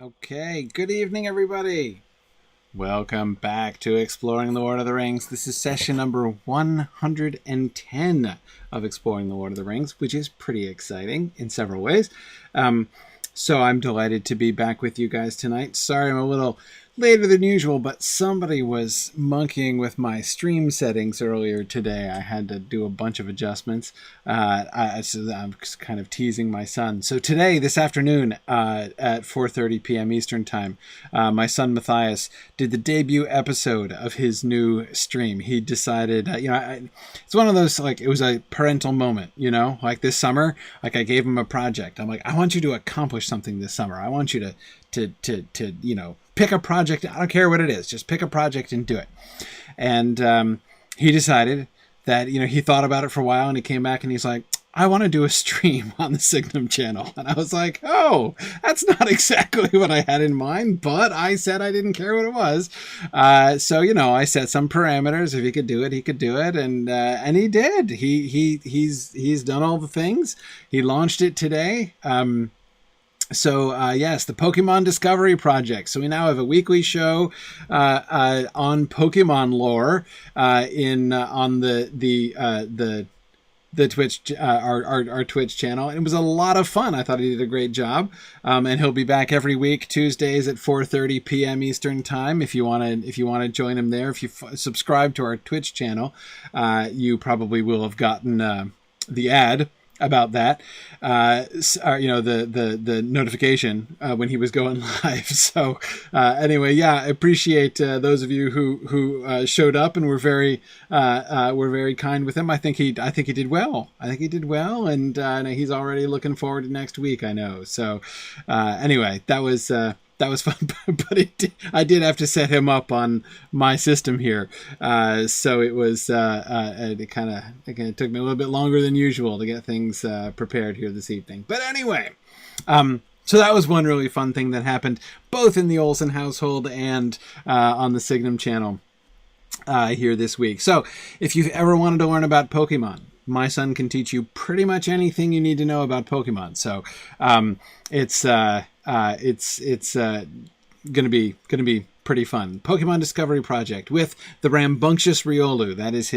Okay, good evening, everybody. Welcome back to Exploring the Lord of the Rings. This is session number 110 of Exploring the Lord of the Rings, which is pretty exciting in several ways. So I'm delighted to be back with you guys tonight. Sorry I'm a little later than usual, but somebody was monkeying with my stream settings earlier today. I had to do a bunch of adjustments. So I'm kind of teasing my son. So today, this afternoon, at 4:30 p.m. Eastern Time, my son Matthias did the debut episode of his new stream. He decided, it's one of those, like, it was a parental moment, like this summer, like I gave him a project. I'm like, I want you to accomplish something this summer. I want you to pick a project. I don't care what it is. Just pick a project and do it. And he decided that, he thought about it for a while and he came back and he's like, I want to do a stream on the Signum channel. And I was like, oh, that's not exactly what I had in mind, but I said I didn't care what it was. So, I set some parameters. If he could do it, he could do it. And he did. He's done all the things. He launched it today. Yes, the Pokemon Discovery Project. So we now have a weekly show on Pokemon lore on the Twitch our Twitch channel. It was a lot of fun. I thought he did a great job. And he'll be back every week Tuesdays at 4:30 p.m. Eastern Time. If you want to join him there, if you subscribe to our Twitch channel, you probably will have gotten the ad about that, the notification when he was going live. So anyway, I appreciate those of you who showed up and were very kind with him. I think he did well. And he's already looking forward to next week. I know. So anyway, that was fun, but I did have to set him up on my system here. So it was, it kind of took me a little bit longer than usual to get things prepared here this evening. But anyway, so that was one really fun thing that happened both in the Olsen household and on the Signum channel here this week. So if you've ever wanted to learn about Pokemon, my son can teach you pretty much anything you need to know about Pokemon. So it's gonna be pretty fun. Pokemon Discovery Project with the Rambunctious Riolu. That is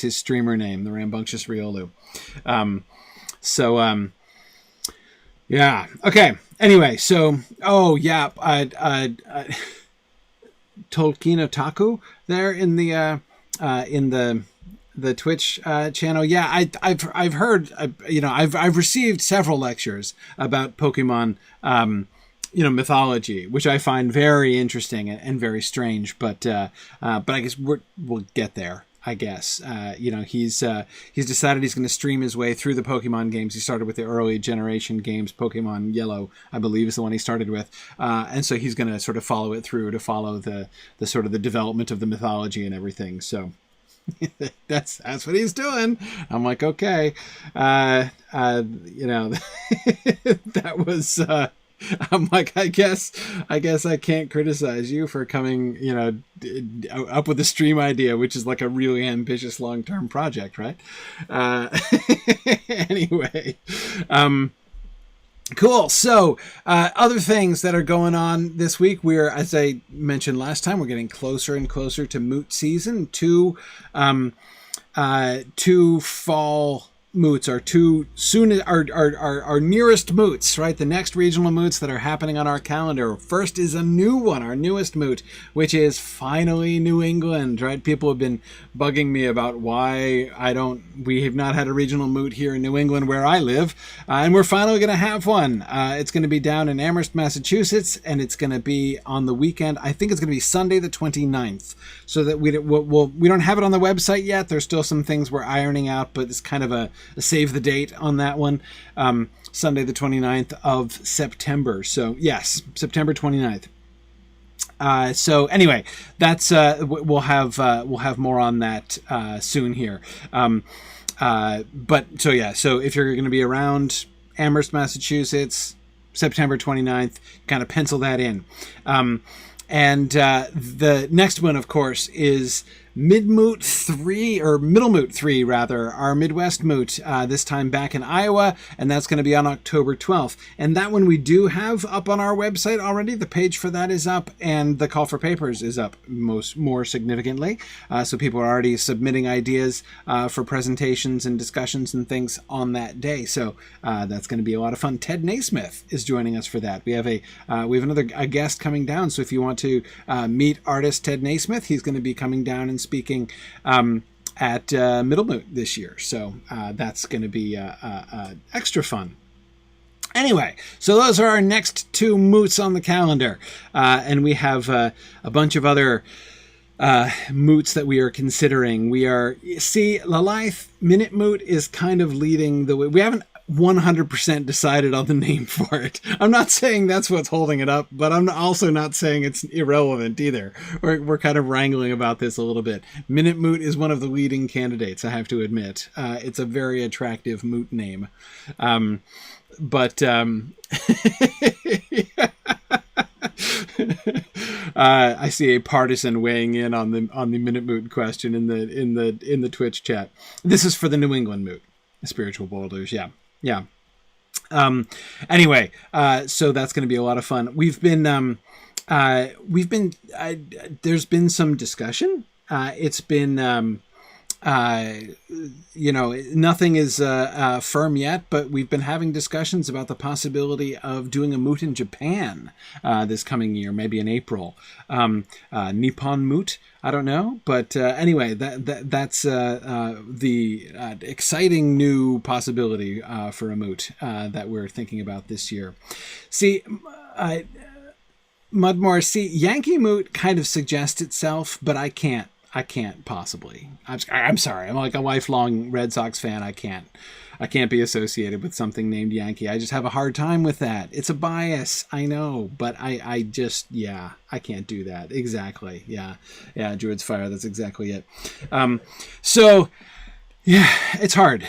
his streamer name, the Rambunctious Riolu. Okay. Anyway, so Tolkien Otaku there in the Twitch channel. Yeah, I've heard, I've received several lectures about Pokemon, mythology, which I find very interesting and very strange. But I guess we'll get there. I guess he's decided he's going to stream his way through the Pokemon games. He started with the early generation games. Pokemon Yellow, I believe, is the one he started with, and so he's going to sort of follow it through to follow the sort of the development of the mythology and everything. So. That's what he's doing. I'm like, okay, that was. I'm like, I guess I can't criticize you for coming, up with a stream idea, which is like a really ambitious long-term project, right? Anyway. Cool. So, other things that are going on this week, as I mentioned last time, we're getting closer and closer to moot season. Two fall moots are our nearest moots, right? The next regional moots that are happening on our calendar. First is a new one, our newest moot, which is finally New England, right? People have been bugging me about why we have not had a regional moot here in New England where I live, and we're finally going to have one. It's going to be down in Amherst, Massachusetts, and it's going to be on the weekend. I think it's going to be Sunday the 29th, so that we don't have it on the website yet. There's still some things we're ironing out, but it's kind of a save the date on that one. Sunday the 29th of September. So yes, September 29th. So anyway, that's we'll have more on that soon here. So if you're going to be around Amherst, Massachusetts, September 29th, kind of pencil that in. And the next one, of course, is Mid-Moot 3, or Middle Moot 3, rather, our Midwest Moot, this time back in Iowa, and that's going to be on October 12th. And that one we do have up on our website already. The page for that is up, and the call for papers is up more significantly. So people are already submitting ideas for presentations and discussions and things on that day. So that's going to be a lot of fun. Ted Naismith is joining us for that. We have another guest coming down. So if you want to meet artist Ted Naismith, he's going to be coming down and speaking at Middle Moot this year. So that's going to be extra fun. Anyway, so those are our next two moots on the calendar. And we have a bunch of other moots that we are considering. Lalaith Minute Moot is kind of leading the way. We haven't 100% decided on the name for it. I'm not saying that's what's holding it up, but I'm also not saying it's irrelevant either. We're kind of wrangling about this a little bit. Minute Moot is one of the leading candidates, I have to admit. It's a very attractive moot name. I see a partisan weighing in on the Minute Moot question in the Twitch chat. This is for the New England Moot, spiritual boulders. Yeah. Anyway, so that's going to be a lot of fun. There's been some discussion. It's been, nothing is firm yet, but we've been having discussions about the possibility of doing a moot in Japan this coming year, maybe in April. Nippon Moot, I don't know, but anyway, that's the exciting new possibility for a moot that we're thinking about this year. See, Mudmore, Yankee Moot kind of suggests itself, but I can't possibly. I'm sorry. I'm like a lifelong Red Sox fan. I can't be associated with something named Yankee. I just have a hard time with that. It's a bias, I know, but I can't do that. Exactly. Yeah, Druid's Fire. That's exactly it. So yeah, it's hard.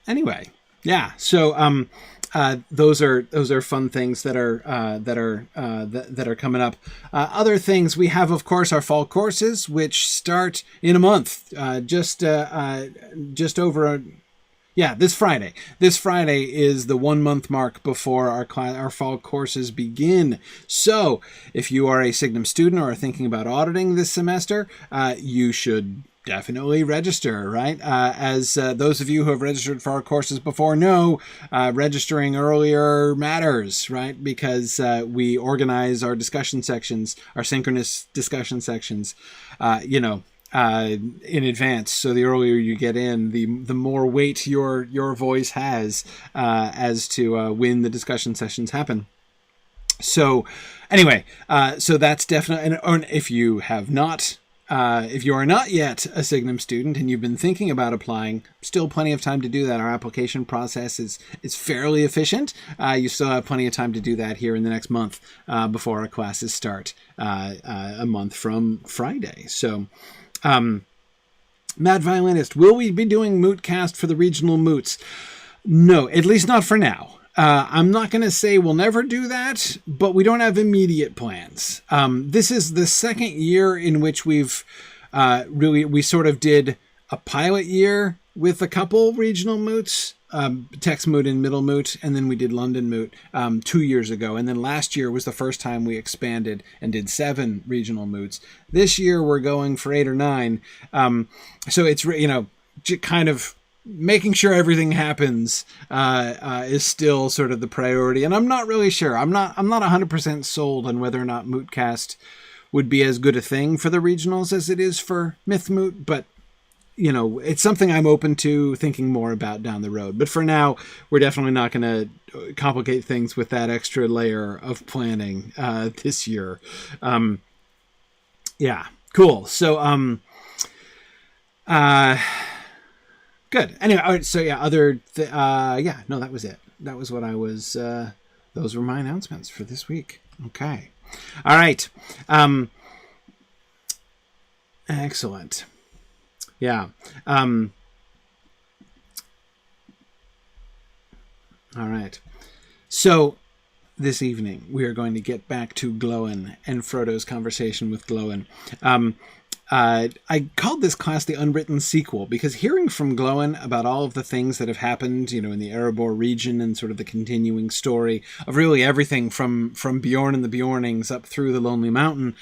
Anyway, yeah. So those are fun things that are coming up. Other things we have, of course, our fall courses, which start in a month. This Friday. This Friday is the 1 month mark before our fall courses begin. So if you are a Signum student or are thinking about auditing this semester, you should definitely register, right? As those of you who have registered for our courses before know, registering earlier matters, right? Because we organize our discussion sections, our synchronous discussion sections, in advance. So the earlier you get in, the more weight your voice has as to when the discussion sessions happen. So anyway, so that's definitely, and if you have not. If you are not yet a Signum student and you've been thinking about applying, still plenty of time to do that. Our application process is fairly efficient. You still have plenty of time to do that here in the next month before our classes start a month from Friday. So, Mad Violinist, will we be doing Mootcast for the regional moots? No, at least not for now. I'm not going to say we'll never do that, but we don't have immediate plans. This is the second year in which we've we sort of did a pilot year with a couple regional moots, Tex Moot and Middle Moot, and then we did London Moot 2 years ago. And then last year was the first time we expanded and did 7 regional moots. This year we're going for 8 or 9. So it's, kind of making sure everything happens is still sort of the priority. And I'm not really sure. I'm not 100% sold on whether or not Mootcast would be as good a thing for the regionals as it is for Myth Moot, but it's something I'm open to thinking more about down the road. But for now, we're definitely not going to complicate things with that extra layer of planning this year. Yeah, cool. So, good. Anyway, all right, so yeah, that was it. That was what I was, those were my announcements for this week. Okay. All right. Excellent. Yeah. All right. So this evening, we are going to get back to Gloin and Frodo's conversation with Gloin. I called this class the Unwritten sequel because hearing from Gloin about all of the things that have happened, you know, in the Erebor region and sort of the continuing story of really everything from Bjorn and the Bjornings up through the Lonely Mountain,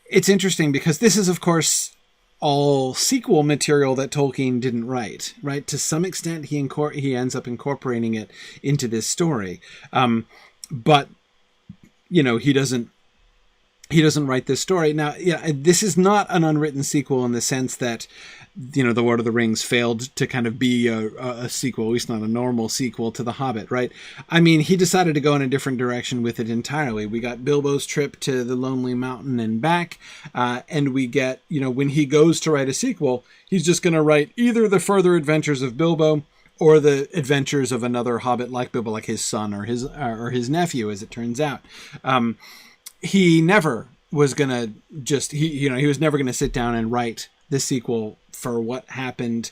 it's interesting because this is, of course, all sequel material that Tolkien didn't write, right? To some extent, he ends up incorporating it into this story. But, you know, he doesn't write this story. Now, yeah, this is not an unwritten sequel in the sense that, you know, The Lord of the Rings failed to kind of be a sequel, at least not a normal sequel to The Hobbit, right? I mean, he decided to go in a different direction with it entirely. We got Bilbo's trip to the Lonely Mountain and back, and we get, you know, when he goes to write a sequel, he's just going to write either the further adventures of Bilbo or the adventures of another Hobbit like Bilbo, like his son or his nephew, as it turns out. He never was going to he was never going to sit down and write the sequel for what happened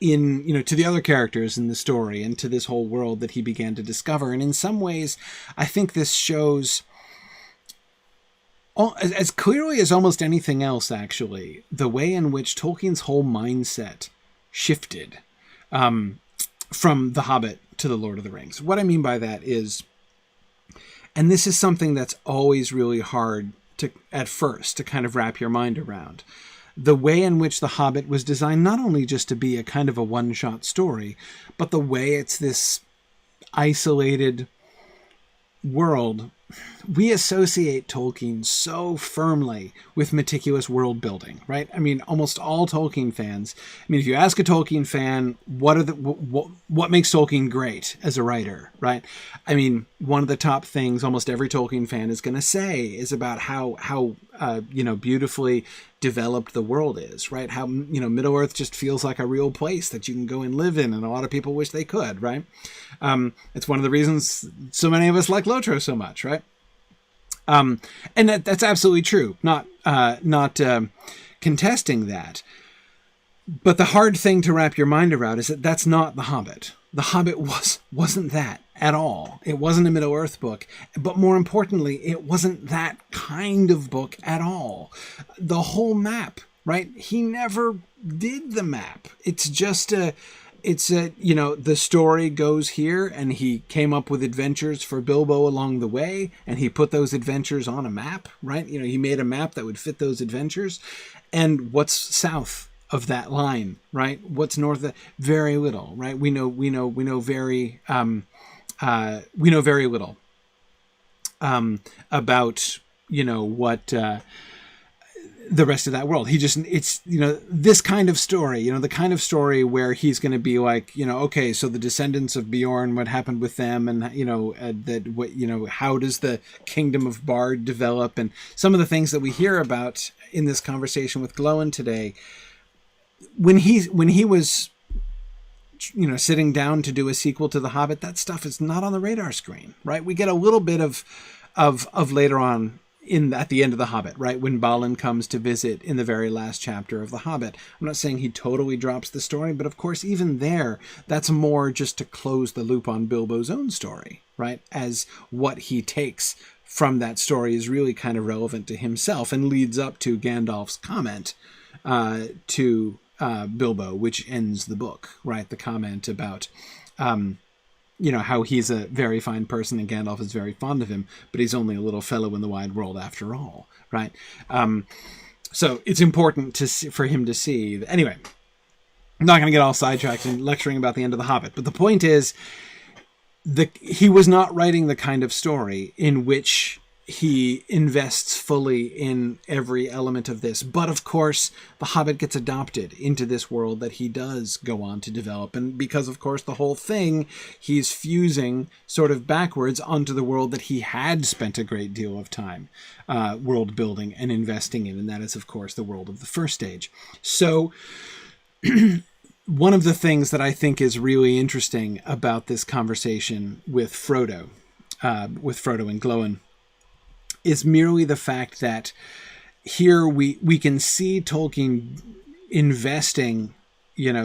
in, you know, to the other characters in the story and to this whole world that he began to discover. And in some ways, I think this shows, as clearly as almost anything else, actually, the way in which Tolkien's whole mindset shifted from The Hobbit to The Lord of the Rings. What I mean by that is, and this is something that's always really hard at first to kind of wrap your mind around, the way in which The Hobbit was designed not only just to be a kind of a one-shot story, but the way it's this isolated world. We associate Tolkien so firmly with meticulous world building, right? I mean, almost all Tolkien fans. I mean, if you ask a Tolkien fan, what makes Tolkien great as a writer, right? I mean, one of the top things almost every Tolkien fan is going to say is about how beautifully developed the world is, right? How, you know, Middle Earth just feels like a real place that you can go and live in, and a lot of people wish they could, right? It's one of the reasons so many of us like Lotro so much, right? And that's absolutely true. Not contesting that. But the hard thing to wrap your mind around is that that's not The Hobbit. The Hobbit wasn't that at all. It wasn't a Middle-earth book. But more importantly, it wasn't that kind of book at all. The whole map, right? He never did the map. It's just the story goes here, and he came up with adventures for Bilbo along the way, and he put those adventures on a map, right? You know, he made a map that would fit those adventures. And what's south of that line, right? What's north of that? Very little, right? We know very little about, you know, what the rest of that world. It's, you know, this kind of story, you know, the kind of story where he's going to be like, you know, okay, so the descendants of Bjorn, what happened with them, and, you know, how does the kingdom of Bard develop, and some of the things that we hear about in this conversation with Gloin today. When he was, you know, sitting down to do a sequel to The Hobbit, that stuff is not on the radar screen, right? We get a little bit of later on at the end of The Hobbit, right? When Balin comes to visit in the very last chapter of The Hobbit. I'm not saying he totally drops the story, but of course, even there, that's more just to close the loop on Bilbo's own story, right? As what he takes from that story is really kind of relevant to himself and leads up to Gandalf's comment to Bilbo, which ends the book, right? The comment about, you know, how he's a very fine person and Gandalf is very fond of him, but he's only a little fellow in the wide world after all, right? So it's important for him to see. Anyway, I'm not going to get all sidetracked and lecturing about the end of The Hobbit, but the point is, he was not writing the kind of story in which he invests fully in every element of this. But of course, The Hobbit gets adopted into this world that he does go on to develop. And because, of course, the whole thing, he's fusing sort of backwards onto the world that he had spent a great deal of time world building and investing in. And that is, of course, the world of the First Age. So one of the things that I think is really interesting about this conversation with Frodo and Gloin, is merely the fact that here we can see Tolkien investing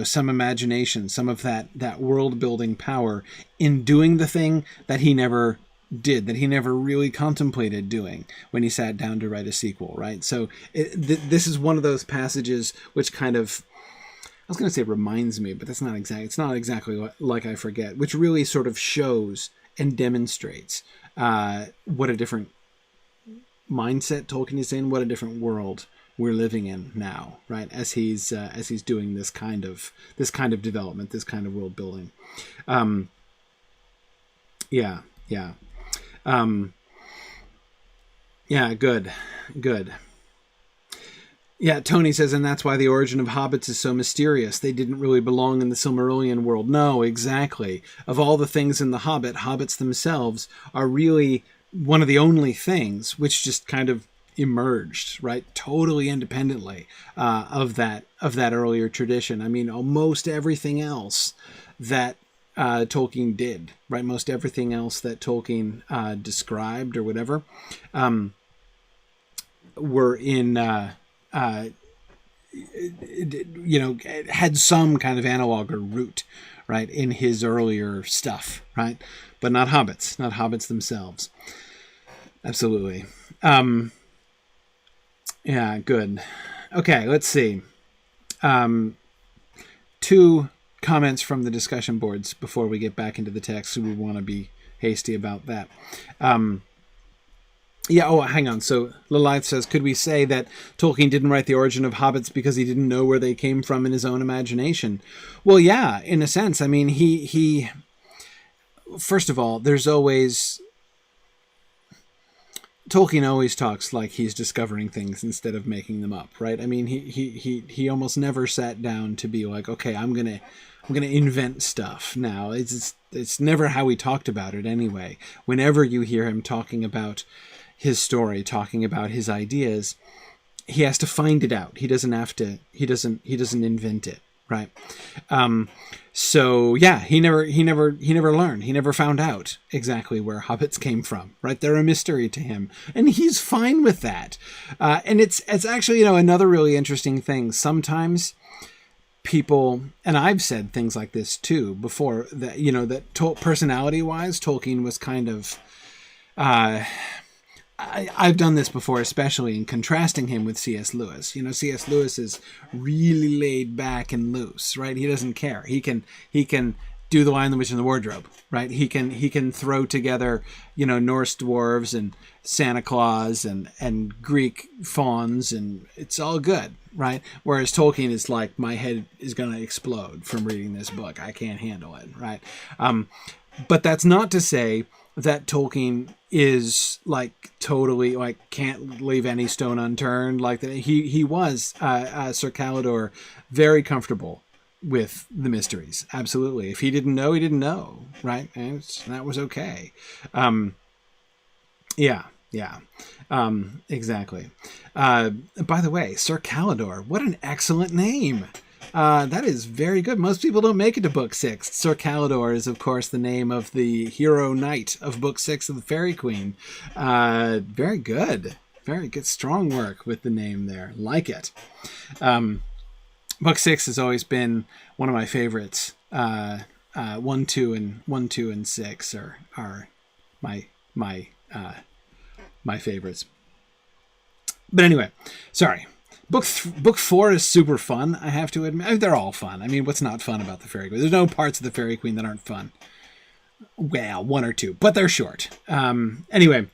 some imagination, some of that world building power in doing the thing that he never did, that he never really contemplated doing when he sat down to write a sequel, right? So this is one of those passages which kind of, I was going to say reminds me, but that's not exact. It's not exactly like I Forget, which really sort of shows and demonstrates what a different mindset Tolkien is in, what a different world we're living in now, right? As he's doing this kind of development, this kind of world building. Yeah. Good. Yeah, Tony says, and that's why the origin of hobbits is so mysterious. They didn't really belong in the Silmarillion world. No, exactly. Of all the things in The Hobbit, hobbits themselves are really one of the only things which just kind of emerged, right, totally independently of that earlier tradition. I mean, almost everything else that Tolkien did, right, most everything else that Tolkien described or whatever, were in had some kind of analog or root, right, in his earlier stuff, right, but not hobbits themselves. Absolutely. Yeah, good. Okay, let's see. 2 comments from the discussion boards before we get back into the text, so we want to be hasty about that. Hang on. So Lilith says, could we say that Tolkien didn't write the origin of hobbits because he didn't know where they came from in his own imagination? Well, yeah, in a sense. I mean, he first of all, there's always... Tolkien always talks like he's discovering things instead of making them up, right? I mean, he almost never sat down to be like, okay, I'm gonna invent stuff now. It's never how he talked about it anyway. Whenever you hear him talking about his story, talking about his ideas, he has to find it out. He doesn't invent it, right? So yeah, he never learned. He never found out exactly where hobbits came from, right? They're a mystery to him, and he's fine with that. And it's actually, another really interesting thing. Sometimes people, and I've said things like this too before, that, that personality-wise, Tolkien was kind of, I've done this before, especially in contrasting him with C.S. Lewis. C.S. Lewis is really laid back and loose, right? He doesn't care. He can do The Lion, the Witch, and the Wardrobe, right? He can throw together, Norse dwarves and Santa Claus and Greek fauns, and it's all good, right? Whereas Tolkien is like, my head is going to explode from reading this book. I can't handle it, right? But that's not to say that Tolkien is like totally like can't leave any stone unturned. Like that, he was Sir Calidor very comfortable with the mysteries. Absolutely. If he didn't know, he didn't know, right? And that was okay. Exactly. By the way, Sir Calidor, what an excellent name. That is very good. Most people don't make it to book 6. Sir Calidor is, of course, the name of the hero knight of book 6 of the Fairy Queen. Very good. Very good. Strong work with the name there. Like it. Book 6 has always been one of my favorites. 1, 2, and 6 are my favorites. But anyway, sorry. Book 4 is super fun, I have to admit. I mean, they're all fun. I mean, what's not fun about the Fairy Queen? There's no parts of the Fairy Queen that aren't fun. Well, 1 or 2, but they're short. Anyway,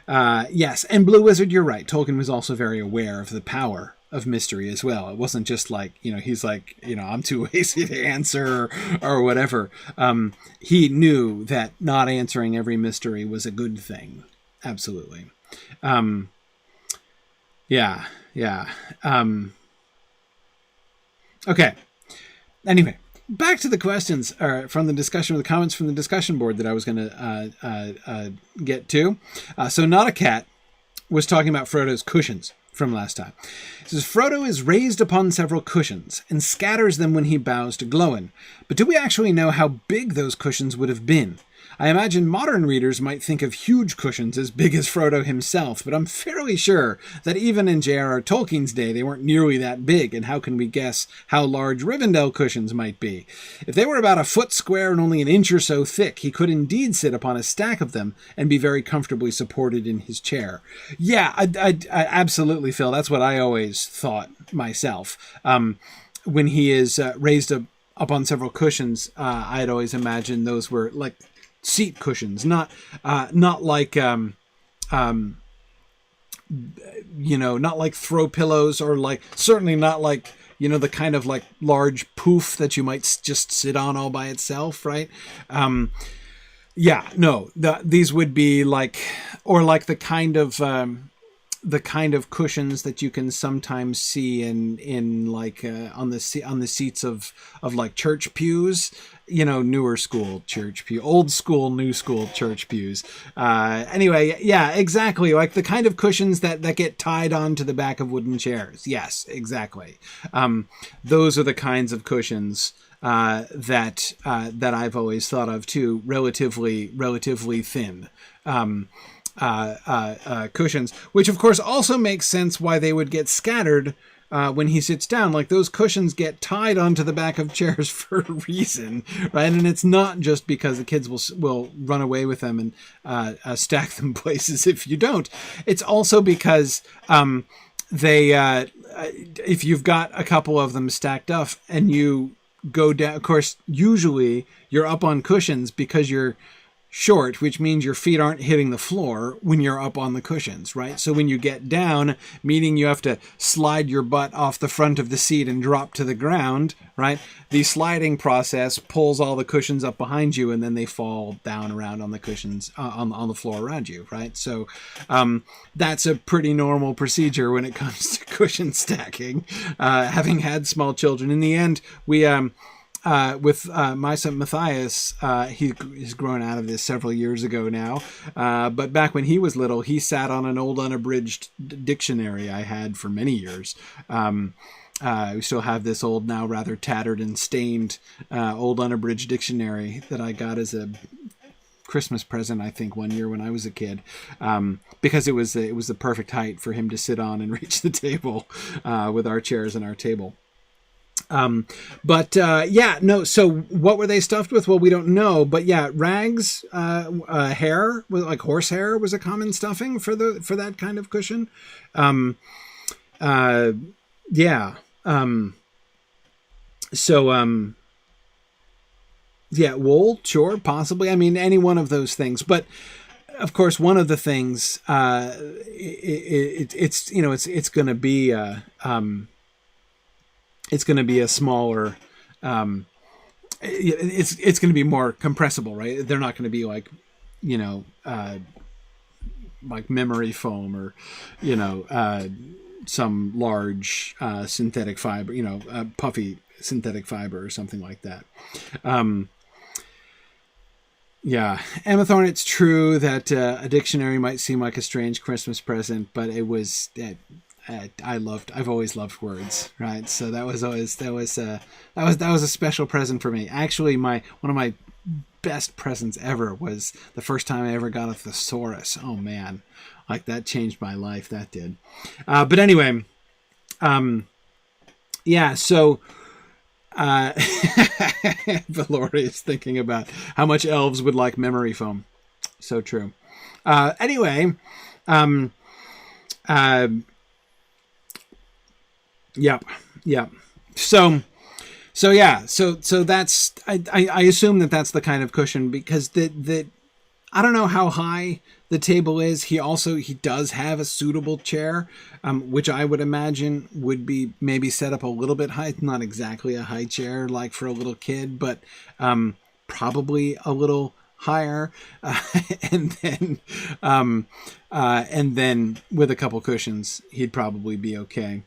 yes, and Blue Wizard, you're right. Tolkien was also very aware of the power of mystery as well. It wasn't just like, he's like, I'm too lazy to answer or whatever. He knew that not answering every mystery was a good thing. Absolutely. Yeah. Okay. Anyway, back to the questions from the discussion, or the comments from the discussion board that I was going to get to. So Not a Cat was talking about Frodo's cushions from last time. It says, Frodo is raised upon several cushions and scatters them when he bows to Gloin. But do we actually know how big those cushions would have been? I imagine modern readers might think of huge cushions as big as Frodo himself, but I'm fairly sure that even in J.R.R. Tolkien's day, they weren't nearly that big, and how can we guess how large Rivendell cushions might be? If they were about a foot square and only an inch or so thick, he could indeed sit upon a stack of them and be very comfortably supported in his chair. Yeah, I absolutely, Phil. That's what I always thought myself. When he is raised up on several cushions, I'd always imagined those were like seat cushions, not like not like throw pillows, or like certainly not like the kind of like large poof that you might just sit on all by itself, right? These would be like, or like the kind of cushions that you can sometimes see in like on the seats of like church pews, newer school church pew, old school, new school church pews. Anyway, yeah, exactly. Like the kind of cushions that get tied onto the back of wooden chairs. Yes, exactly. Those are the kinds of cushions that I've always thought of too, relatively thin. Cushions, which of course also makes sense why they would get scattered when he sits down. Like those cushions get tied onto the back of chairs for a reason, right? And it's not just because the kids will run away with them and stack them places if you don't. It's also because if you've got a couple of them stacked up and you go down, of course, usually you're up on cushions because you're short, which means your feet aren't hitting the floor when you're up on the cushions, right? So when you get down, meaning you have to slide your butt off the front of the seat and drop to the ground, right? The sliding process pulls all the cushions up behind you, and then they fall down around on the cushions, on the floor around you, right? So that's a pretty normal procedure when it comes to cushion stacking. Having had small children, in the end, we with my son Matthias, he's grown out of this several years ago now. But back when he was little, he sat on an old unabridged dictionary I had for many years. We still have this old, now rather tattered and stained, old unabridged dictionary that I got as a Christmas present, I think, one year when I was a kid, because it was the perfect height for him to sit on and reach the table with our chairs and our table. So what were they stuffed with? Well, we don't know, but yeah, rags, hair, like horsehair was a common stuffing for that kind of cushion. Wool, sure, possibly. I mean, any one of those things, but of course, one of the things, it's going to be, it's going to be a smaller, it's going to be more compressible, right? They're not going to be like, like memory foam or, some large synthetic fiber, puffy synthetic fiber or something like that. Emma Thorne, it's true that a dictionary might seem like a strange Christmas present, but it was... I've always loved words, right? So that was a special present for me. Actually, one of my best presents ever was the first time I ever got a thesaurus. Oh man, like that changed my life. That did. But anyway, so Valori is thinking about how much elves would like memory foam. So true. Yep. So that's, I assume that's the kind of cushion, because I don't know how high the table is. He does have a suitable chair, which I would imagine would be maybe set up a little bit high. Not exactly a high chair like for a little kid, but probably a little higher, and then with a couple cushions, he'd probably be okay.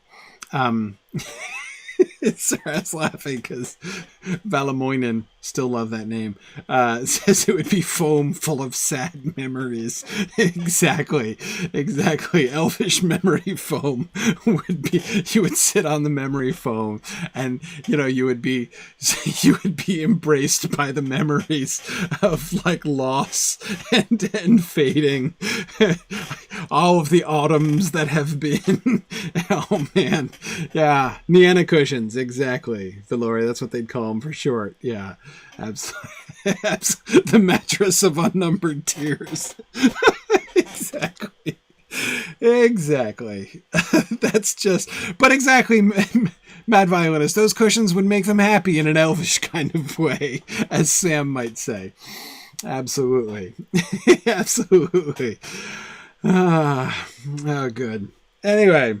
Sarah's laughing because Valamoinen, still love that name, says it would be foam full of sad memories. Exactly. Elvish memory foam would be, you would sit on the memory foam and, you would be embraced by the memories of like loss and fading. All of the autumns that have been. Oh man. Yeah. Niana cushions. Exactly. Valori, that's what they'd call them for short. Yeah. Absolutely. The mattress of unnumbered tears. Exactly. That's just, but exactly, Mad Violinist, those cushions would make them happy in an elvish kind of way, as Sam might say. Absolutely. Absolutely. Oh, good. Anyway,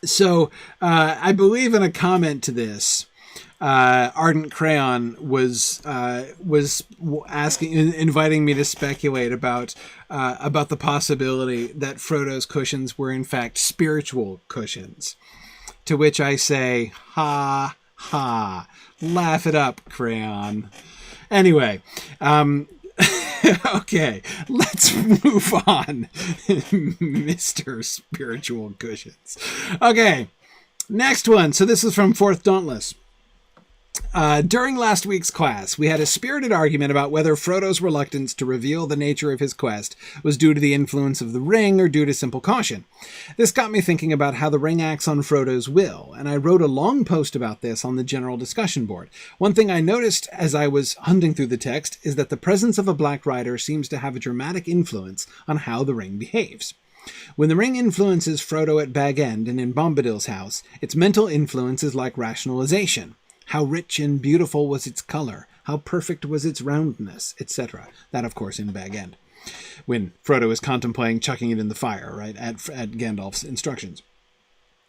so I believe in a comment to this, Ardent Crayon was inviting me to speculate about the possibility that Frodo's cushions were in fact spiritual cushions. To which I say, ha ha, laugh it up, Crayon. Anyway, okay, let's move on, Mr. Spiritual Cushions. Okay, next one. So this is from Fourth Dauntless. During last week's class, we had a spirited argument about whether Frodo's reluctance to reveal the nature of his quest was due to the influence of the ring or due to simple caution. This got me thinking about how the ring acts on Frodo's will, and I wrote a long post about this on the general discussion board. One thing I noticed as I was hunting through the text is that the presence of a Black Rider seems to have a dramatic influence on how the ring behaves. When the ring influences Frodo at Bag End and in Bombadil's house, its mental influence is like rationalization. How rich and beautiful was its color? How perfect was its roundness? Etc. That, of course, in Bag End. When Frodo is contemplating chucking it in the fire, right, at Gandalf's instructions.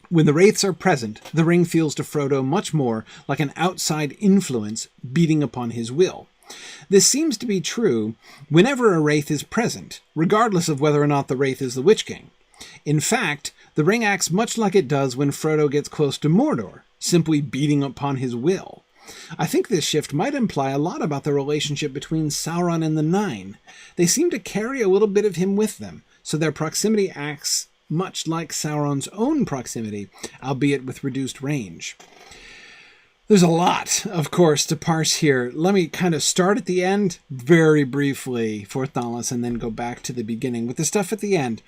When the wraiths are present, the ring feels to Frodo much more like an outside influence beating upon his will. This seems to be true whenever a wraith is present, regardless of whether or not the wraith is the Witch King. In fact, the ring acts much like it does when Frodo gets close to Mordor, simply beating upon his will. I think this shift might imply a lot about the relationship between Sauron and the Nine. They seem to carry a little bit of him with them, so their proximity acts much like Sauron's own proximity, albeit with reduced range. There's a lot, of course, to parse here. Let me kind of start at the end, very briefly, Fourth Dauntless, and then go back to the beginning. With the stuff at the end,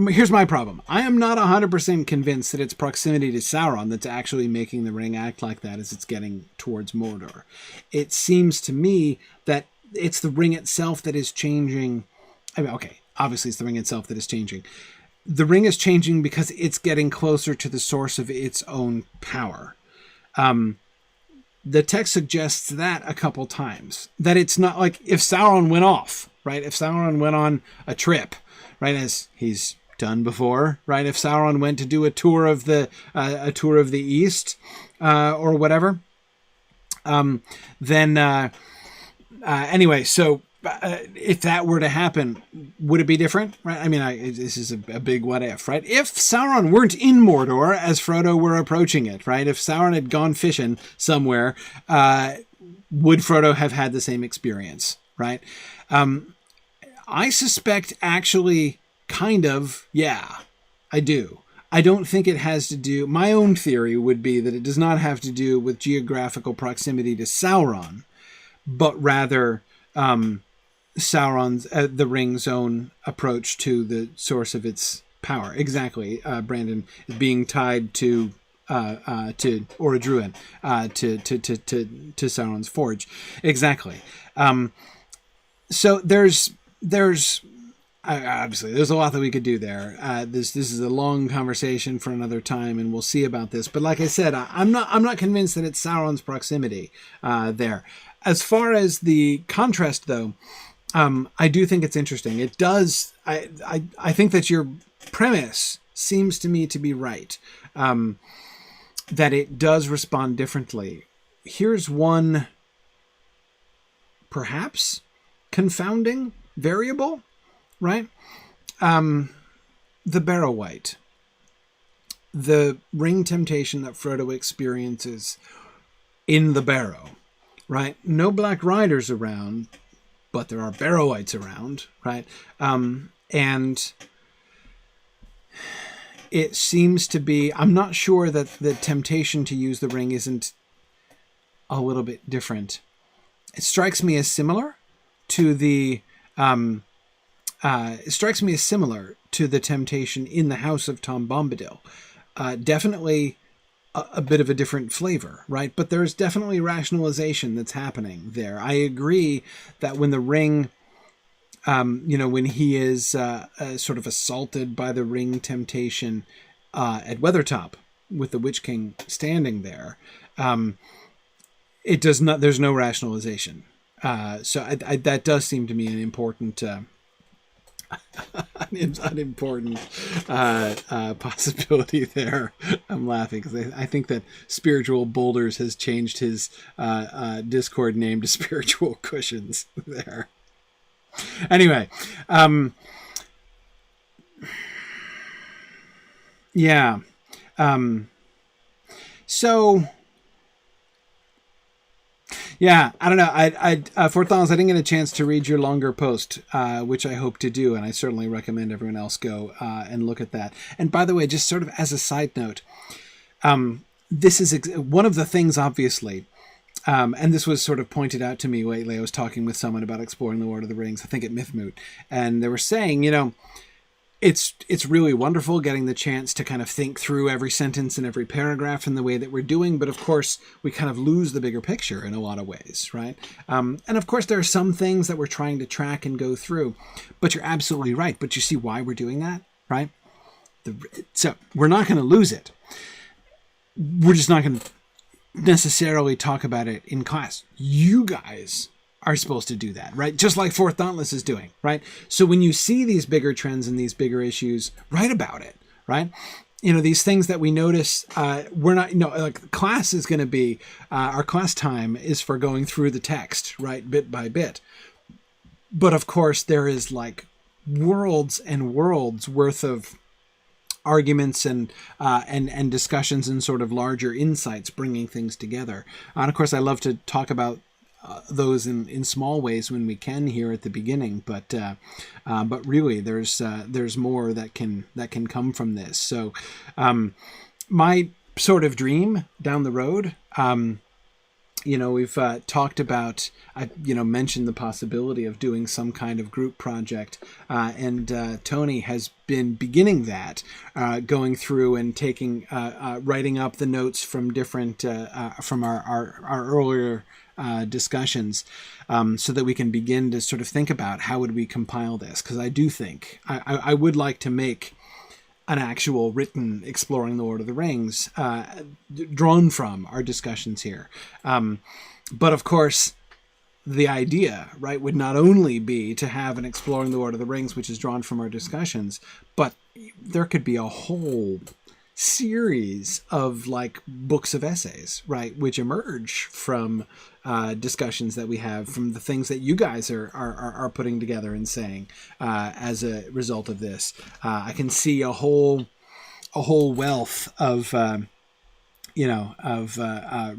here's my problem. I am not 100% convinced that it's proximity to Sauron that's actually making the ring act like that as it's getting towards Mordor. It seems to me that it's the ring itself that is changing. I mean, okay, obviously it's the ring itself that is changing. The ring is changing because it's getting closer to the source of its own power. The text suggests that a couple times. That it's not like if Sauron went off, right? If Sauron went on a trip, right, as he's done before, right? If Sauron went to do a tour of the East, or whatever, then anyway. So if that were to happen, would it be different? Right? I mean, this is a big what if, right? If Sauron weren't in Mordor as Frodo were approaching it, right? If Sauron had gone fishing somewhere, would Frodo have had the same experience, right? I suspect actually kind of, yeah, I do. I don't think it has to do, my own theory would be that it does not have to do with geographical proximity to Sauron, but rather Sauron's, the ring's own approach to the source of its power. Exactly, Brandon, being tied to Orodruin, to Sauron's forge. Exactly. So there's obviously there's a lot that we could do there. This is a long conversation for another time, and we'll see about this. But like I said, I'm not convinced that it's Sauron's proximity there. As far as the contrast, though, I do think it's interesting. It does. I think that your premise seems to me to be right. That it does respond differently. Here's one, perhaps confounding variable, right? The Barrow-wight. the ring temptation that Frodo experiences in the Barrow, right? No Black Riders around, but there are Barrowites around, right? And it seems to be, I'm not sure that the temptation to use the ring isn't a little bit different. It strikes me as similar to the temptation in the House of Tom Bombadil. Definitely a bit of a different flavor, right? But there's definitely rationalization that's happening there. I agree that when the ring, when he is sort of assaulted by the ring temptation at Weathertop with the Witch King standing there, it does not. There's no rationalization. So that does seem to me an important. An important possibility there. I'm laughing because I think that Spiritual Boulders has changed his Discord name to Spiritual Cushions there. Anyway, yeah. So. Yeah, I don't know. For Thongs, I didn't get a chance to read your longer post, which I hope to do, and I certainly recommend everyone else go and look at that. And by the way, just sort of as a side note, this is one of the things, obviously, and this was sort of pointed out to me lately. I was talking with someone about exploring the Lord of the Rings, I think at Mythmoot, and they were saying, it's really wonderful getting the chance to kind of think through every sentence and every paragraph in the way that we're doing. But of course, we kind of lose the bigger picture in a lot of ways, right? And of course, there are some things that we're trying to track and go through. But you're absolutely right. But you see why we're doing that, right? So we're not going to lose it. We're just not going to necessarily talk about it in class. You guys are supposed to do that, right? Just like Fourth Dauntless is doing, right? So when you see these bigger trends and these bigger issues, write about it, right? These things that we notice, we're not, like class is going to be, our class time is for going through the text, right? Bit by bit. But of course there is like worlds and worlds worth of arguments and discussions and sort of larger insights bringing things together. And of course I love to talk about those in small ways when we can here at the beginning, but really there's more that can come from this. So my sort of dream down the road, we've talked about, I mentioned the possibility of doing some kind of group project, and Tony has been beginning that, going through and taking writing up the notes from different from our earlier discussions, so that we can begin to sort of think about how would we compile this, because I do think I would like to make an actual written Exploring the Lord of the Rings, drawn from our discussions here. But of course, the idea, right, would not only be to have an Exploring the Lord of the Rings, which is drawn from our discussions, but there could be a whole series of like books of essays, right, which emerge from discussions that we have, from the things that you guys are putting together and saying as a result of this. I can see a whole wealth of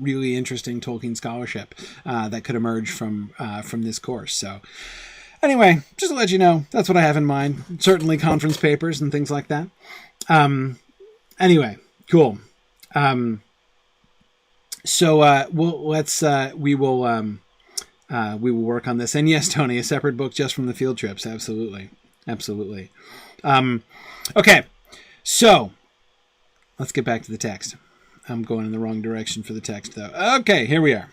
really interesting Tolkien scholarship that could emerge from this course. So anyway, just to let you know, that's what I have in mind. Certainly conference papers and things like that. Anyway, cool. So we will work on this. And yes, Tony, a separate book just from the field trips. Absolutely. Okay. So let's get back to the text. I'm going in the wrong direction for the text though. Okay, here we are.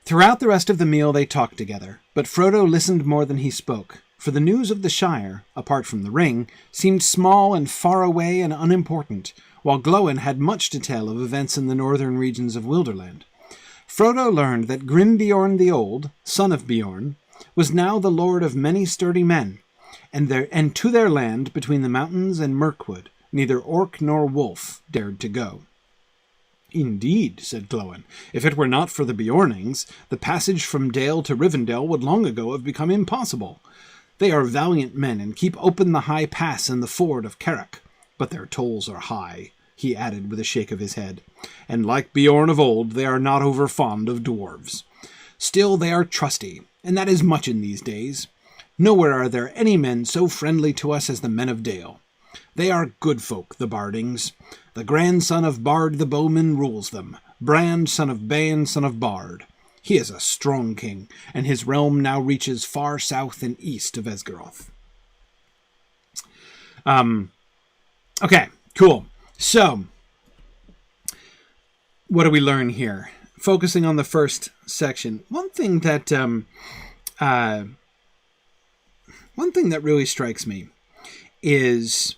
Throughout the rest of the meal, they talked together, but Frodo listened more than he spoke. For the news of the Shire, apart from the ring, seemed small and far away and unimportant, while Gloin had much to tell of events in the northern regions of Wilderland. Frodo learned that Grimbeorn the Old, son of Beorn, was now the lord of many sturdy men, and to their land between the mountains and Mirkwood neither orc nor wolf dared to go. Indeed, said Gloin, if it were not for the Beornings, the passage from Dale to Rivendell would long ago have become impossible. They are valiant men and keep open the high pass and the ford of Carrack. but their tolls are high," he added with a shake of his head. "And like Bjorn of old, they are not over fond of dwarves. Still, they are trusty, and that is much in these days. Nowhere are there any men so friendly to us as the men of Dale. They are good folk, the Bardings. The grandson of Bard the Bowman rules them, Brand, son of Ban, son of Bard. He is a strong king, and his realm now reaches far south and east of Esgaroth." Okay, cool. So, what do we learn here? Focusing on the first section, one thing that really strikes me is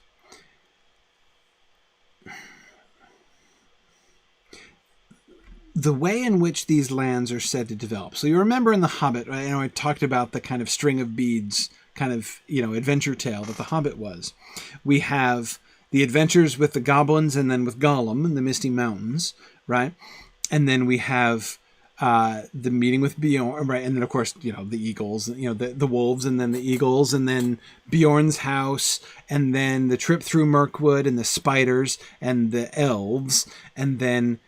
the way in which these lands are said to develop. So you remember in The Hobbit, right? I talked about the kind of string of beads, kind of, adventure tale that The Hobbit was. We have the adventures with the goblins and then with Gollum in the Misty Mountains, right? And then we have the meeting with Bjorn, right? And then, of course, the eagles, the wolves, and then the eagles, and then Bjorn's house, and then the trip through Mirkwood, and the spiders, and the elves, and then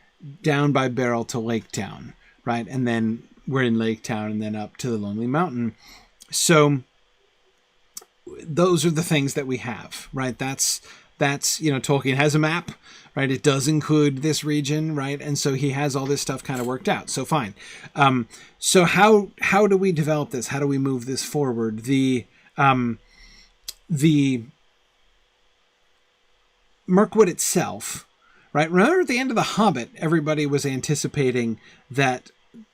down by Barrel to Lake Town, right? And then we're in Lake Town, and then up to the Lonely Mountain. So those are the things that we have, right? That's Tolkien has a map, right? It does include this region, right? And so he has all this stuff kind of worked out. So fine. So how do we develop this? How do we move this forward? The Mirkwood itself, right? Remember at the end of The Hobbit, everybody was anticipating that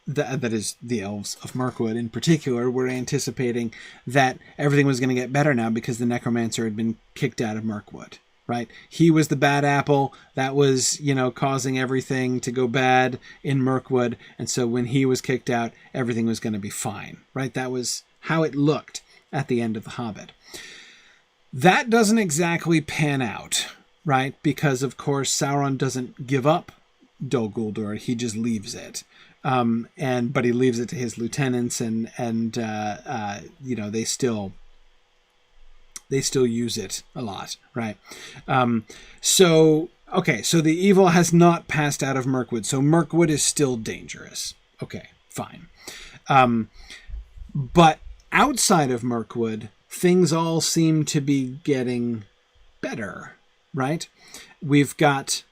is the elves of Mirkwood in particular were anticipating that everything was going to get better now because the necromancer had been kicked out of Mirkwood, right? He was the bad apple that was, causing everything to go bad in Mirkwood. And so when he was kicked out, everything was going to be fine, right? That was how it looked at the end of The Hobbit. That doesn't exactly pan out, right? Because, of course, Sauron doesn't give up Dol Guldur. He just leaves it. But he leaves it to his lieutenants and they still use it a lot, right? So the evil has not passed out of Mirkwood. So Mirkwood is still dangerous. Okay, fine. But outside of Mirkwood, things all seem to be getting better, right? We've got,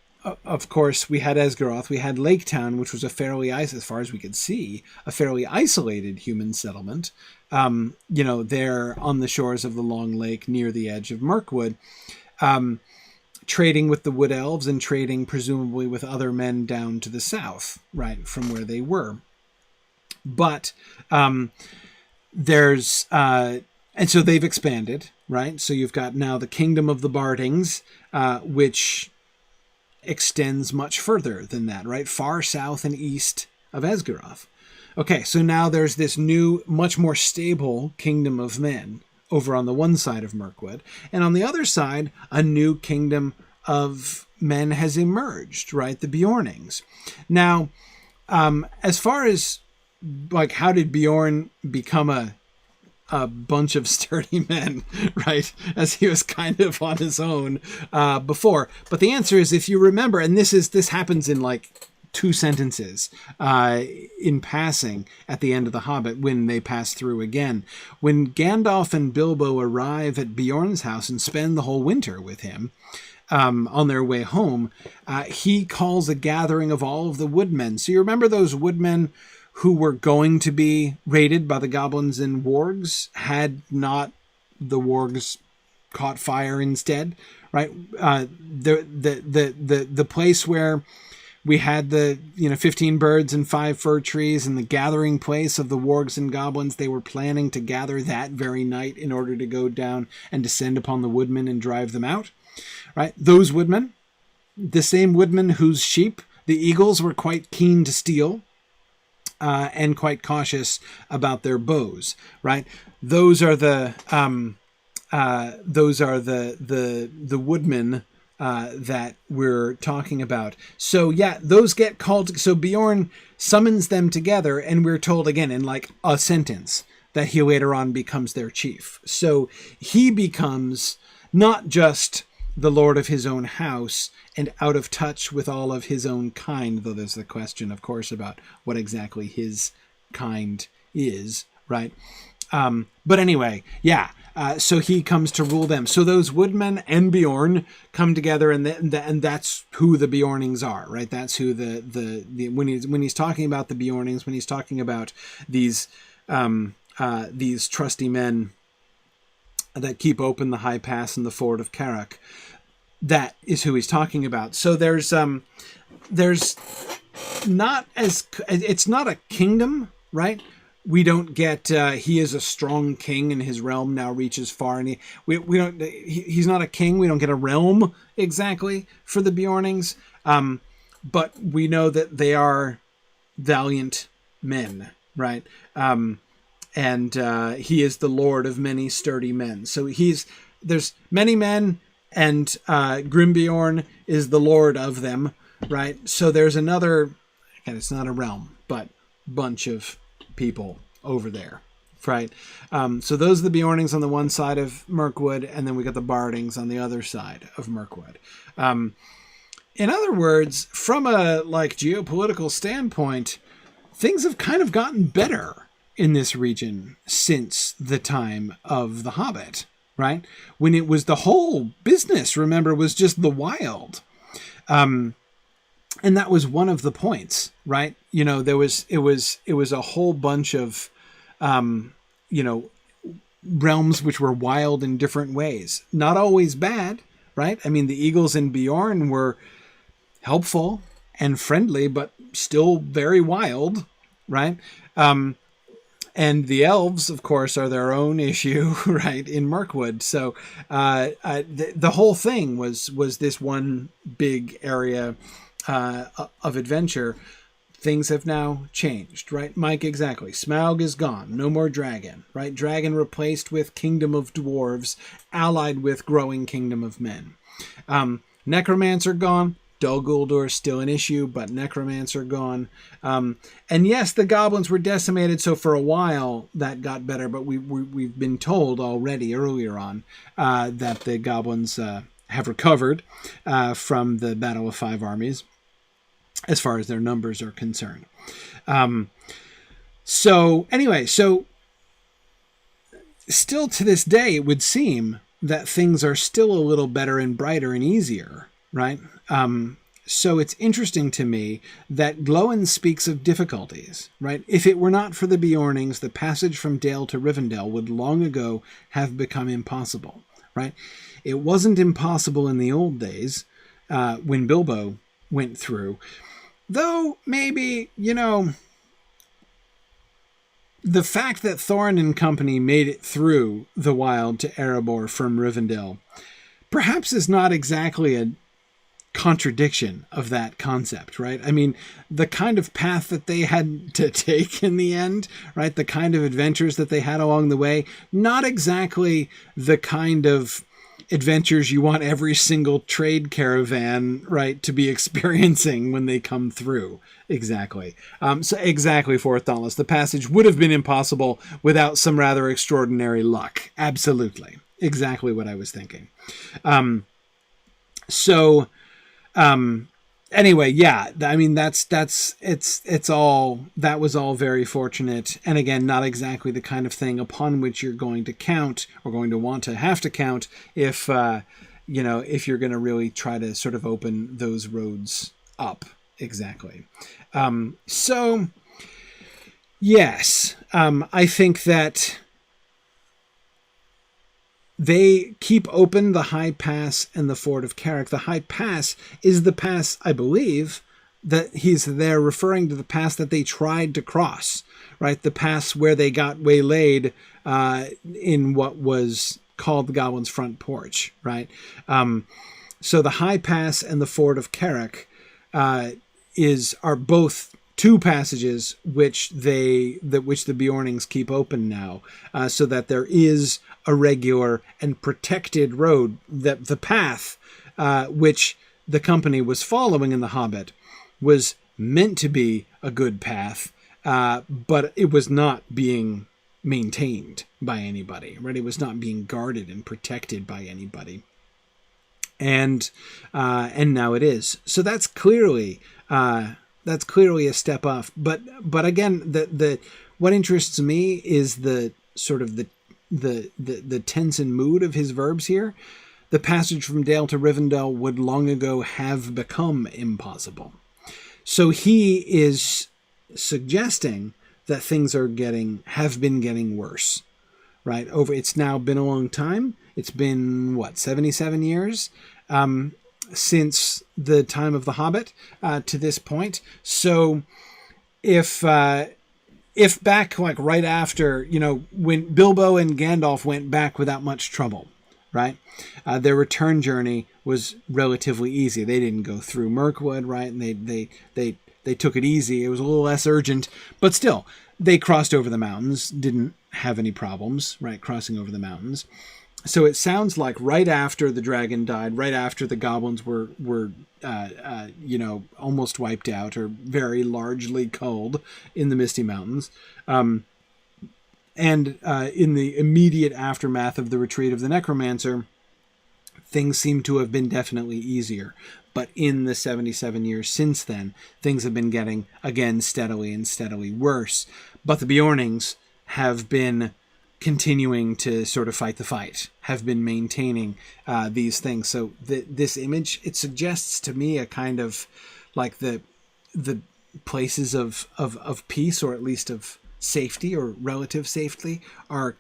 of course, we had Esgaroth, we had Lake Town, which was as far as we could see, a fairly isolated human settlement. There on the shores of the Long Lake near the edge of Mirkwood, trading with the Wood Elves and trading presumably with other men down to the south, right, from where they were. But and so they've expanded, right? So you've got now the Kingdom of the Bardings, which extends much further than that, right? Far south and east of Esgaroth. Okay, so now there's this new, much more stable kingdom of men over on the one side of Mirkwood. And on the other side, a new kingdom of men has emerged, right? The Bjornings. Now, as far as, how did Bjorn become a bunch of sturdy men, right? As he was kind of on his own before. But the answer is, if you remember, and this happens in 2 sentences in passing at the end of The Hobbit when they pass through again. When Gandalf and Bilbo arrive at Bjorn's house and spend the whole winter with him on their way home, he calls a gathering of all of the woodmen. So you remember those woodmen who were going to be raided by the goblins and wargs had not the wargs caught fire instead, right? The place where we had the 15 birds and 5 fir trees and the gathering place of the wargs and goblins, they were planning to gather that very night in order to go down and descend upon the woodmen and drive them out, right? Those woodmen, the same woodmen whose sheep the eagles were quite keen to steal, and quite cautious about their bows, right? Those are the woodmen that we're talking about. So yeah, those get called. So Bjorn summons them together, and we're told again in a sentence that he later on becomes their chief. So he becomes not just the lord of his own house and out of touch with all of his own kind, though there's the question, of course, about what exactly his kind is, right? But anyway, yeah. So he comes to rule them. So those woodmen and Bjorn come together, and that's who the Bjornings are, right? That's who the when he's talking about the Bjornings, when he's talking about these trusty men that keep open the high pass and the ford of Carrick, that is who he's talking about. So there's not as, it's not a kingdom, right? We don't get, he is a strong king and his realm now reaches far, and he's not a king. We don't get a realm exactly for the Bjornings. But we know that they are valiant men, right? And he is the lord of many sturdy men. So there's many men, and Grimbjorn is the lord of them, right? So there's another, again, it's not a realm, but bunch of people over there, right? So those are the Bjornings on the one side of Mirkwood, and then we got the Bardings on the other side of Mirkwood. In other words, from a geopolitical standpoint, things have kind of gotten better in this region since the time of The Hobbit, right? When it was the whole business, remember, was just the wild. And that was one of the points, right? It was a whole bunch of, realms which were wild in different ways. Not always bad, right? I mean, the Eagles and Bjorn were helpful and friendly, but still very wild, right? And the elves, of course, are their own issue, right, in Mirkwood. So the whole thing was this one big area of adventure. Things have now changed, right? Mike, exactly. Smaug is gone. No more dragon, right? Dragon replaced with kingdom of dwarves, allied with growing kingdom of men. Necromancer gone. Dol Guldur still an issue, but necromancer gone. And yes, the goblins were decimated, so for a while that got better, but we've been told already earlier on that the goblins have recovered from the Battle of Five Armies, as far as their numbers are concerned. So still to this day, it would seem that things are still a little better and brighter and easier, right? So it's interesting to me that Gloin speaks of difficulties, right? If it were not for the Bjornings, the passage from Dale to Rivendell would long ago have become impossible, right? It wasn't impossible in the old days when Bilbo went through. Though, maybe, the fact that Thorin and company made it through the wild to Erebor from Rivendell perhaps is not exactly a contradiction of that concept, right? I mean, the kind of path that they had to take in the end, right? The kind of adventures that they had along the way, not exactly the kind of adventures you want every single trade caravan, right, to be experiencing when they come through. Exactly. So exactly, for Thoughtless. The passage would have been impossible without some rather extraordinary luck. Absolutely. Exactly what I was thinking. Anyway, yeah, I mean, it's all, that was all very fortunate. And again, not exactly the kind of thing upon which you're going to count or going to want to have to count if you're going to really try to sort of open those roads up. Exactly. Yes, I think that they keep open the High Pass and the Ford of Carrick. The High Pass is the pass, I believe, that they're referring to the pass that they tried to cross, right? The pass where they got waylaid in what was called the Goblin's Front Porch, right? So the High Pass and the Ford of Carrick are both two passages which the Bjornings keep open now, so that there is a regular and protected road. That the path which the company was following in The Hobbit was meant to be a good path, but it was not being maintained by anybody, right? It was not being guarded and protected by anybody. and now it is. So that's clearly a step up. But again, the what interests me is the sort of the tense and mood of his verbs here. The passage from Dale to Rivendell would long ago have become impossible. So he is suggesting that things have been getting worse, right? It's now been a long time. It's been 77 years since the time of the Hobbit to this point. So if back like right after, when Bilbo and Gandalf went back without much trouble, right? Their return journey was relatively easy. They didn't go through Mirkwood, right? And they took it easy. It was a little less urgent, but still, they crossed over the mountains, didn't have any problems, right? Crossing over the mountains. So it sounds like right after the dragon died, right after the goblins were almost wiped out or very largely culled in the Misty Mountains, and in the immediate aftermath of the retreat of the Necromancer, things seem to have been definitely easier. But in the 77 years since then, things have been getting, again, steadily and steadily worse. But the Beornings have been continuing to sort of fight the fight, have been maintaining these things. So this image, it suggests to me a kind of like the places of peace, or at least of safety or relative safety, are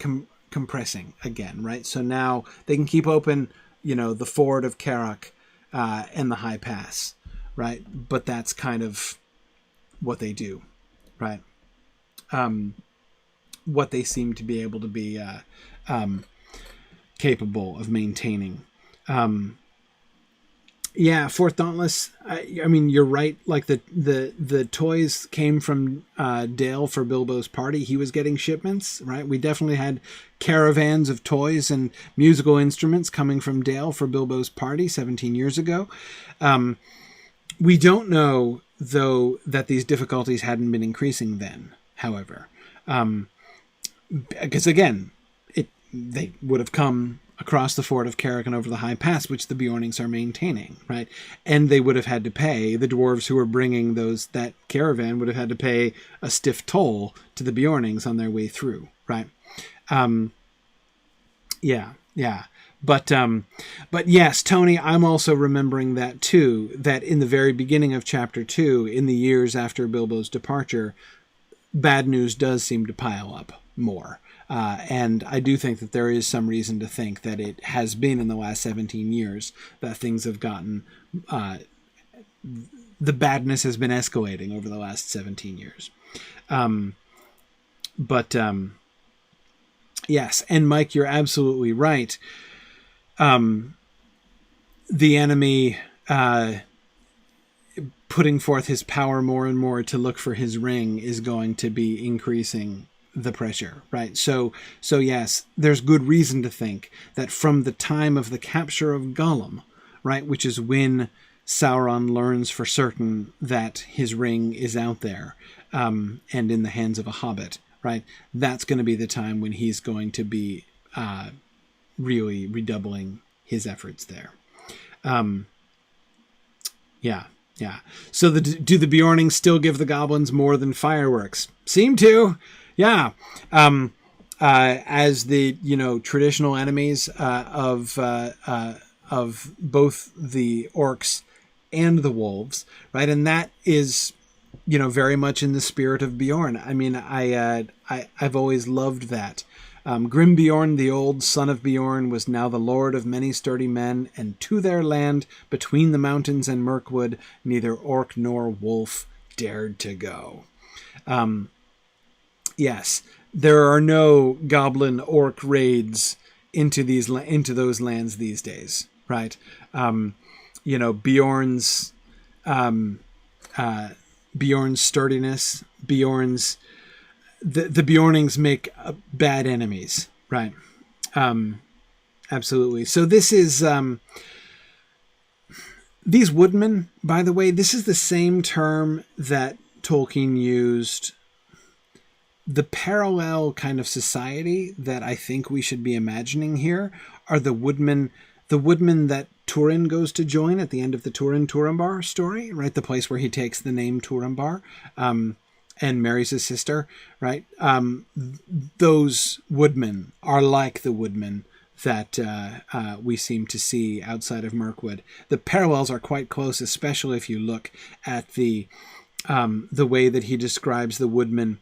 compressing again, right? So now they can keep open, the ford of Carrock and the High Pass, right? But that's kind of what they do, right? What they seem to be able to be capable of maintaining. Fort Dauntless, I mean, you're right. Like the toys came from Dale for Bilbo's party. He was getting shipments, right? We definitely had caravans of toys and musical instruments coming from Dale for Bilbo's party 17 years ago. We don't know, though, that these difficulties hadn't been increasing then, however. Because, again, they would have come across the ford of Carrick and over the High Pass, which the Beornings are maintaining, right? And they would have had to pay, the dwarves who were bringing that caravan would have had to pay a stiff toll to the Beornings on their way through, right? But yes, Tony, I'm also remembering that too, that in the very beginning of chapter 2, in the years after Bilbo's departure, bad news does seem to pile up more. And I do think that there is some reason to think that it has been in the last 17 years that things have gotten, the badness has been escalating over the last 17 years. Yes, and Mike, you're absolutely right. The enemy putting forth his power more and more to look for his ring is going to be increasing the pressure, right? So yes, there's good reason to think that from the time of the capture of Gollum, right, which is when Sauron learns for certain that his ring is out there and in the hands of a hobbit, right, that's going to be the time when he's going to be really redoubling his efforts there. Yeah. So do the Beornings still give the goblins more than fireworks? Seem to. Yeah. As the, traditional enemies of both the orcs and the wolves, right? And that is, very much in the spirit of Bjorn. I mean, I've always loved that. Grimbeorn, the old son of Bjorn, was now the lord of many sturdy men, and to their land, between the mountains and Mirkwood, neither orc nor wolf dared to go. Yes, there are no goblin orc raids into those lands these days, right? Bjorn's sturdiness, the Beornings make bad enemies, right? Absolutely. So this is these woodmen, by the way, this is the same term that Tolkien used. The parallel kind of society that I think we should be imagining here are the woodmen that Turin goes to join at the end of the Turambar story, right? The place where he takes the name Turambar, and marries his sister, right? Those woodmen are like the woodmen that we seem to see outside of Mirkwood. The parallels are quite close, especially if you look at the way that he describes the woodmen,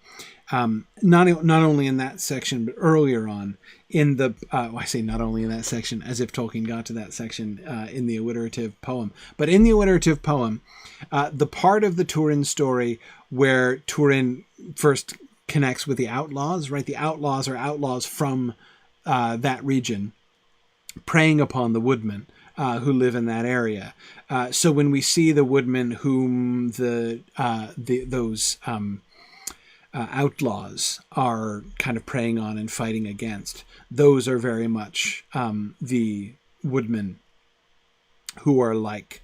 not only in that section, but earlier on in the, I say not only in that section, as if Tolkien got to that section in the alliterative poem, but in the alliterative poem, the part of the Turin story where Turin first connects with the outlaws, right? The outlaws are outlaws from that region, preying upon the woodmen who live in that area. So when we see the woodmen whom those outlaws are kind of preying on and fighting against, those are very much the woodmen who are like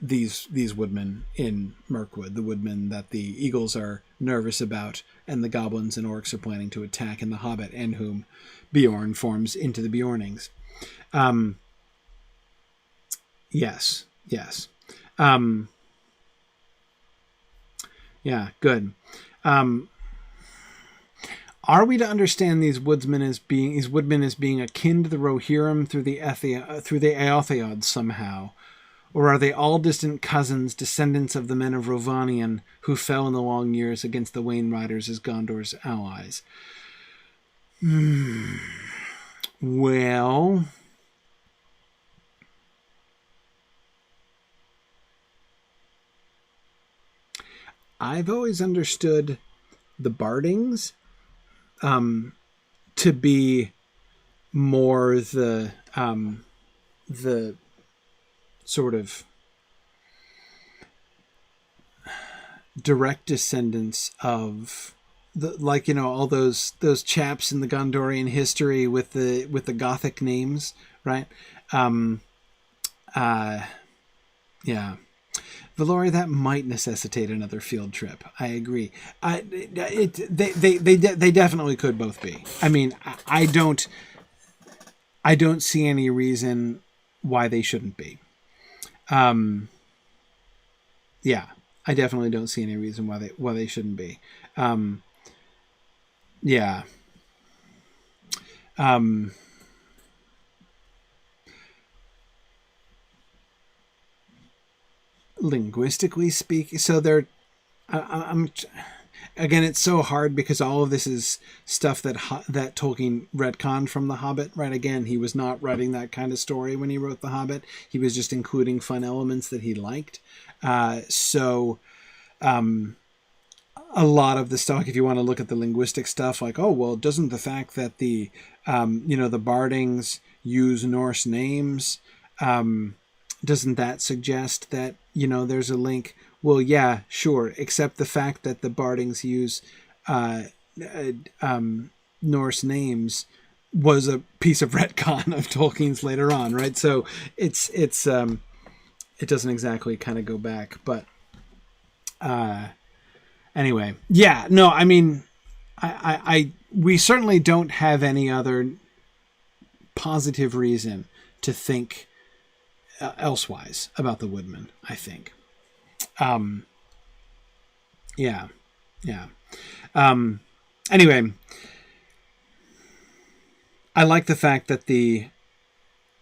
these woodmen in Mirkwood, the woodmen that the eagles are nervous about and the goblins and orcs are planning to attack in The Hobbit, and whom Beorn forms into the Beornings. Yes. Yeah, good. Are we to understand these woodmen as being akin to the Rohirrim through the Eotheod somehow? Or are they all distant cousins, descendants of the men of Rovanion who fell in the long years against the Wain Riders as Gondor's allies? Well, I've always understood the Bardings to be more the sort of direct descendants of all those chaps in the Gondorian history with the Gothic names, right? Yeah. Valori, that might necessitate another field trip. I agree. They definitely could both be. I mean, I don't see any reason why they shouldn't be. Yeah, I definitely don't see any reason why they shouldn't be. Yeah. Linguistically speaking, so they're I'm again, it's so hard because all of this is stuff that Tolkien retconned from The Hobbit, right? Again, he was not writing that kind of story when he wrote The Hobbit. He was just including fun elements that he liked. So a lot of the stuff, if you want to look at the linguistic stuff, like, oh, well, doesn't the fact that the Bardings use Norse names, doesn't that suggest that, there's a link? Well, yeah, sure, except the fact that the Bardings use Norse names was a piece of retcon of Tolkien's later on, right? So it doesn't exactly kind of go back, but anyway, yeah, no, I mean, we certainly don't have any other positive reason to think elsewise about the woodmen, I think. Yeah. Anyway, I like the fact that the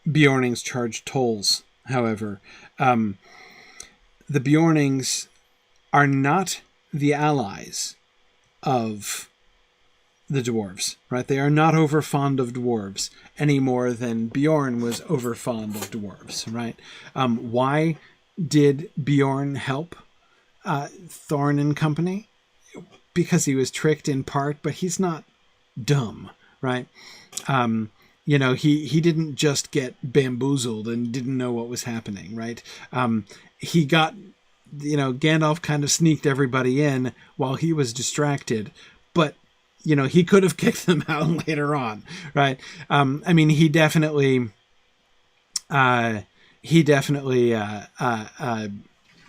Beornings charge tolls, however. The Beornings are not the allies of the dwarves, right? They are not over fond of dwarves any more than Beorn was over fond of dwarves, right? Why did Beorn help Thorin and company? Because he was tricked in part, but he's not dumb, right? He didn't just get bamboozled and didn't know what was happening, right? He got, Gandalf kind of sneaked everybody in while he was distracted, but he could have kicked them out later on, right? I mean, he definitely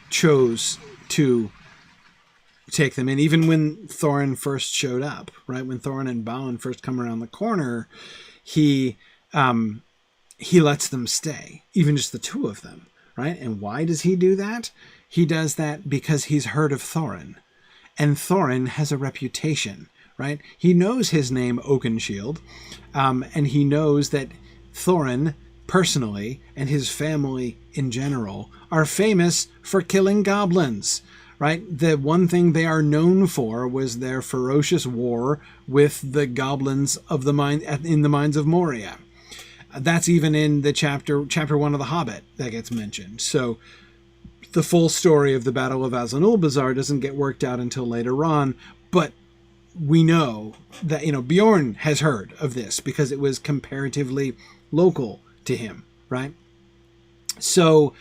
chose to take them in, even when Thorin first showed up, right? When Thorin and Balin first come around the corner, he he lets them stay, even just the two of them, right? And why does he do that? He does that because he's heard of Thorin. And Thorin has a reputation, right? He knows his name, Oakenshield, and he knows that Thorin, personally, and his family in general, are famous for killing goblins, right? The one thing they are known for was their ferocious war with the goblins of the mine in the mines of Moria. That's even in the chapter 1 of The Hobbit that gets mentioned. So the full story of the Battle of Azanulbazar doesn't get worked out until later on, but we know that, Bjorn has heard of this because it was comparatively local to him, right? So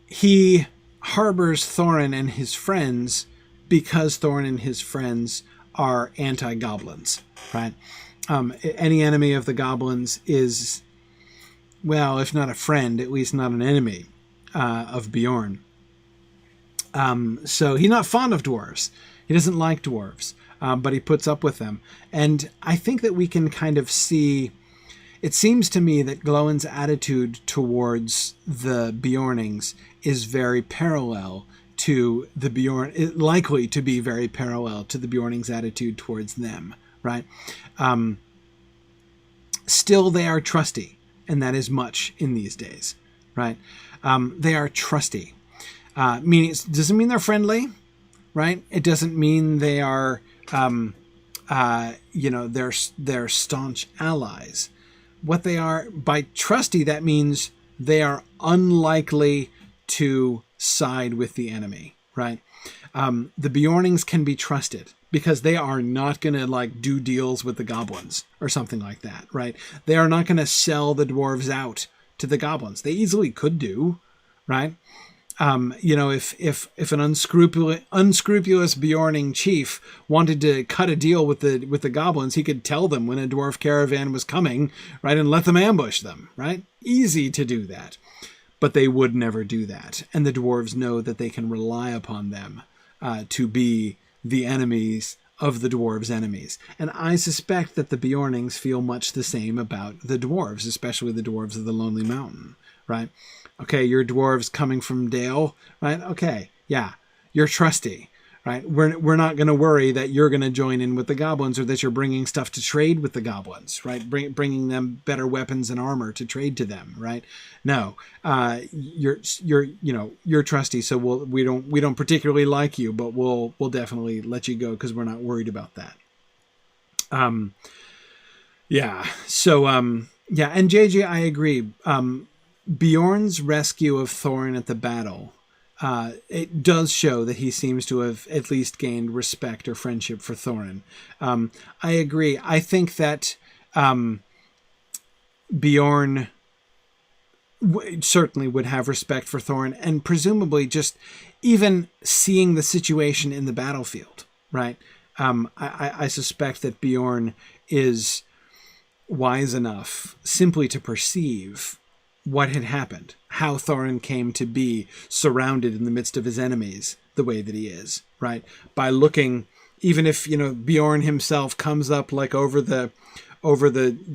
he harbors Thorin and his friends because Thorin and his friends are anti-goblins, right? Any enemy of the goblins is, well, if not a friend, at least not an enemy of Bjorn. So he's not fond of dwarves. He doesn't like dwarves, but he puts up with them. And I think that we can kind of see, it seems to me that Gloin's attitude towards the Bjornings is very parallel to the likely to be very parallel to the Bjornings' attitude towards them, right? Still, they are trusty, and that is much in these days, right? They are trusty. Meaning, it doesn't mean they're friendly, right? It doesn't mean they are, they're staunch allies. What they are, by trusty, that means they are unlikely to side with the enemy, right? The Bjornings can be trusted because they are not going to do deals with the goblins or something like that, right? They are not going to sell the dwarves out to the goblins. They easily could do, right? If an unscrupulous Bjorning chief wanted to cut a deal with the goblins, he could tell them when a dwarf caravan was coming, right, and let them ambush them, right? Easy to do that. But they would never do that. And the dwarves know that they can rely upon them to be the enemies of the dwarves' enemies. And I suspect that the Bjornings feel much the same about the dwarves, especially the dwarves of the Lonely Mountain, right? Okay, you're dwarves coming from Dale, right? Okay, yeah, you're trusty, right? We're not going to worry that you're going to join in with the goblins or that you're bringing stuff to trade with the goblins, right? Bringing them better weapons and armor to trade to them, right? No, you're trusty, so we don't particularly like you, but we'll definitely let you go because we're not worried about that. Yeah. So and JJ, I agree. Bjorn's rescue of Thorin at the battle, it does show that he seems to have at least gained respect or friendship for Thorin. I agree. I think that Bjorn certainly would have respect for Thorin, and presumably just even seeing the situation in the battlefield, right? I suspect that Bjorn is wise enough simply to perceive what had happened, how Thorin came to be surrounded in the midst of his enemies the way that he is, right? By looking, even if, Bjorn himself comes up over the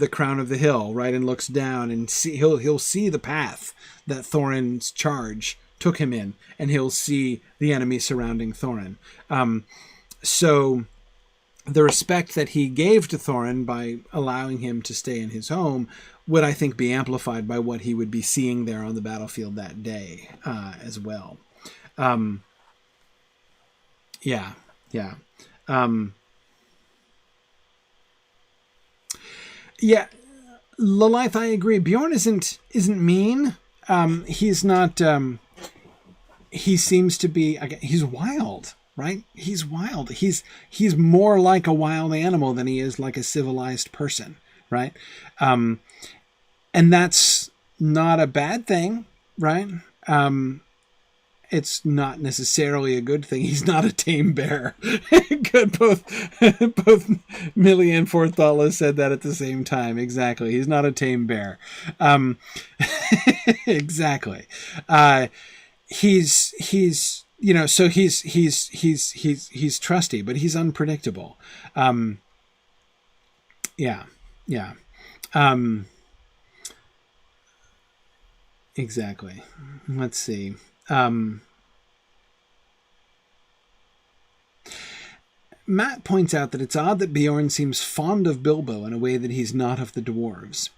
crown of the hill, right, and looks down and he'll see the path that Thorin's charge took him in, and he'll see the enemy surrounding Thorin. So the respect that he gave to Thorin by allowing him to stay in his home would, I think, be amplified by what he would be seeing there on the battlefield that day as well. Yeah. Lilith, I agree. Bjorn isn't mean. He's not. He seems to be. He's wild, right? He's wild. He's more like a wild animal than he is like a civilized person, right? And that's not a bad thing, right? It's not necessarily a good thing. He's not a tame bear. Good. Both Millie and Thoughtless said that at the same time. Exactly. He's not a tame bear. Exactly. He's trusty, but he's unpredictable. Yeah. Exactly. Let's see. Matt points out that it's odd that Bjorn seems fond of Bilbo in a way that he's not of the dwarves.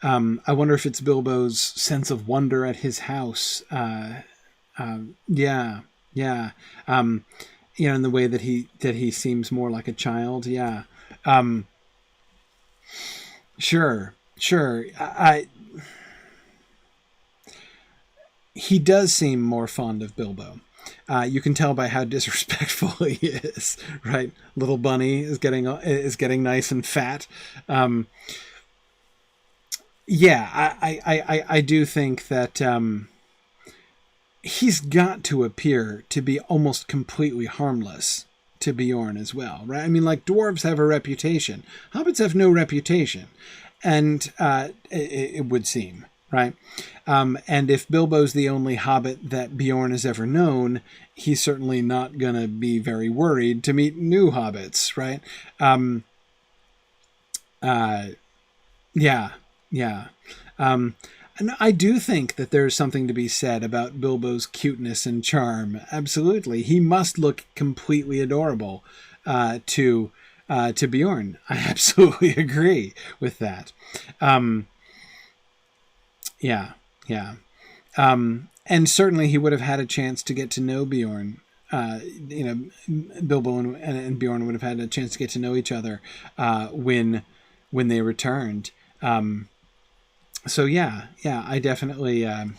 I wonder if it's Bilbo's sense of wonder at his house. Yeah. In the way that he seems more like a child. Yeah. Sure. He does seem more fond of Bilbo. You can tell by how disrespectful he is, right? Little Bunny is getting nice and fat. I do think that he's got to appear to be almost completely harmless to Bjorn as well, right? I mean, like, dwarves have a reputation. Hobbits have no reputation, and it would seem. Right. And if Bilbo's the only hobbit that Bjorn has ever known, he's certainly not going to be very worried to meet new hobbits. Right. And I do think that there's something to be said about Bilbo's cuteness and charm. Absolutely. He must look completely adorable to Bjorn. I absolutely agree with that. And certainly he would have had a chance to get to know Bjorn. Bilbo and Bjorn would have had a chance to get to know each other when they returned. I definitely, I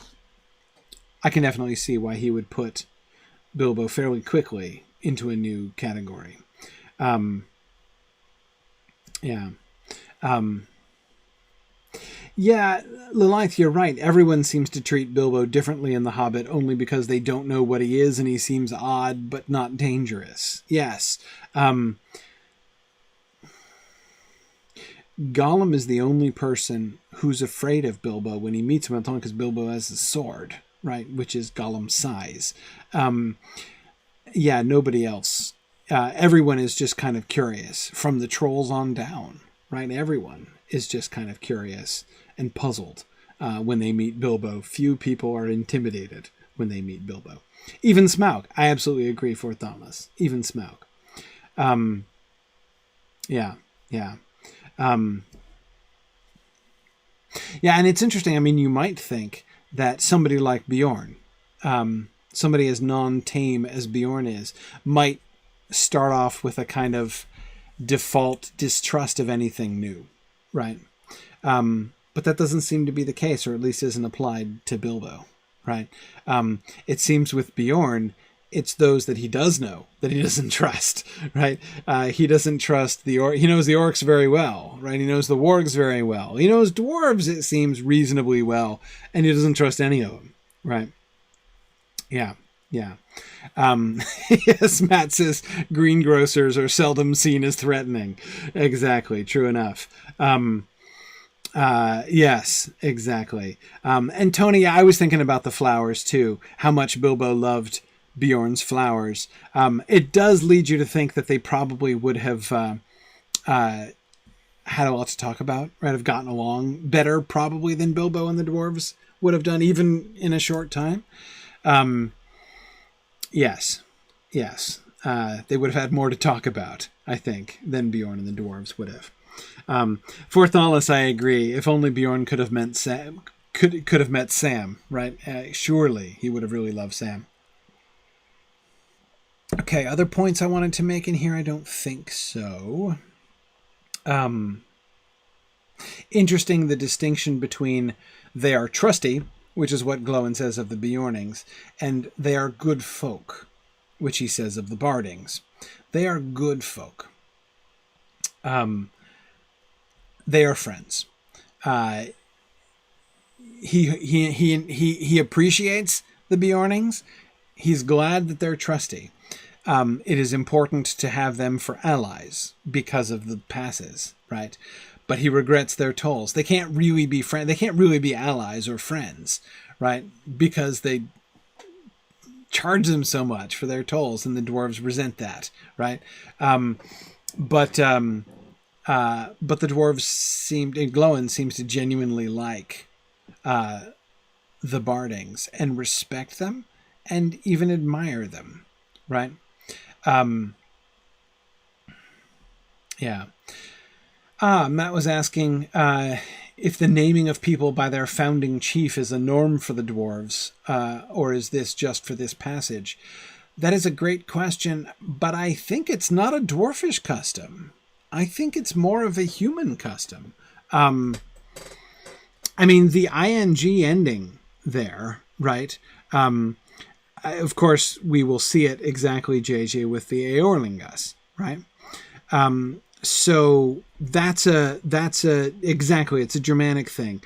can definitely see why he would put Bilbo fairly quickly into a new category. Lilith, you're right. Everyone seems to treat Bilbo differently in The Hobbit only because they don't know what he is and he seems odd but not dangerous. Yes. Gollum is the only person who's afraid of Bilbo when he meets him, because Bilbo has a sword, right, which is Gollum's size. Nobody else. Everyone is just kind of curious, from the trolls on down, right? Everyone is just kind of curious and puzzled when they meet Bilbo. Few people are intimidated when they meet Bilbo. Even Smaug. I absolutely agree for Thomas. Even Smaug. And it's interesting. I mean, you might think that somebody like Bjorn, somebody as non-tame as Bjorn is, might start off with a kind of default distrust of anything new, right? But that doesn't seem to be the case, or at least isn't applied to Bilbo, right? It seems with Bjorn, it's those that he does know that he doesn't trust, right? He doesn't trust he knows the orcs very well, right? He knows the wargs very well. He knows dwarves, it seems, reasonably well, and he doesn't trust any of them, right? Yeah. Yes, Matt says greengrocers are seldom seen as threatening. Exactly, true enough. Yes, exactly. And Tony, I was thinking about the flowers too, how much Bilbo loved Bjorn's flowers. It does lead you to think that they probably would have had a lot to talk about, right? Have gotten along better probably than Bilbo and the dwarves would have done, even in a short time. Yes. They would have had more to talk about, I think, than Bjorn and the dwarves would have. For Thalas, I agree. If only Bjorn could have met Sam, right? Surely he would have really loved Sam. Okay, other points I wanted to make in here? I don't think so. Interesting, the distinction between they are trusty, which is what Gloin says of the Bjornings, and they are good folk, which he says of the Bardings. They are good folk. They are friends. He appreciates the Bjornings. He's glad that they're trusty. It is important to have them for allies because of the passes, right? But he regrets their tolls. They can't really be friends. They can't really be allies or friends, right? Because they charge them so much for their tolls, and the dwarves resent that, right? But the dwarves and Gloin seems to genuinely like the the Bardings and respect them and even admire them, right? Yeah. Matt was asking if the naming of people by their founding chief is a norm for the dwarves, or is this just for this passage? That is a great question, but I think it's not a dwarfish custom. I think it's more of a human custom. I mean, the ing ending there, right? Of course, we will see it exactly, JJ, with the Eorlingas, right? So that's exactly, it's a Germanic thing.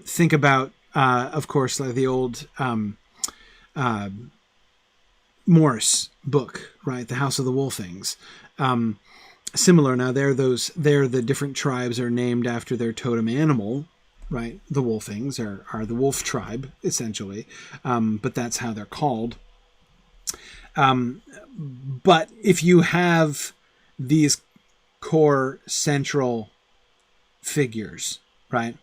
Think about, of course, like the old Morris book, right? The House of the Wolfings. Similar. Now, there the different tribes are named after their totem animal, right? The Wolfings are the wolf tribe, essentially. But that's how they're called. But if you have these core central figures, right?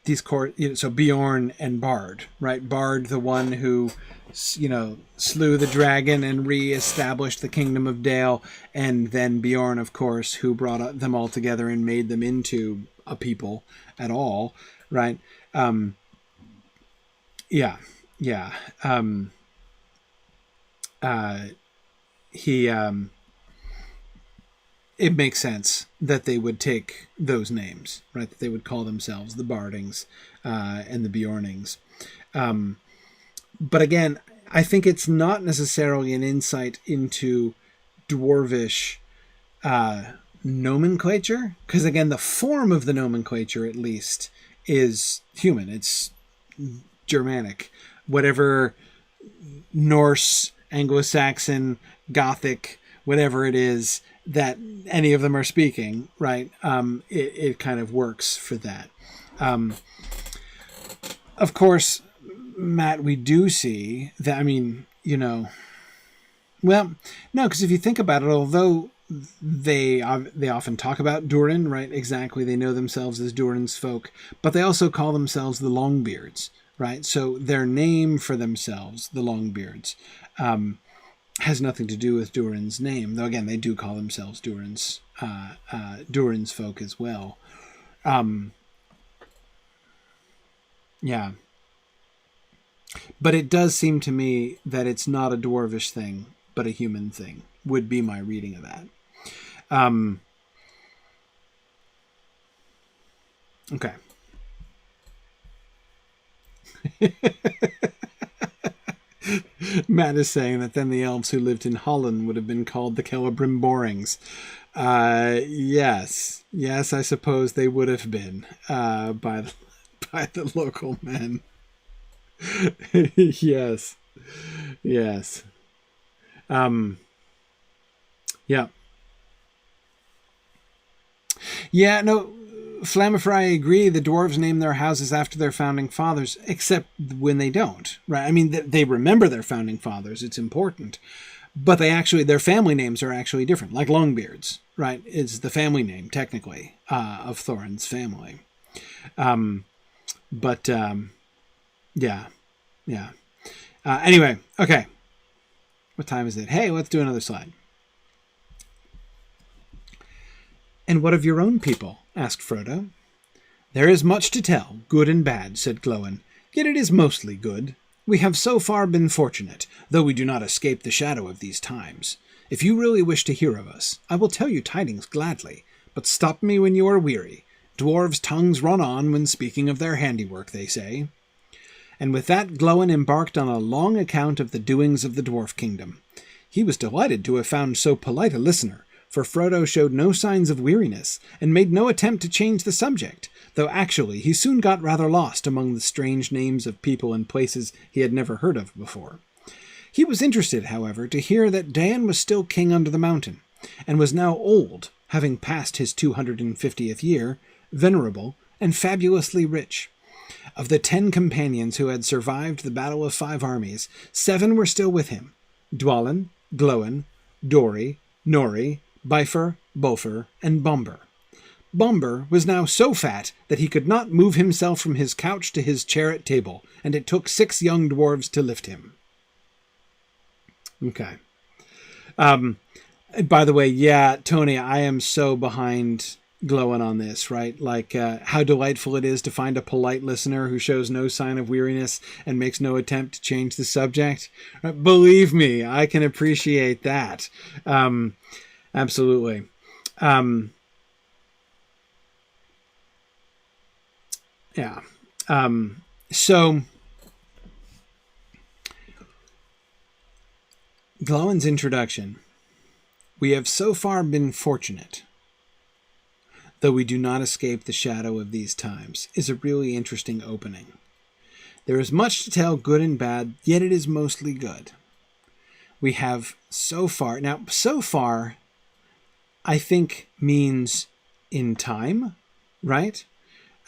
These core, so Bjorn and Bard, right? Bard, the one who, slew the dragon and re-established the kingdom of Dale, and then Bjorn, of course, who brought them all together and made them into a people at all, right? It makes sense that they would take those names, right? That they would call themselves the Bardings and the Bjornings. But again, I think it's not necessarily an insight into dwarvish nomenclature, because again, the form of the nomenclature, at least, is human. It's Germanic. Whatever Norse, Anglo-Saxon, Gothic, whatever it is that any of them are speaking, right? It kind of works for that. Of course, Matt, we do see that, well, no, because if you think about it, although they often talk about Durin, right? Exactly. They know themselves as Durin's folk, but they also call themselves the Longbeards, right? So their name for themselves, the Longbeards, has nothing to do with Durin's name, though again they do call themselves Durin's folk as well. Yeah, but it does seem to me that it's not a dwarvish thing, but a human thing. Would be my reading of that. Okay. Matt is saying that then the elves who lived in Holland would have been called the Celebrimborings. Yes, I suppose they would have been by the local men. Yes. Yeah. Yeah, no, Flamifry, I agree. The dwarves name their houses after their founding fathers, except when they don't, right? I mean, they remember their founding fathers. It's important. But their family names are actually different, like Longbeards, right? It's the family name, technically, of Thorin's family. Yeah. Anyway, okay. What time is it? Hey, let's do another slide. "And what of your own people?" asked Frodo. "There is much to tell, good and bad," said Gloin, "yet it is mostly good. We have so far been fortunate, though we do not escape the shadow of these times. If you really wish to hear of us, I will tell you tidings gladly, but stop me when you are weary. Dwarves' tongues run on when speaking of their handiwork, they say." And with that, Gloin embarked on a long account of the doings of the dwarf kingdom. He was delighted to have found so polite a listener, for Frodo showed no signs of weariness, and made no attempt to change the subject, though actually he soon got rather lost among the strange names of people and places he had never heard of before. He was interested, however, to hear that Dan was still king under the mountain, and was now old, having passed his 250th year, venerable, and fabulously rich. Of the 10 companions who had survived the Battle of 5 Armies, 7 were still with him: Dwalin, Gloin, Dori, Nori, Bifur, Bofur, and Bomber. Bomber was now so fat that he could not move himself from his couch to his chair at table, and it took 6 young dwarves to lift him. Okay. By the way, yeah, Tony, I am so behind Gloin on this, right? Like, how delightful it is to find a polite listener who shows no sign of weariness and makes no attempt to change the subject. Believe me, I can appreciate that. Absolutely. Yeah. So Gloin's introduction. We have so far been fortunate, though we do not escape the shadow of these times, is a really interesting opening. There is much to tell, good and bad, yet it is mostly good. We have so far. Now, so far, I think means in time, right?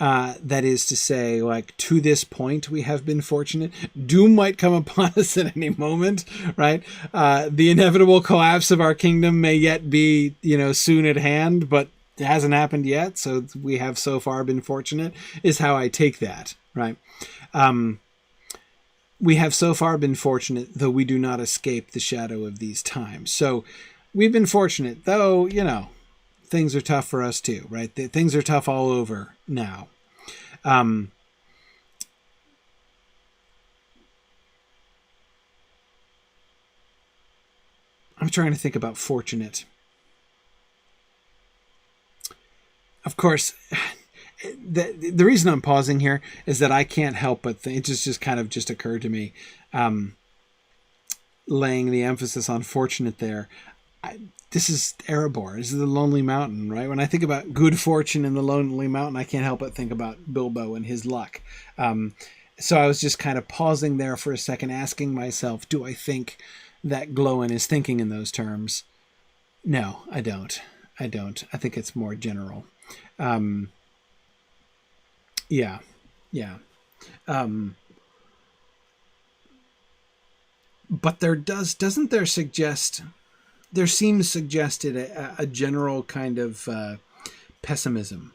That is to say, like, to this point, we have been fortunate. Doom might come upon us at any moment, right? The inevitable collapse of our kingdom may yet be, soon at hand, but it hasn't happened yet. So we have so far been fortunate, is how I take that, right? We have so far been fortunate, though we do not escape the shadow of these times. So we've been fortunate, though, things are tough for us too, right? Things are tough all over now. I'm trying to think about fortunate. Of course, the reason I'm pausing here is that I can't help but think, it just kind of just occurred to me, laying the emphasis on fortunate there. This is Erebor. This is the Lonely Mountain, right? When I think about good fortune in the Lonely Mountain, I can't help but think about Bilbo and his luck. So I was just kind of pausing there for a second, asking myself, do I think that Gloin is thinking in those terms? No, I don't. I think it's more general. Yeah. But there seems suggested a general kind of pessimism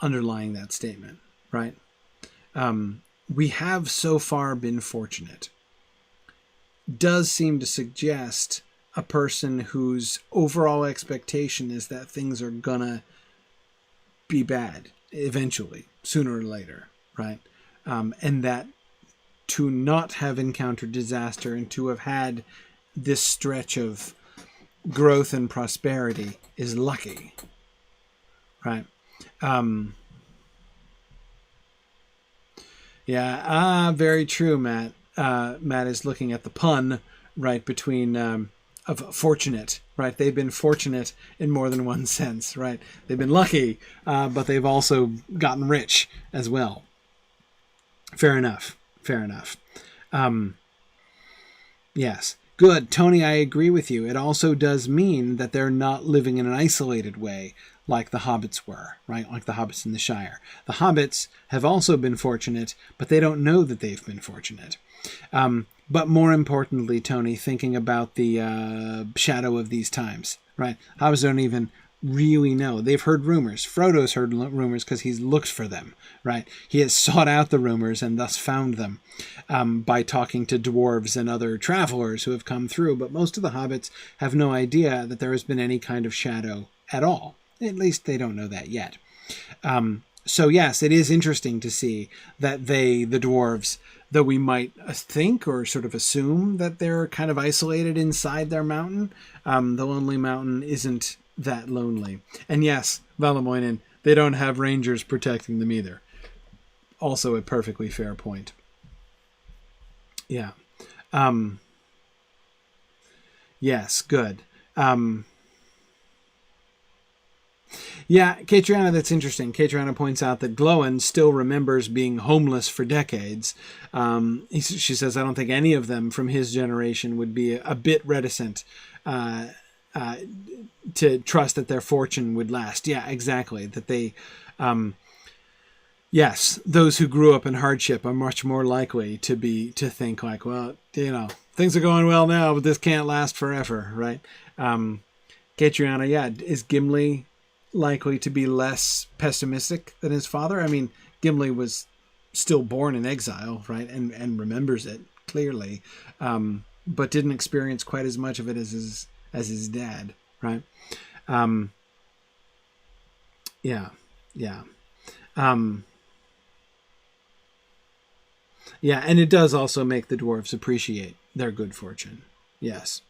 underlying that statement, right? We have so far been fortunate. Does seem to suggest a person whose overall expectation is that things are gonna be bad eventually, sooner or later, right? And that to not have encountered disaster and to have had this stretch of growth and prosperity is lucky, right? Very true, Matt. Matt is looking at the pun, right, between of fortunate, right? They've been fortunate in more than one sense, right? They've been lucky, but they've also gotten rich as well. Fair enough. Yes. Good. Tony, I agree with you. It also does mean that they're not living in an isolated way like the hobbits were, right? Like the hobbits in the Shire. The hobbits have also been fortunate, but they don't know that they've been fortunate. But more importantly, Tony, thinking about the shadow of these times, right? Hobbits don't even really know. They've heard rumors. Frodo's heard rumors because he's looked for them, right? He has sought out the rumors and thus found them by talking to dwarves and other travelers who have come through. But most of the hobbits have no idea that there has been any kind of shadow at all. At least they don't know that yet. So yes, it is interesting to see that the dwarves, though we might think or sort of assume that they're kind of isolated inside their mountain, the Lonely Mountain isn't that lonely. And yes, Valamoinen, they don't have rangers protecting them either. Also a perfectly fair point. Yeah. Yes, good. Catriona, that's interesting. Catriona points out that Gloin still remembers being homeless for decades. She says, I don't think any of them from his generation would be a bit reticent to trust that their fortune would last. Yeah, exactly. That they, yes, those who grew up in hardship are much more likely to think like, well, things are going well now, but this can't last forever, right? Catriona, is Gimli likely to be less pessimistic than his father. I mean, Gimli was still born in exile, right, and remembers it clearly, but didn't experience quite as much of it as his dad, right? Yeah. Yeah, and it does also make the dwarves appreciate their good fortune. Yes.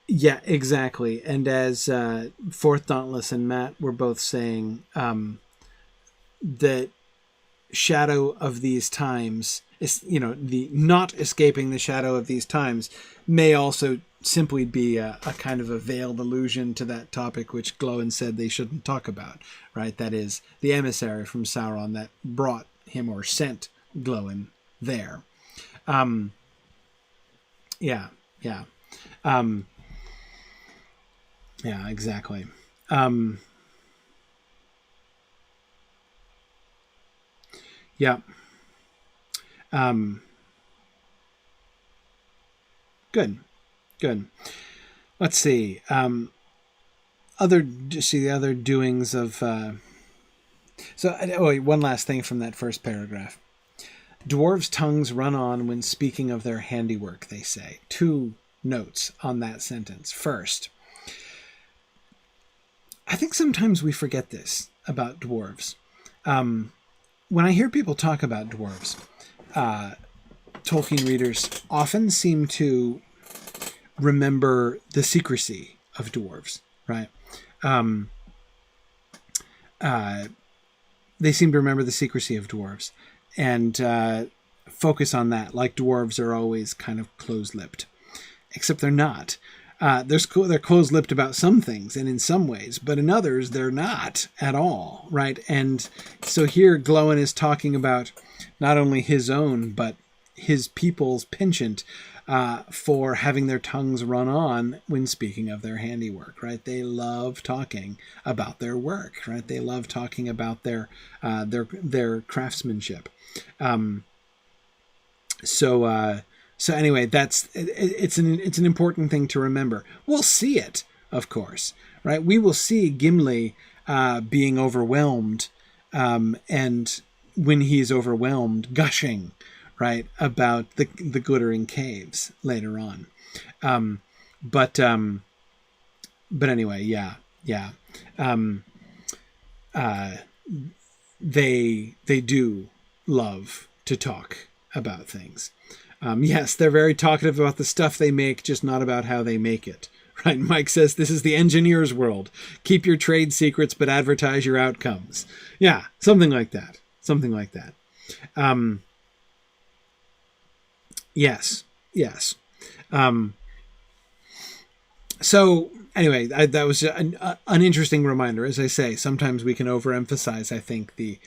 Yeah, exactly. And as Fourth Dauntless and Matt were both saying, that shadow of these times is, the not escaping the shadow of these times may also simply be a kind of a veiled allusion to that topic which Gloin said they shouldn't talk about, right? That is the emissary from Sauron that brought him or sent Gloin there. Yeah. Yeah, exactly. Yeah. Good. Let's see. The other doings of. One last thing from that first paragraph. Dwarves' tongues run on when speaking of their handiwork, they say. 2 notes on that sentence. First, I think sometimes we forget this about dwarves. When I hear people talk about dwarves, Tolkien readers often seem to remember the secrecy of dwarves, right? They seem to remember the secrecy of dwarves and focus on that, like dwarves are always kind of close-lipped, except they're not. They're close-lipped about some things and in some ways, but in others they're not at all, right? And so here Gloin is talking about not only his own but his people's penchant for having their tongues run on when speaking of their handiwork, right? They love talking about their work, right? They love talking about their craftsmanship. So anyway, it's an important thing to remember. We'll see it, of course, right? We will see Gimli being overwhelmed, and when he's overwhelmed, gushing, right, about the glittering caves later on. But anyway, yeah. They do love to talk about things. Yes, they're very talkative about the stuff they make, just not about how they make it. Right? Mike says this is the engineer's world. Keep your trade secrets, but advertise your outcomes. Yeah, something like that. Yes. So anyway, that was an interesting reminder. As I say, sometimes we can overemphasize, I think, the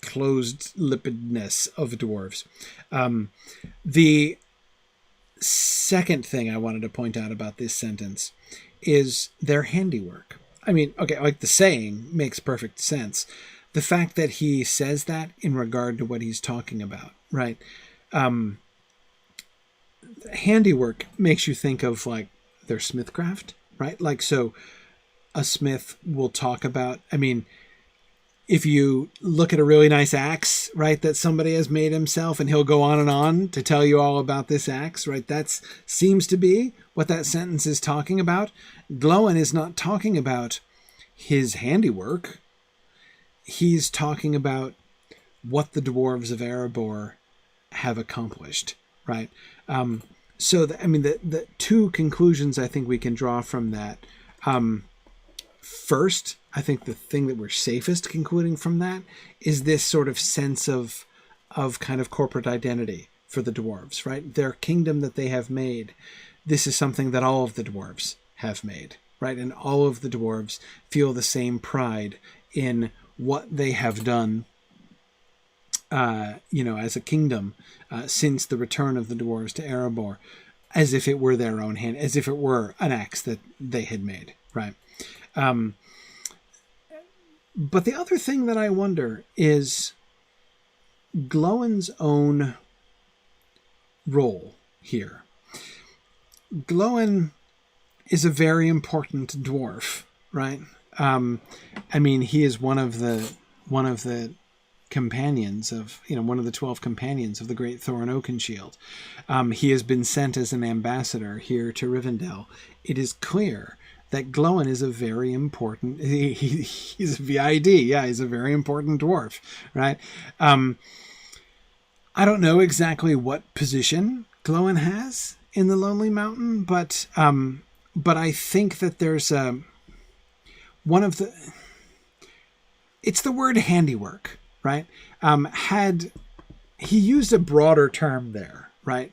closed-lippedness of dwarves. The second thing I wanted to point out about this sentence is their handiwork. I mean, okay, like the saying makes perfect sense. The fact that he says that in regard to what he's talking about, right? Handiwork makes you think of like their smithcraft, right? Like, so a smith will talk about, I mean, if you look at a really nice axe, right, that somebody has made himself, and he'll go on to tell you all about this axe, right? That seems to be what that sentence is talking about. Gloin is not talking about his handiwork. He's talking about what the dwarves of Erebor have accomplished, right? The 2 conclusions I think we can draw from that. First, I think the thing that we're safest concluding from that is this sort of sense of kind of corporate identity for the dwarves, right? Their kingdom that they have made. This is something that all of the dwarves have made, right? And all of the dwarves feel the same pride in what they have done, as a kingdom since the return of the dwarves to Erebor, as if it were their own hand, as if it were an axe that they had made, right? But the other thing that I wonder is Gloin's own role here. Gloin is a very important dwarf, right? I mean, he is one of the companions of, one of the 12 companions of the great Thorin Oakenshield. He has been sent as an ambassador here to Rivendell. It is clear that Gloin is a very important, he's a VID. Yeah, he's a very important dwarf, right? I don't know exactly what position Gloin has in the Lonely Mountain, but I think that there's it's the word handiwork, right? Had he used a broader term there, right?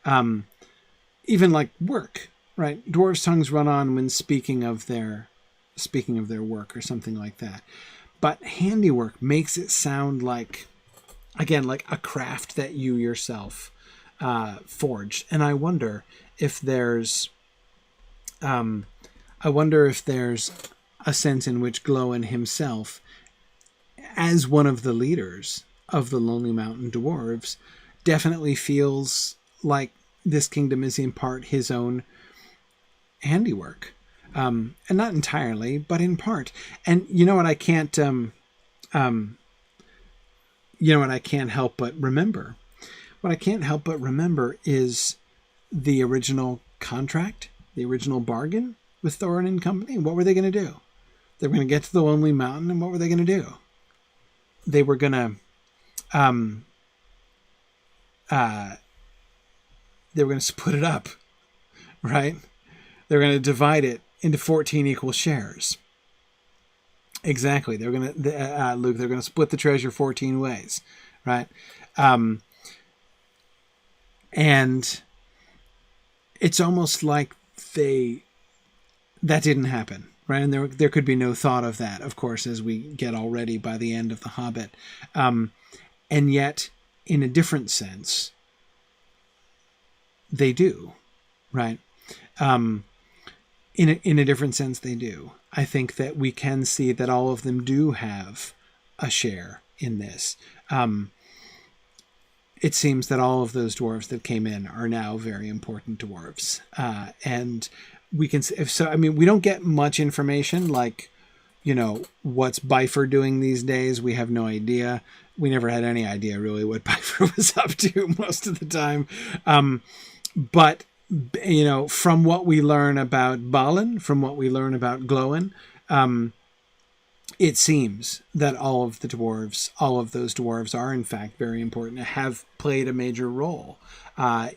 Even like work, right? Dwarves' tongues run on when speaking of their work or something like that. But handiwork makes it sound like, again, like a craft that you yourself forged. And I wonder if there's a sense in which Gloin himself, as one of the leaders of the Lonely Mountain dwarves, definitely feels like this kingdom is in part his own handiwork. And not entirely, but in part. And you know what I can't help but remember? What I can't help but remember is the original contract, the original bargain with Thorin and company. What were they going to do? They were going to get to the Lonely Mountain, and what were they going to do? They were going to split it up, right? They were going to divide it into 14 equal shares. Exactly. They're going to, Luke, they're going to split the treasure 14 ways, right? And it's almost like that didn't happen, right? And there could be no thought of that, of course, as we get already by the end of The Hobbit. And yet, in a different sense, they do, right? In a different sense, they do. I think that we can see that all of them do have a share in this. It seems that all of those dwarves that came in are now very important dwarves. And we can, we don't get much information, like, what's Bifur doing these days? We have no idea. We never had any idea really what Bifur was up to most of the time. But from what we learn about Balin, from what we learn about Gloin, it seems that all of those dwarves are in fact very important, have played a major role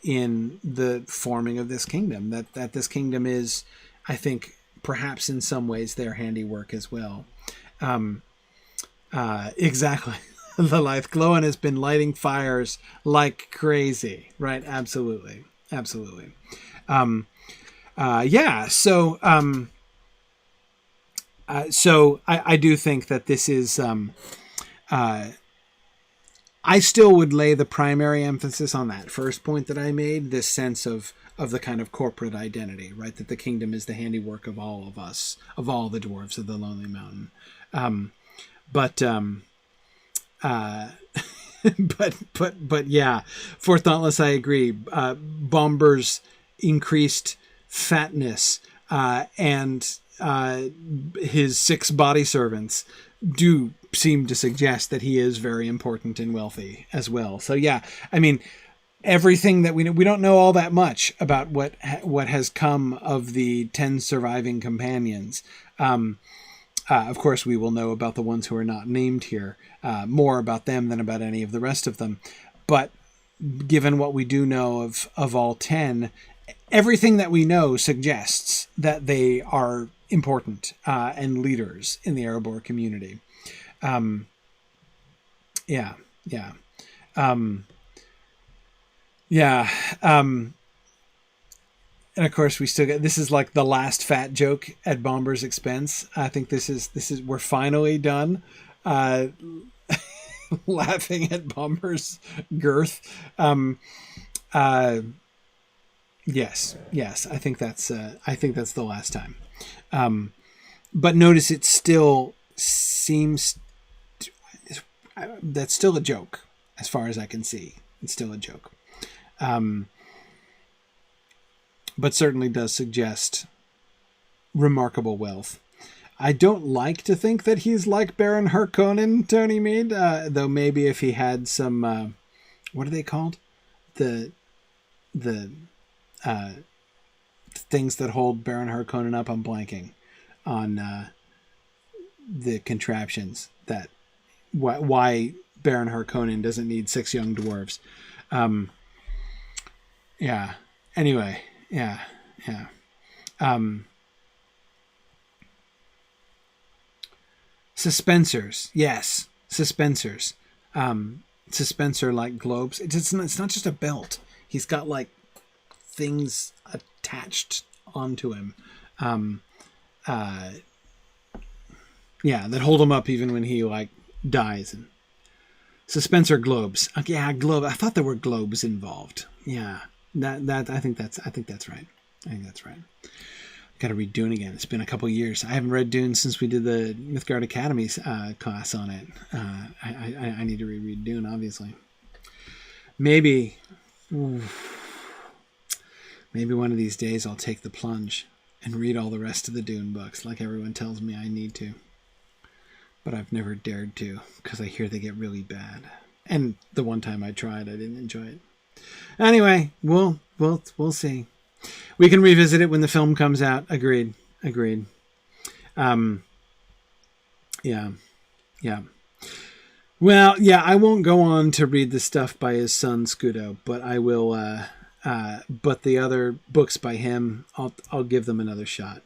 in the forming of this kingdom. That this kingdom is, I think, perhaps in some ways their handiwork as well. Exactly. Lilith, Gloin has been lighting fires like crazy, right? Absolutely. So I do think that this is, I still would lay the primary emphasis on that first point that I made, this sense of the kind of corporate identity, right? That the kingdom is the handiwork of all of us, of all the dwarves of the Lonely Mountain. But yeah, for Thoughtless, I agree. Bomber's increased fatness and his 6 body servants do seem to suggest that he is very important and wealthy as well. So yeah, everything that we know, we don't know all that much about what has come of the 10 surviving companions. Of course, we will know about the ones who are not named here, more about them than about any of the rest of them. But given what we do know of all 10, everything that we know suggests that they are important and leaders in the Erebor community. And of course, we still get, this is like the last fat joke at Bomber's expense. I think this is we're finally done laughing at Bomber's girth. Yes. I think that's the last time. But notice it still seems that's still a joke as far as I can see. It's still a joke. But certainly does suggest remarkable wealth. I don't like to think that he's like Baron Harkonnen, Tony Mead, though maybe if he had some, what are they called? The things that hold Baron Harkonnen up. I'm blanking on the contraptions that why Baron Harkonnen doesn't need 6 young dwarves. Yeah. Anyway. Yeah. Suspensors. Yes. Suspensors. Suspensor like globes. It's not just a belt. He's got like things attached onto him. That hold him up even when he like dies. And suspensor globes. Okay, yeah, globe. I thought there were globes involved. Yeah. That I think that's right. I think that's right. Got to read Dune again. It's been a couple years. I haven't read Dune since we did the Mythgard Academy's class on it. I need to reread Dune, obviously. Maybe one of these days I'll take the plunge and read all the rest of the Dune books, like everyone tells me I need to. But I've never dared to, because I hear they get really bad. And the one time I tried, I didn't enjoy it. Anyway, we'll see. We can revisit it when the film comes out. Agreed. Yeah. Well, yeah, I won't go on to read the stuff by his son Scudo, but I will. But the other books by him, I'll give them another shot.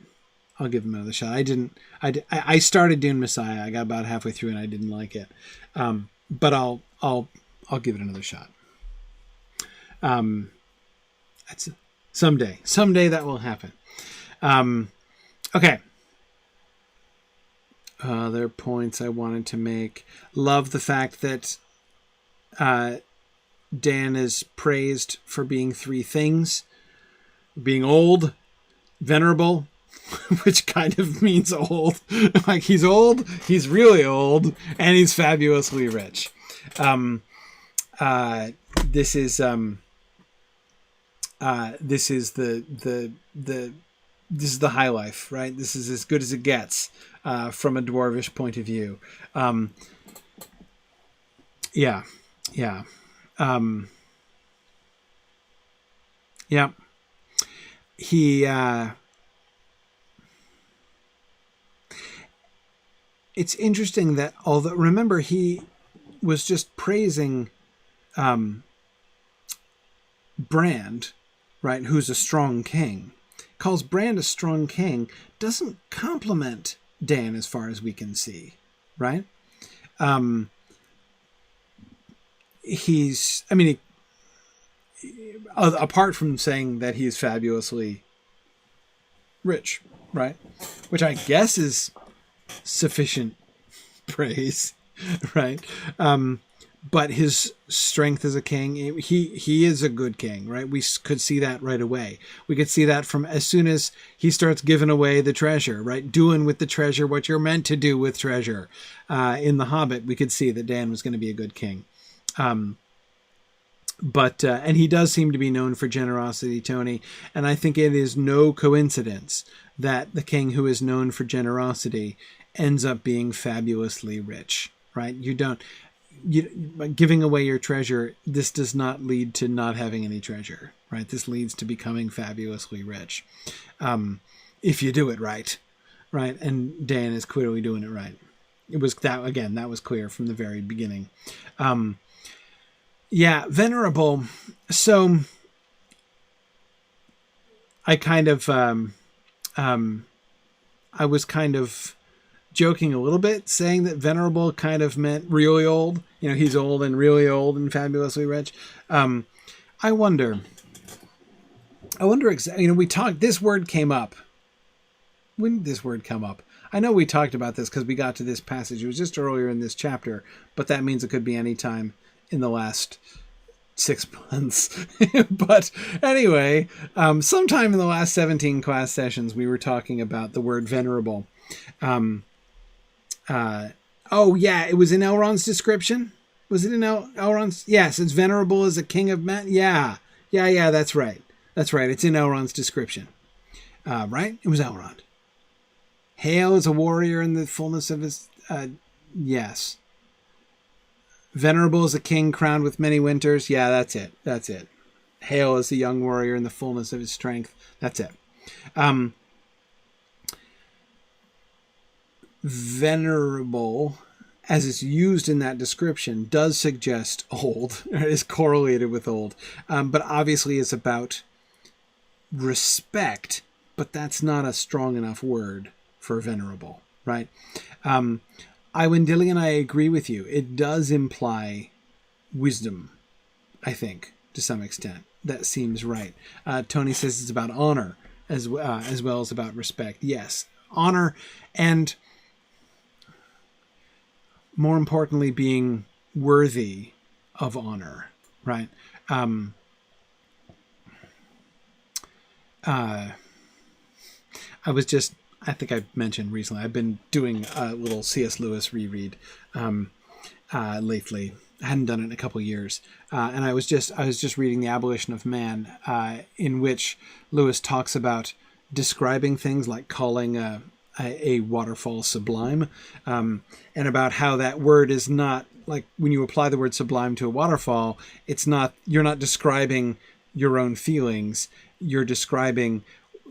I started Dune Messiah. I got about halfway through and I didn't like it. But I'll give it another shot. That's someday that will happen. Okay. Other points I wanted to make. Love the fact that Dan is praised for being 3 things. Being old, venerable, which kind of means old. Like he's old, he's really old, and he's fabulously rich. This is the high life, right? This is as good as it gets from a dwarvish point of view. Yeah. He it's interesting that although remember he was just praising Brand, right, who's a strong king, calls Brand a strong king, doesn't compliment Dan as far as we can see, right? Apart from saying that he's fabulously rich, right? Which I guess is sufficient praise, right? But his strength as a king, he is a good king, right? We could see that right away. We could see that from as soon as he starts giving away the treasure, right? Doing with the treasure what you're meant to do with treasure. In The Hobbit, we could see that Dan was going to be a good king. And he does seem to be known for generosity, Tony. And I think it is no coincidence that the king who is known for generosity ends up being fabulously rich, right? Giving away your treasure, this does not lead to not having any treasure, right? This leads to becoming fabulously rich. If you do it right? And Dan is clearly doing it right. It was that, again, that was clear from the very beginning. Venerable. So I kind of, I was kind of joking a little bit, saying that venerable kind of meant really old. You know, he's old and really old and fabulously rich. I wonder exactly, we talked, this word came up. When did this word come up? I know we talked about this because we got to this passage. It was just earlier in this chapter, but that means it could be any time in the last 6 months. But anyway, sometime in the last 17 class sessions, we were talking about the word venerable. It was in Elrond's description. Was it in Elrond's? Yes, it's venerable as a king of men. Yeah, that's right. It's in Elrond's description. Right? It was Elrond. Hale is a warrior in the fullness of his... yes. Venerable is a king crowned with many winters. Yeah, that's it. That's it. Hale is a young warrior in the fullness of his strength. That's it. Venerable, as it's used in that description, does suggest old, or is correlated with old. But obviously it's about respect, but that's not a strong enough word for venerable, right? Dillian, I agree with you. It does imply wisdom, I think, to some extent. That seems right. Tony says it's about honor as well as about respect. Yes, honor, and more importantly, being worthy of honor, right? I think I mentioned recently, I've been doing a little C.S. Lewis reread lately. I hadn't done it in a couple of years. And I was just reading The Abolition of Man, in which Lewis talks about describing things like calling a waterfall sublime, and about how that word is not, like, when you apply the word sublime to a waterfall, you're not describing your own feelings, you're describing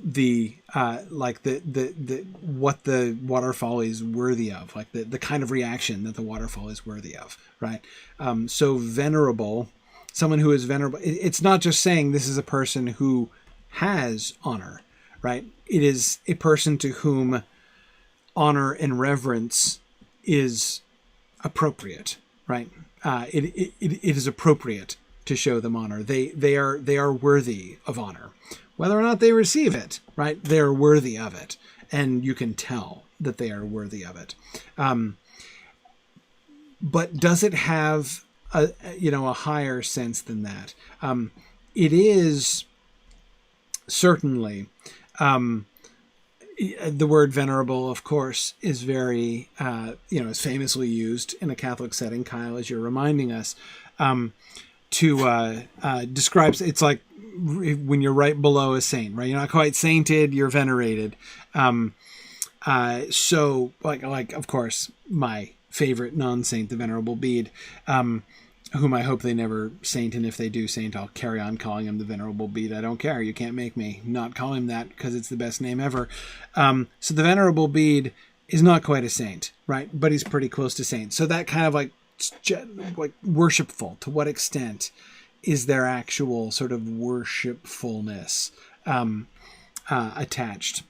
the what the waterfall is worthy of, like the kind of reaction that the waterfall is worthy of, right? So venerable, someone who is venerable, it's not just saying this is a person who has honor, right? It is a person to whom honor and reverence is appropriate, right? It is appropriate to show them honor. They are worthy of honor. Whether or not they receive it, right? They are worthy of it. And you can tell that they are worthy of it. But does it have a higher sense than that? It is certainly, the word venerable, of course, is very, is famously used in a Catholic setting, Kyle, as you're reminding us, to describe, it's like when you're right below a saint, right? You're not quite sainted, you're venerated. So like, of course, my favorite non-saint, the Venerable Bede, whom I hope they never saint, and if they do saint, I'll carry on calling him the Venerable Bede. I don't care. You can't make me not call him that because it's the best name ever. So the Venerable Bede is not quite a saint, right? But he's pretty close to saint. So that kind of like worshipful, to what extent is there actual sort of worshipfulness attached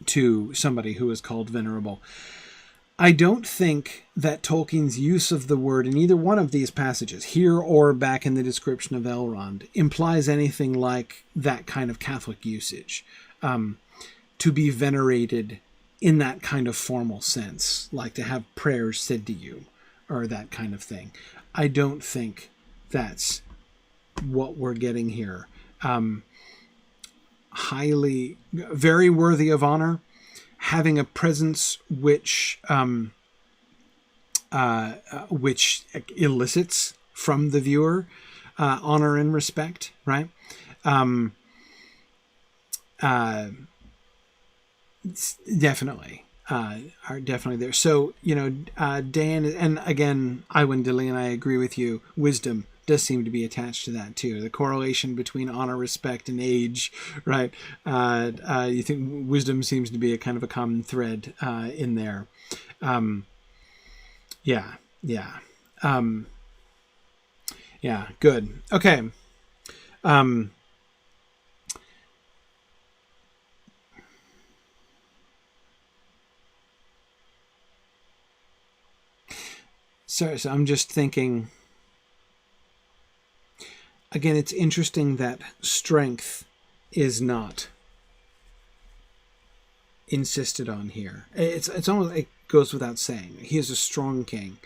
to somebody who is called venerable? I don't think that Tolkien's use of the word in either one of these passages, here or back in the description of Elrond, implies anything like that kind of Catholic usage. To be venerated in that kind of formal sense, like to have prayers said to you, or that kind of thing. I don't think that's what we're getting here. Very worthy of honor, having a presence which elicits from the viewer honor and respect, right? Definitely. Are definitely there. So, Dan, and again, Dillian, I agree with you. Wisdom does seem to be attached to that too. The correlation between honor, respect, and age, right? You think wisdom seems to be a kind of a common thread in there. Yeah. Good. Okay. So I'm just thinking, again, it's interesting that strength is not insisted on here. It's almost, it goes without saying. He is a strong king.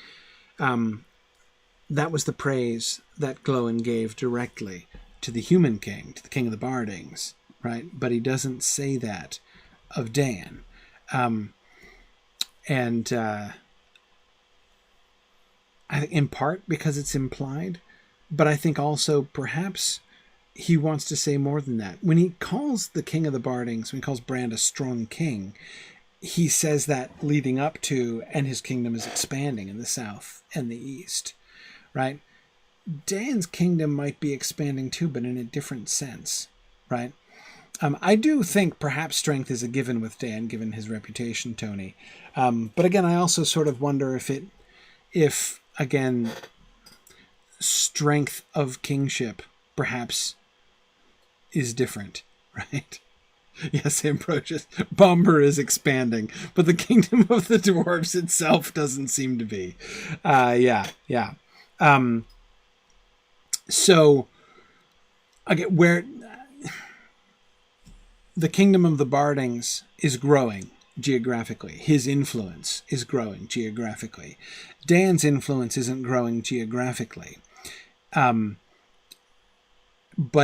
That was the praise that Gloin gave directly to the human king, to the king of the Bardings, right? But he doesn't say that of Dan. I think in part because it's implied, but I think also perhaps he wants to say more than that. When he calls the king of the Bardings, when he calls Brand a strong king, he says that leading up to, and his kingdom is expanding in the south and the east, right? Dan's kingdom might be expanding too, but in a different sense, right? I do think perhaps strength is a given with Dan, given his reputation, Tony. But again, I also sort of wonder if again, strength of kingship perhaps is different, right? Yes, Ambrosius. Bomber is expanding, but the kingdom of the dwarves itself doesn't seem to be. Yeah. So, again, where the kingdom of the Bardings is growing geographically, his influence is growing geographically. Dan's influence isn't growing geographically, but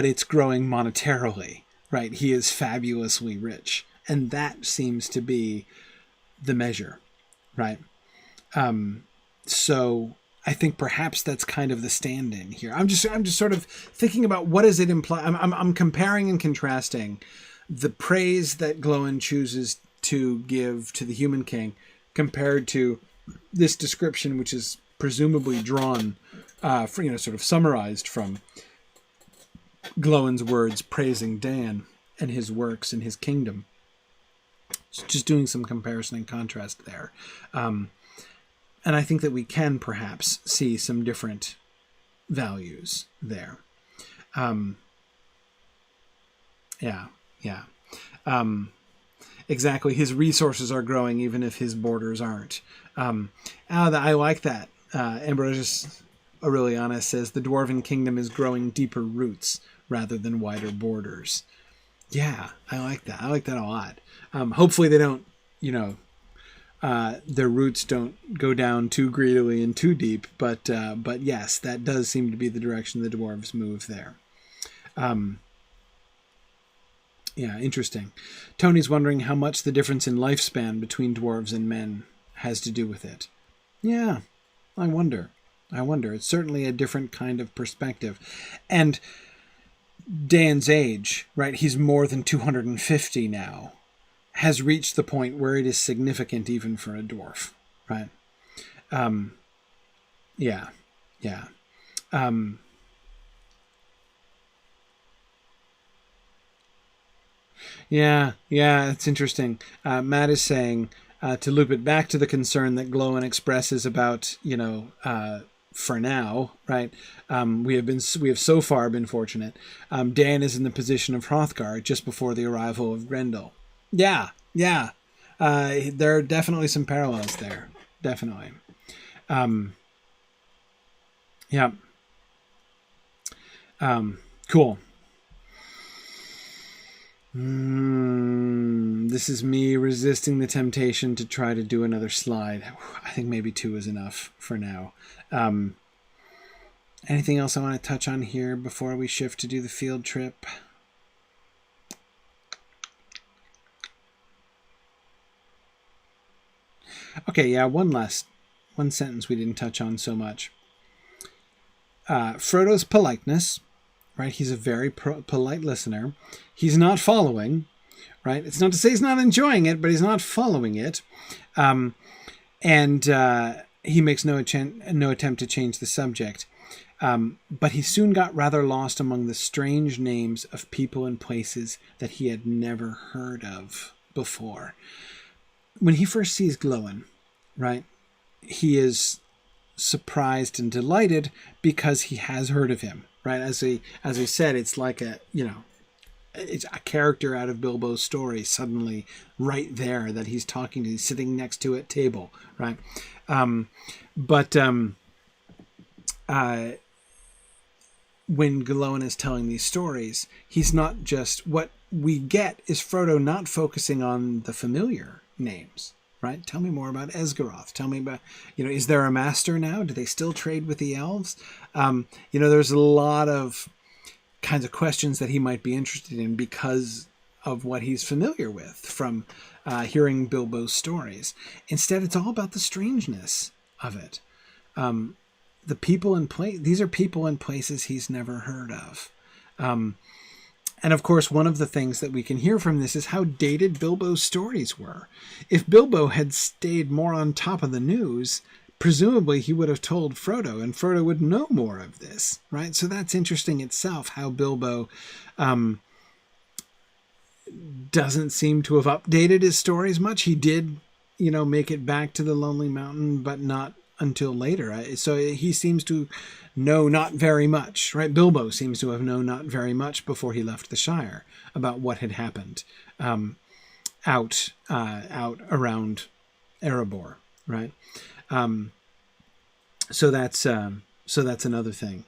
it's growing monetarily. Right, he is fabulously rich, and that seems to be the measure, right? So I think perhaps that's kind of the stand-in here. I'm just sort of thinking about what does it imply. I'm comparing and contrasting the praise that Gloin chooses to give to the human king compared to this description, which is presumably drawn, sort of summarized from Gloin's words praising Dan and his works and his kingdom. Just doing some comparison and contrast there. And I think that we can perhaps see some different values there. Exactly. His resources are growing even if his borders aren't. I like that. Ambrosius Aurelianus says the Dwarven kingdom is growing deeper roots rather than wider borders. Yeah, I like that. I like that a lot. Hopefully they don't, their roots don't go down too greedily and too deep. But yes, that does seem to be the direction the dwarves move there. Interesting. Tony's wondering how much the difference in lifespan between dwarves and men has to do with it. Yeah, I wonder. It's certainly a different kind of perspective. And Dan's age, right? He's more than 250 now, has reached the point where it is significant even for a dwarf, right? It's interesting. Matt is saying, to loop it back to the concern that Gloin expresses about, for now, right? We have so far been fortunate. Dan is in the position of Hrothgar just before the arrival of Grendel. Yeah. There are definitely some parallels there. Definitely. Cool. This is me resisting the temptation to try to do another slide. I think maybe 2 is enough for now. Anything else I want to touch on here before we shift to do the field trip? Okay, one sentence we didn't touch on so much. Frodo's politeness, right? He's a very polite listener. He's not following, right? It's not to say he's not enjoying it, but he's not following it. And he makes no attempt to change the subject. But he soon got rather lost among the strange names of people and places that he had never heard of before. When he first sees Gloin, right, he is surprised and delighted because he has heard of him, right? As I said, it's like it's a character out of Bilbo's story suddenly right there that he's talking to, he's sitting next to at table, right? When Gloin is telling these stories, he's not just, what we get is Frodo not focusing on the familiar names, right? Tell me more about Esgaroth. Tell me about, is there a master now? Do they still trade with the elves? There's a lot of kinds of questions that he might be interested in because of what he's familiar with from hearing Bilbo's stories. Instead, it's all about the strangeness of it. The people and these are people and places he's never heard of. And And of course, one of the things that we can hear from this is how dated Bilbo's stories were. If Bilbo had stayed more on top of the news, presumably he would have told Frodo, and Frodo would know more of this, right? So that's interesting itself, how Bilbo doesn't seem to have updated his stories much. He did, make it back to the Lonely Mountain, but not until later. So he seems to know not very much, right? Bilbo seems to have known not very much before he left the Shire about what had happened out around Erebor, right? So that's another thing.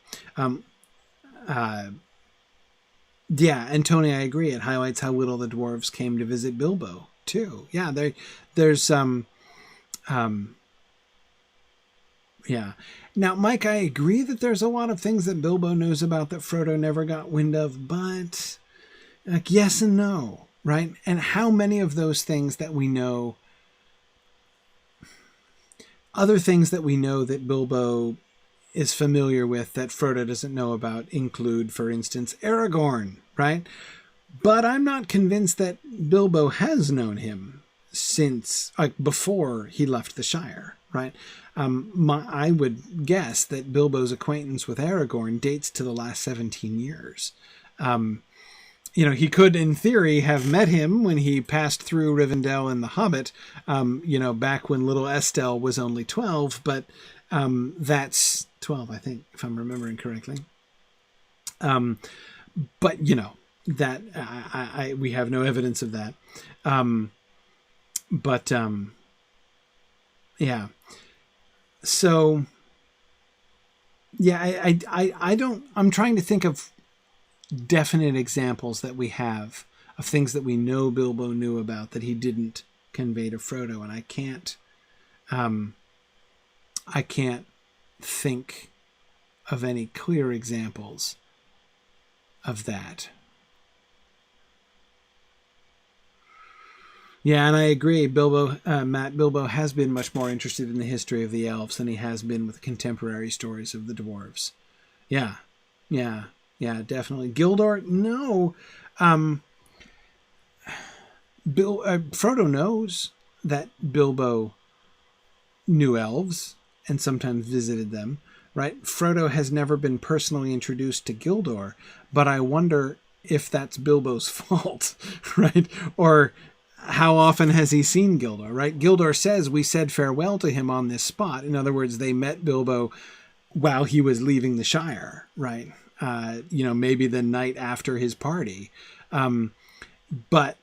Yeah, and Tony, I agree. It highlights how little the dwarves came to visit Bilbo too. Yeah, there's yeah. Now, Mike, I agree that there's a lot of things that Bilbo knows about that Frodo never got wind of, but like yes and no, right? And how many of those things that we know, other things that we know that Bilbo is familiar with that Frodo doesn't know about include, for instance, Aragorn, right? But I'm not convinced that Bilbo has known him since, like, before he left the Shire, right? I would guess that Bilbo's acquaintance with Aragorn dates to the last 17 years. He could, in theory, have met him when he passed through Rivendell in The Hobbit, back when little Estelle was only 12, but that's 12, I think, if I'm remembering correctly. But, that we have no evidence of that. Yeah. So, yeah, I'm trying to think of definite examples that we have of things that we know Bilbo knew about that he didn't convey to Frodo, and I can't think of any clear examples of that. Yeah, and I agree. Matt, Bilbo has been much more interested in the history of the elves than he has been with contemporary stories of the dwarves. Yeah, definitely. Gildor, no. Frodo knows that Bilbo knew elves and sometimes visited them, right? Frodo has never been personally introduced to Gildor, but I wonder if that's Bilbo's fault, right? Or how often has he seen Gildor, right? Gildor says we said farewell to him on this spot. In other words, they met Bilbo while he was leaving the Shire, right? Maybe the night after his party. But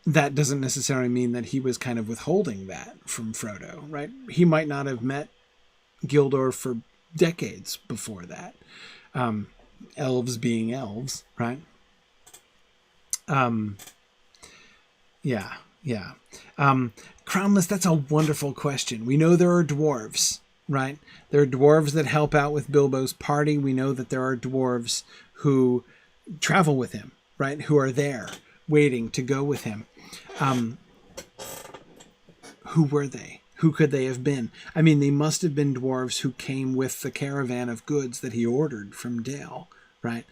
that doesn't necessarily mean that he was kind of withholding that from Frodo, right? He might not have met Gildor for decades before that. Elves being elves, right? Yeah. Crownless, that's a wonderful question. We know there are dwarves, right? There are dwarves that help out with Bilbo's party. We know that there are dwarves who travel with him, right? Who are there waiting to go with him. Who were they? Who could they have been? I mean, they must have been dwarves who came with the caravan of goods that he ordered from Dale, right?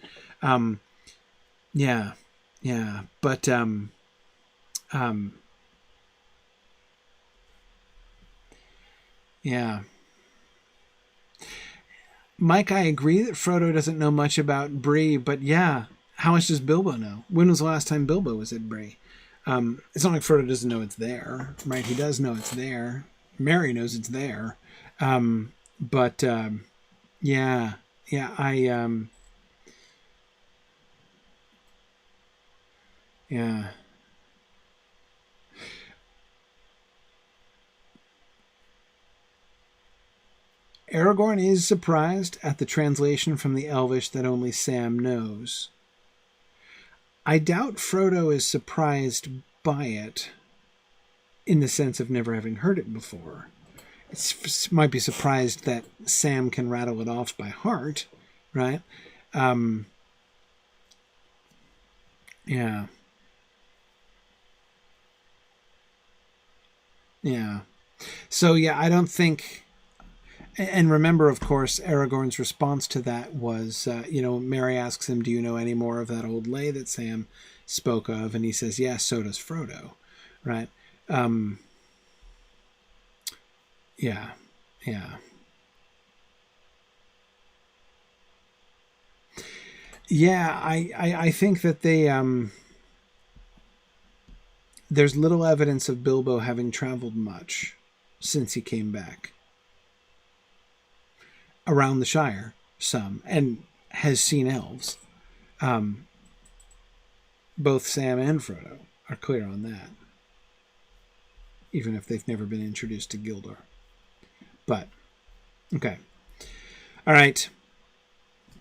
Yeah. But, yeah. Mike, I agree that Frodo doesn't know much about Bree, but yeah, how much does Bilbo know? When was the last time Bilbo was at Bree? It's not like Frodo doesn't know it's there, right? He does know it's there. Merry knows it's there. Yeah. Aragorn is surprised at the translation from the Elvish that only Sam knows. I doubt Frodo is surprised by it in the sense of never having heard it before. It might be surprised that Sam can rattle it off by heart, right? Yeah. So, yeah, I don't think... And remember, of course, Aragorn's response to that was, Mary asks him, do you know any more of that old lay that Sam spoke of? And he says, yes, so does Frodo, right? Yeah. Yeah, I think that they... there's little evidence of Bilbo having traveled much since he came back. Around the Shire, some, and has seen elves. Both Sam and Frodo are clear on that, even if they've never been introduced to Gildor. But, okay. All right.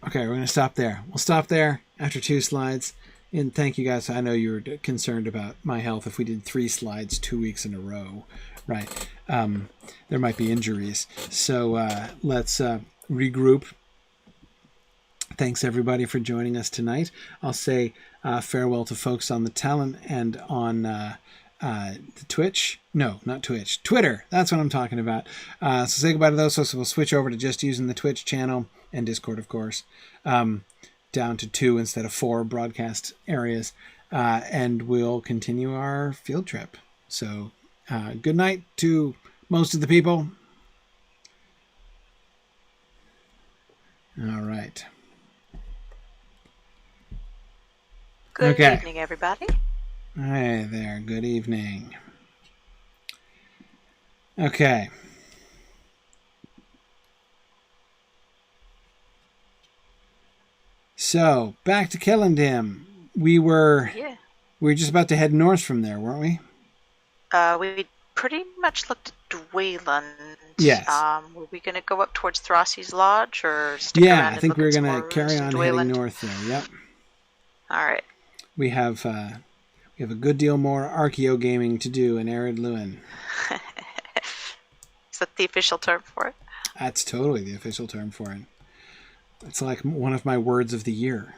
Okay, we're going to stop there. We'll stop there after 2 slides. And thank you guys. I know you were concerned about my health if we did 3 slides 2 weeks in a row, right? There might be injuries. So let's regroup. Thanks, everybody, for joining us tonight. I'll say farewell to folks on the Talent and on the Twitch. No, not Twitch. Twitter. That's what I'm talking about. So say goodbye to those. So we'll switch over to just using the Twitch channel and Discord, of course. Down to 2 instead of 4 broadcast areas. And we'll continue our field trip. So good night to most of the people. All right. Good evening, everybody. Hi there. Good evening. Okay. So, back to Killindim. We were just about to head north from there, weren't we? We pretty much looked at Dwayland. Yes. Were we going to go up towards Throssey's Lodge or stick around? Yeah, I think we were going to carry on heading north there. Yep. All right. We have a good deal more archaeo gaming to do in Ered Luin. Is that the official term for it? That's totally the official term for it. It's like one of my words of the year.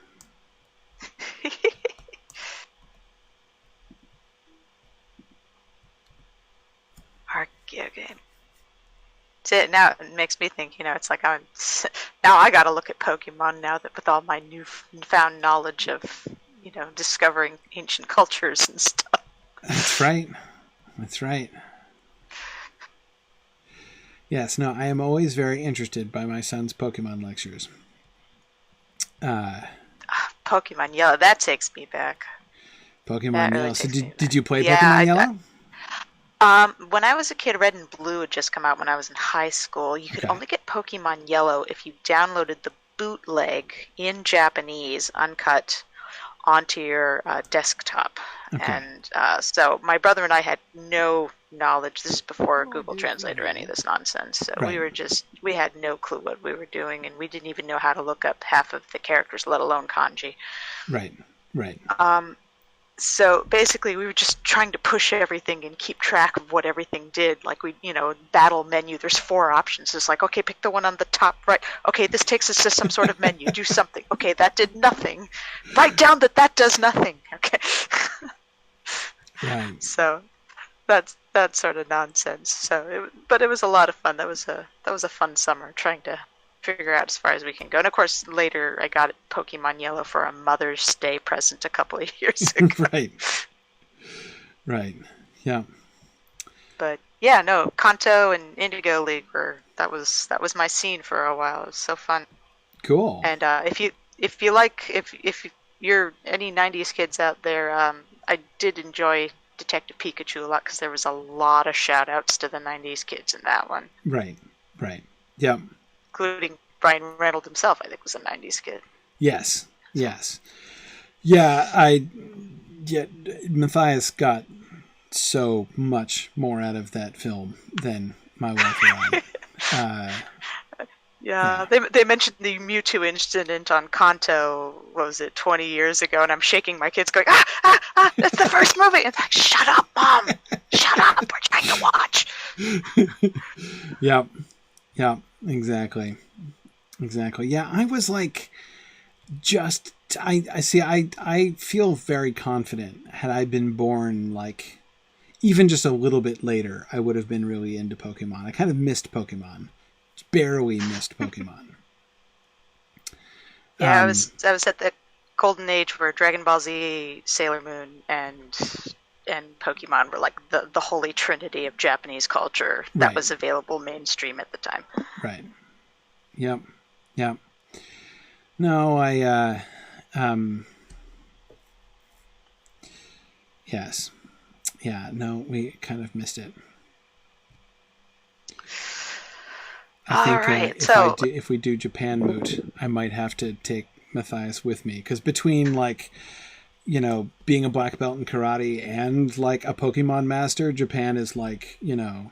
Archaeo game. Now it makes me think, it's like now I got to look at Pokemon now that with all my newfound knowledge of, discovering ancient cultures and stuff. That's right. Yes, no, I am always very interested by my son's Pokemon lectures. Pokemon Yellow, that takes me back. Pokemon Yellow. So did you play Pokemon Yellow? When I was a kid, Red and Blue had just come out when I was in high school. You could only get Pokemon Yellow if you downloaded the bootleg in Japanese, uncut, onto your desktop. Okay. And so my brother and I had no knowledge. This is before Google Translate or any of this nonsense. So we had no clue what we were doing, and we didn't even know how to look up half of the characters, let alone kanji. Right. So basically, we were just trying to push everything and keep track of what everything did. Like battle menu, there's 4 options. It's like, okay, pick the one on the top right. Okay, this takes us to some sort of menu. Do something. Okay, that did nothing. Write down that does nothing. Okay. Right. So that's sort of nonsense. But it was a lot of fun. That was a fun summer trying to figure out as far as we can go. And of course, later I got Pokemon Yellow for a Mother's Day present a couple of years ago. Right. Yeah. But yeah, no, Kanto and Indigo League that was my scene for a while. It was so fun. Cool. And if you're any 90s kids out there, I did enjoy Detective Pikachu a lot because there was a lot of shout outs to the 90s kids in that one. Right. Yeah. Including Brian Reynolds himself, I think, was a 90s kid. Yes. Yeah, Matthias got so much more out of that film than my wife and I. Yeah. They mentioned the Mewtwo incident on Kanto, what was it, 20 years ago, and I'm shaking my kids going, that's the first movie! And it's like, shut up, Mom! Shut up, we're trying to watch! Yep, exactly. Yeah, I was like, I feel very confident. Had I been born, like, even just a little bit later, I would have been really into Pokemon. I kind of missed Pokemon barely missed Pokemon. Yeah, I was at the golden age where Dragon Ball Z, Sailor Moon, and Pokemon were like the holy trinity of Japanese culture that was available mainstream at the time. Right. Yep. No, yes. Yeah, no, we kind of missed it. I think if we do Japan Moot, I might have to take Matthias with me, because between being a black belt in karate and like a Pokemon master, Japan is like the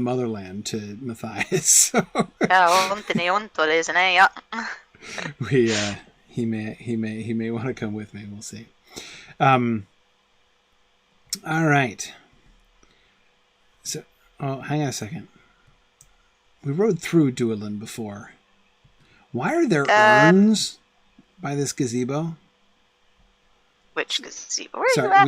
motherland to Matthias. He may want to come with me. We'll see. All right. So, hang on a second. We rode through Duelin before. Why are there urns by this gazebo? Which gazebo? Where are you at?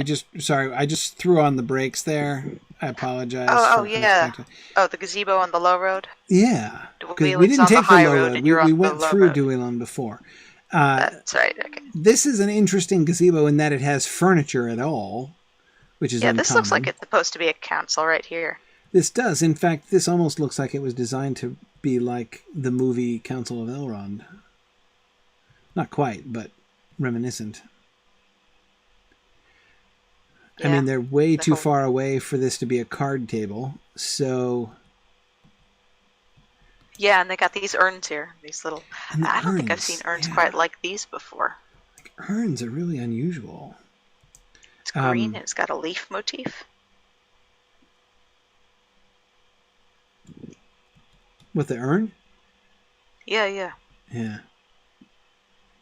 I just threw on the brakes there. I apologize. The gazebo on the low road? Yeah. Because we didn't take the low road. We went through Duelin before. That's right. Okay. This is an interesting gazebo in that it has furniture at all, which is uncommon. This looks like it's supposed to be a council right here. This does. In fact, this almost looks like it was designed to be like the movie Council of Elrond. Not quite, but reminiscent. Yeah, I mean, they're way too far away for this to be a card table, so... Yeah, and they got these urns here. These little... I don't think I've seen urns quite like these before. Urns are really unusual. It's green and it's got a leaf motif. What, the urn? Yeah.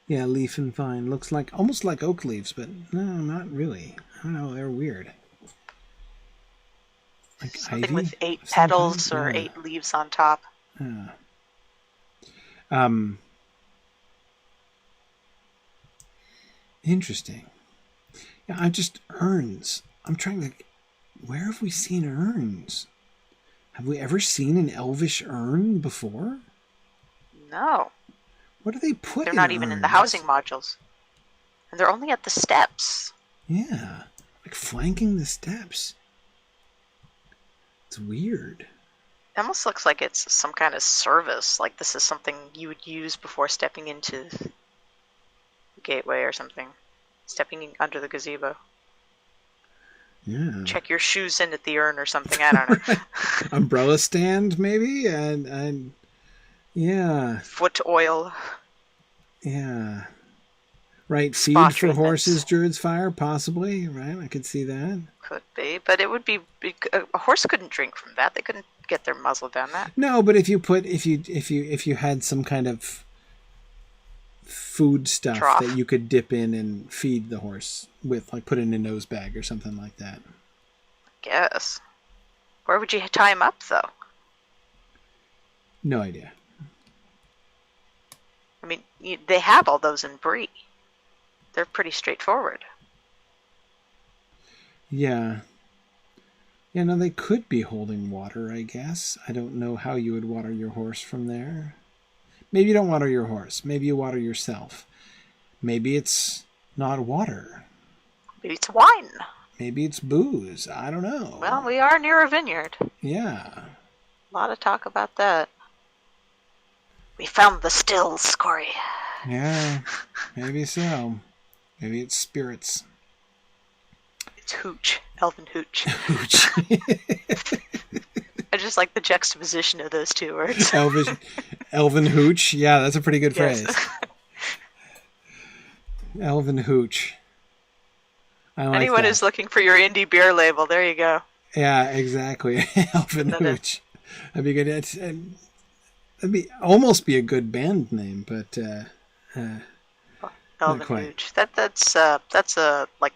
Yeah, leaf and vine. Looks like almost like oak leaves, but no, not really. I don't know, they're weird. Like something ivy with 8 petals or 8 leaves on top. Interesting. Yeah, I'm just urns. I'm trying to... Where have we seen urns? Have we ever seen an elvish urn before? No. What do they put They're not even in the housing modules. And they're only at the steps. Yeah. Like flanking the steps. It's weird. It almost looks like it's some kind of service. Like this is something you would use before stepping into the gateway or something. Stepping under the gazebo. Yeah. Check your shoes in at the urn or something. I don't know. Umbrella stand, maybe? And yeah. Foot oil. Yeah. Right. Feed Spot for treatments. Horses, Druid's Fire, possibly. Right. I could see that. Could be, but it would be a horse couldn't drink from that. They couldn't get their muzzle down that. No, but if you had some kind of food stuff Trough that you could dip in and feed the horse with, like put in a nose bag or something like that. Guess. Where would you tie him up, though? No idea. I mean, they have all those in Brie. They're pretty straightforward. Yeah. Yeah, no, they could be holding water, I guess. I don't know how you would water your horse from there. Maybe you don't water your horse. Maybe you water yourself. Maybe it's not water. Maybe it's wine. Maybe it's booze. I don't know. Well, we are near a vineyard. Yeah. A lot of talk about that. We found the stills, Corey. Yeah, maybe so. Maybe it's spirits. It's hooch. Elven hooch. Hooch. I just like the juxtaposition of those two words. Elven hooch. Yeah, that's a pretty good phrase. Elven hooch. Anyone who's looking for your indie beer label, there you go. Yeah, exactly. Elven hooch. That'd be good. That'd almost be a good band name, but Elven hooch. That's a like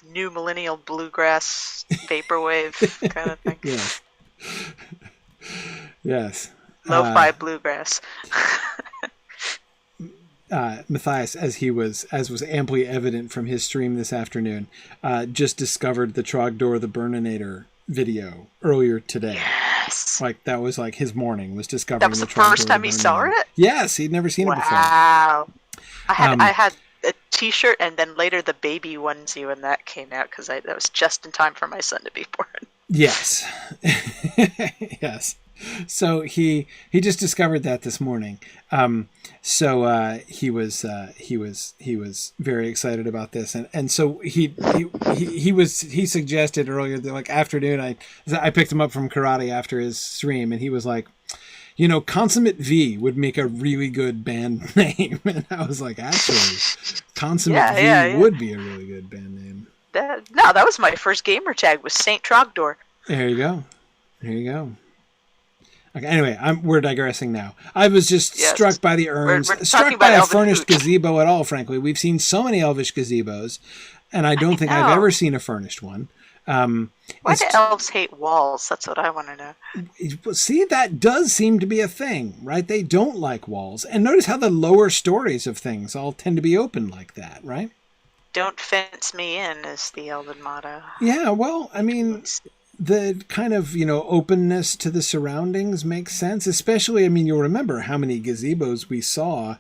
new millennial bluegrass vaporwave kind of thing. Yes. Yes. Lo-fi bluegrass. Matthias, as was amply evident from his stream this afternoon, just discovered the Trogdor the Burninator video earlier today. Yes. Like that was like his morning, was That discovering was the the first trogdor time he saw bone. it? Yes, he'd never seen it before. Wow. I Um, had a T-shirt and then later the baby onesie when that came out because that was just in time for my son to be born. yes. Yes. So he just discovered that this morning. He was very excited about this, and so he suggested earlier that like afternoon I picked him up from karate after his stream, and he was like, Consummate V would make a really good band name, and I was like, actually, Consummate V would be a really good band name. That was my first gamer tag, was Saint Trogdor. There you go. Okay, anyway, we're digressing now. I was just struck by the urns, we're struck by a furnished gazebo at all, frankly. We've seen so many elvish gazebos, and I don't think I've ever seen a furnished one. Why do elves hate walls? That's what I want to know. See, that does seem to be a thing, right? They don't like walls. And notice how the lower stories of things all tend to be open like that, right? Don't fence me in is the elven motto. Yeah, well, I mean, the kind of, openness to the surroundings makes sense. Especially, I mean, you'll remember how many gazebos we saw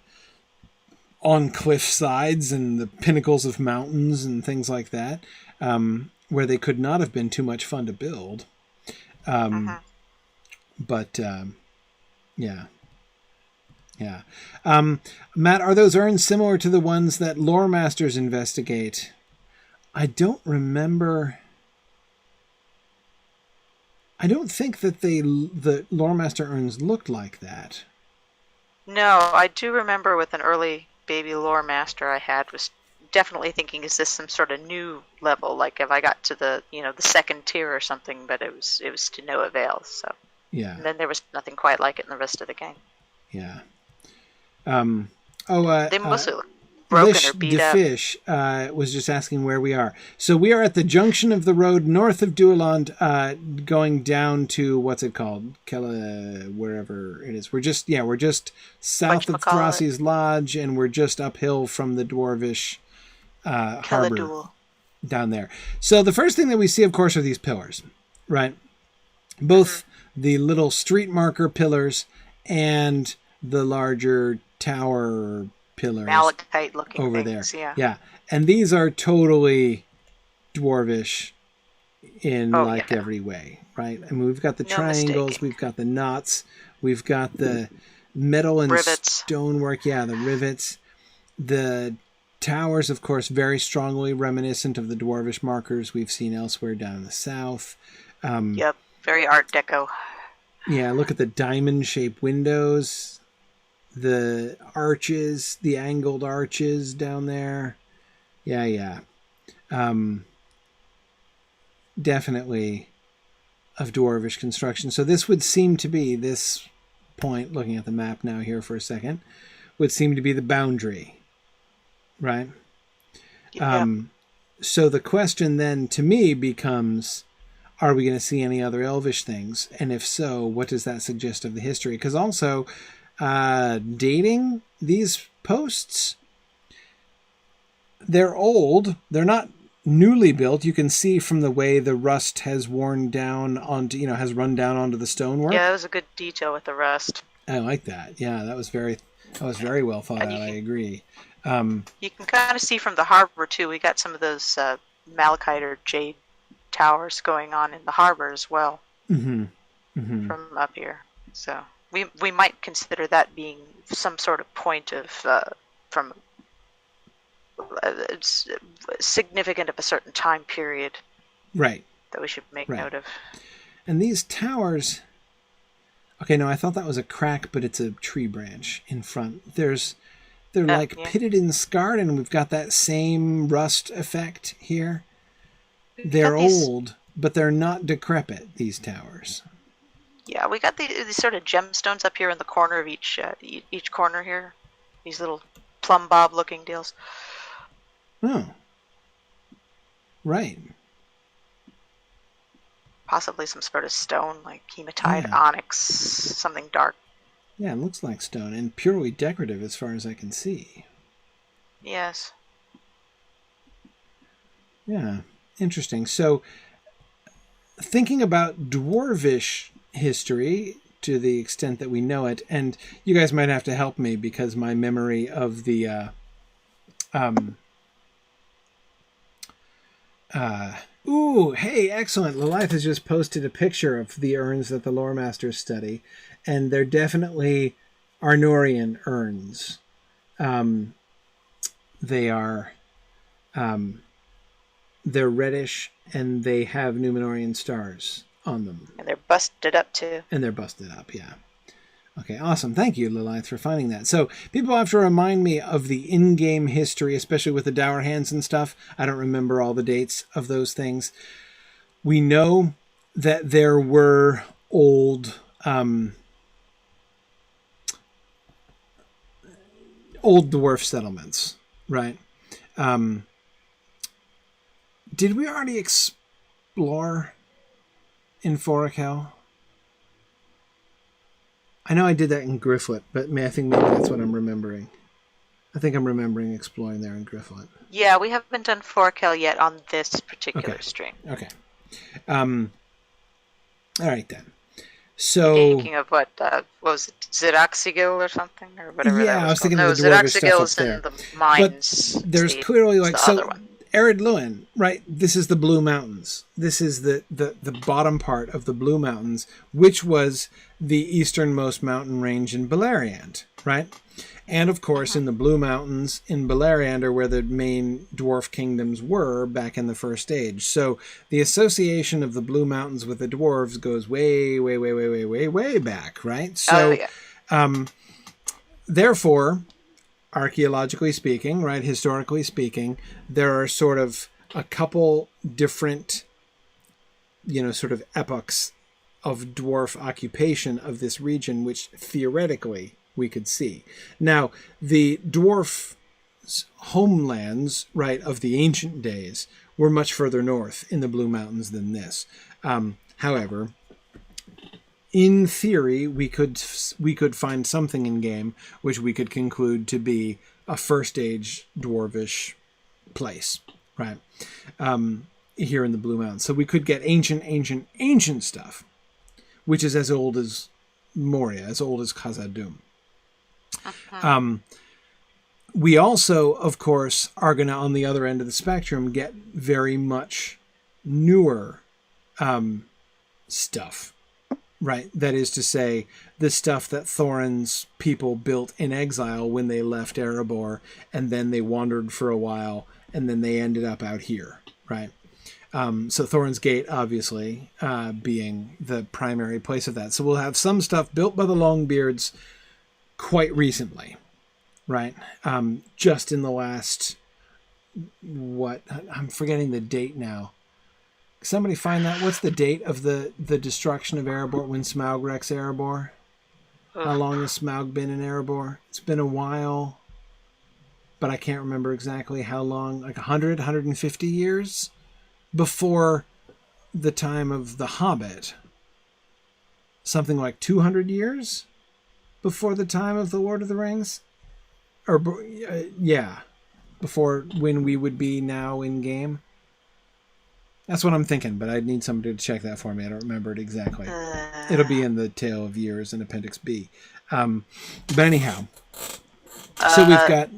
on cliff sides and the pinnacles of mountains and things like that, where they could not have been too much fun to build. But, yeah. Matt, are those urns similar to the ones that lore masters investigate? I don't remember. I don't think that the lore master urns looked like that. No, I do remember with an early baby lore master I had was definitely thinking, is this some sort of new level? Like if I got to the the second tier or something, but it was to no avail. So yeah, and then there was nothing quite like it in the rest of the game. Yeah. They mostly look broken Lish or beat the up. Fish was just asking where we are. So we are at the junction of the road north of Dueland, going down to what's it called, wherever it is. We're just south of Thrassi's Lodge, and we're just uphill from the Dwarvish harbor down there. So the first thing that we see, of course, are these pillars, right? Both the little street marker pillars and the larger tower pillars, malachite looking over things, there. Yeah, and these are totally Dwarvish in every way, right? I mean, we've got the triangles, we've got the knots, we've got the metal and stonework. Yeah, the rivets. The towers, of course, very strongly reminiscent of the Dwarvish markers we've seen elsewhere down in the south. Yep, very Art Deco. Yeah, look at the diamond-shaped windows, the arches, the angled arches down there. Yeah. Definitely of Dwarvish construction. So this would seem to be, this point, looking at the map now here for a second, would seem to be the boundary, right? Yep. So the question then to me becomes, are we going to see any other elvish things? And if so, what does that suggest of the history? Because also, dating these posts, they're old. They're not newly built. You can see from the way the rust has worn down onto, has run down onto the stonework. Yeah, that was a good detail with the rust. I like that. Yeah, that was very well thought out. I agree. You can kind of see from the harbor too. We got some of those malachite or jade towers going on in the harbor as well, from up here. So we might consider that being some sort of point of from it's significant of a certain time period, right? That we should make note of. And these towers. Okay, no, I thought that was a crack, but it's a tree branch in front. They're pitted and scarred, and we've got that same rust effect here. They're old, but they're not decrepit, these towers. Yeah, we got these sort of gemstones up here in the corner of each corner here. These little plumb bob looking deals. Oh. Right. Possibly some sort of stone, like hematite, onyx, something dark. Yeah, it looks like stone, and purely decorative as far as I can see. Yes. Yeah, interesting. So, thinking about Dwarvish history to the extent that we know it, and you guys might have to help me because my memory of the ooh, hey, excellent. Lilith has just posted a picture of the urns that the lore masters study, and they're definitely Arnorian urns. They are they're reddish, and they have Numenorian stars on them. And they're busted up too. And they're busted up, yeah. Okay, awesome. Thank you, Lilith, for finding that. So people have to remind me of the in-game history, especially with the dour hands and stuff. I don't remember all the dates of those things. We know that there were old dwarf settlements, right? Did we already explore in Forakel? I know I did that in Grifflet, but I think maybe that's what I'm remembering. I think I'm remembering exploring there in Grifflet. Yeah, we haven't done Forakel yet on this particular stream. Okay. All right then. So speaking of what was it, Ziraxigil or something or whatever? Yeah, that was I was thinking called. of the dwarvish stuff up Ziraxigil's there. in the mines. But there's clearly like the other one. Ered Luin, right? This is the Blue Mountains. This is the bottom part of the Blue Mountains, which was the easternmost mountain range in Beleriand, right? And of course, in the Blue Mountains in Beleriand are where the main dwarf kingdoms were back in the First Age. So the association of the Blue Mountains with the dwarves goes way, way, way, way, way, way, way back, right? So, therefore, archaeologically speaking, right, historically speaking, there are sort of a couple different, sort of epochs of dwarf occupation of this region, which theoretically we could see. Now, the dwarf homelands, right, of the ancient days were much further north in the Blue Mountains than this. However, in theory, we could find something in game which we could conclude to be a First Age dwarvish place, right? Here in the Blue Mountains. So we could get ancient stuff, which is as old as Moria, as old as Khazad-dûm. We also, of course, are going to, on the other end of the spectrum, get very much newer stuff, right? That is to say, the stuff that Thorin's people built in exile when they left Erebor, and then they wandered for a while, and then they ended up out here, right? So Thorin's Gate, obviously, being the primary place of that. So we'll have some stuff built by the Longbeards quite recently, right? Just in the last, I'm forgetting the date now. Somebody find that? What's the date of the destruction of Erebor when Smaug wrecks Erebor? How long has Smaug been in Erebor? It's been a while, but I can't remember exactly how long, like 100, 150 years before the time of The Hobbit. Something like 200 years before the time of The Lord of the Rings? Or, before when we would be now in game. That's what I'm thinking, but I need somebody to check that for me. I don't remember it exactly. It'll be in the Tale of Years in Appendix B. But anyhow, so we've got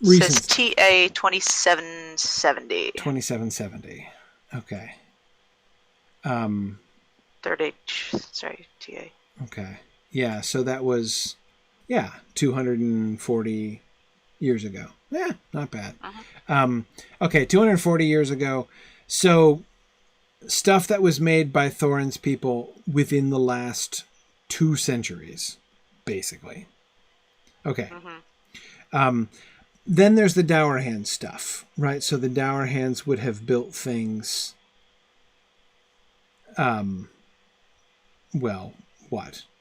recent... Says TA 2770. 2770. Okay. Third Age, sorry, TA. Okay. Yeah, so that was, 240 years ago. Yeah, not bad. Okay, 240 years ago. So stuff that was made by Thorin's people within the last 2 centuries, basically. Okay. Then there's the Dour Hand stuff, right? So the Dour Hands would have built things,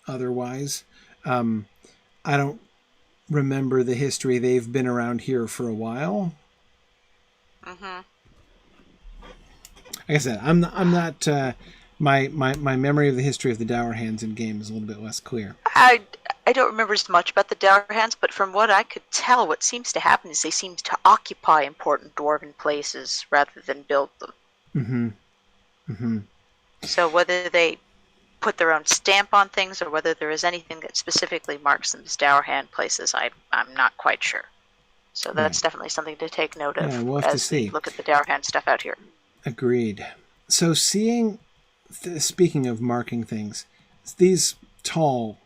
otherwise? I don't remember the history. They've been around here for a while. Like I said, I'm not my memory of the history of the Dour Hands in game is a little bit less clear. I don't remember as much about the Dour Hands, but from what I could tell, what seems to happen is they seem to occupy important dwarven places rather than build them. So whether they put their own stamp on things, or whether there is anything that specifically marks them as Dour Hand places, I'm not quite sure. So that's definitely something to take note of we'll have to as see. we look at the Dour Hand stuff out here. Agreed. So speaking of marking things, these tall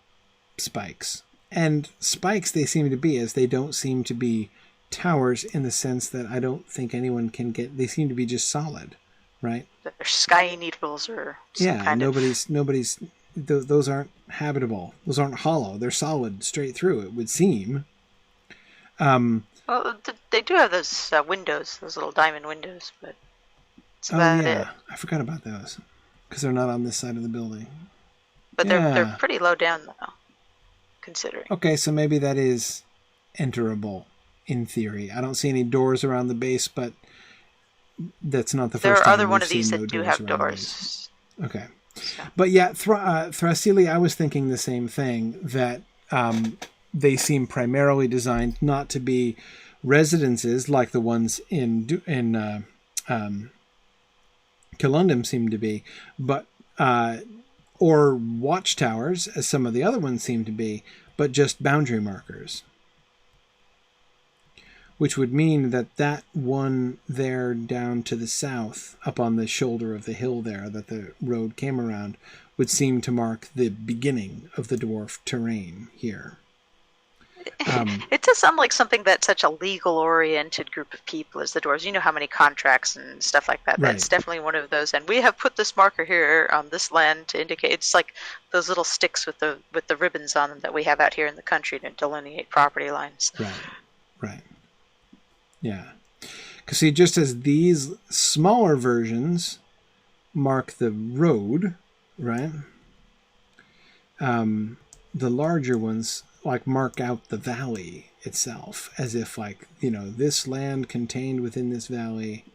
spikes, and spikes they seem to be, as they don't seem to be towers in the sense that I don't think anyone can get, they seem to be just solid, right? They're sky needles or some kind of... nobody's, those aren't habitable. Those aren't hollow. They're solid straight through, it would seem. Well, they do have those windows, those little diamond windows, but that's about it. I forgot about those because they're not on this side of the building. But they're pretty low down, though, considering. Okay, so maybe that is enterable in theory. I don't see any doors around the base, but that's not the first time. There are other one of these that do have doors. Okay. So. But yeah, Thrasili, I was thinking the same thing, that they seem primarily designed not to be residences like the ones in Kilundum seem to be, but or watchtowers, as some of the other ones seem to be, but just boundary markers. Which would mean that one there down to the south, up on the shoulder of the hill there that the road came around, would seem to mark the beginning of the dwarf terrain here. It does sound like something that such a legal-oriented group of people as the dwarves. You know how many contracts and stuff like that. Right. That's definitely one of those. And we have put this marker here on this land to indicate. It's like those little sticks with the ribbons on them that we have out here in the country to delineate property lines. Right. Yeah. Because see, just as these smaller versions mark the road, right? The larger ones mark out the valley itself, as if this land contained within this valley.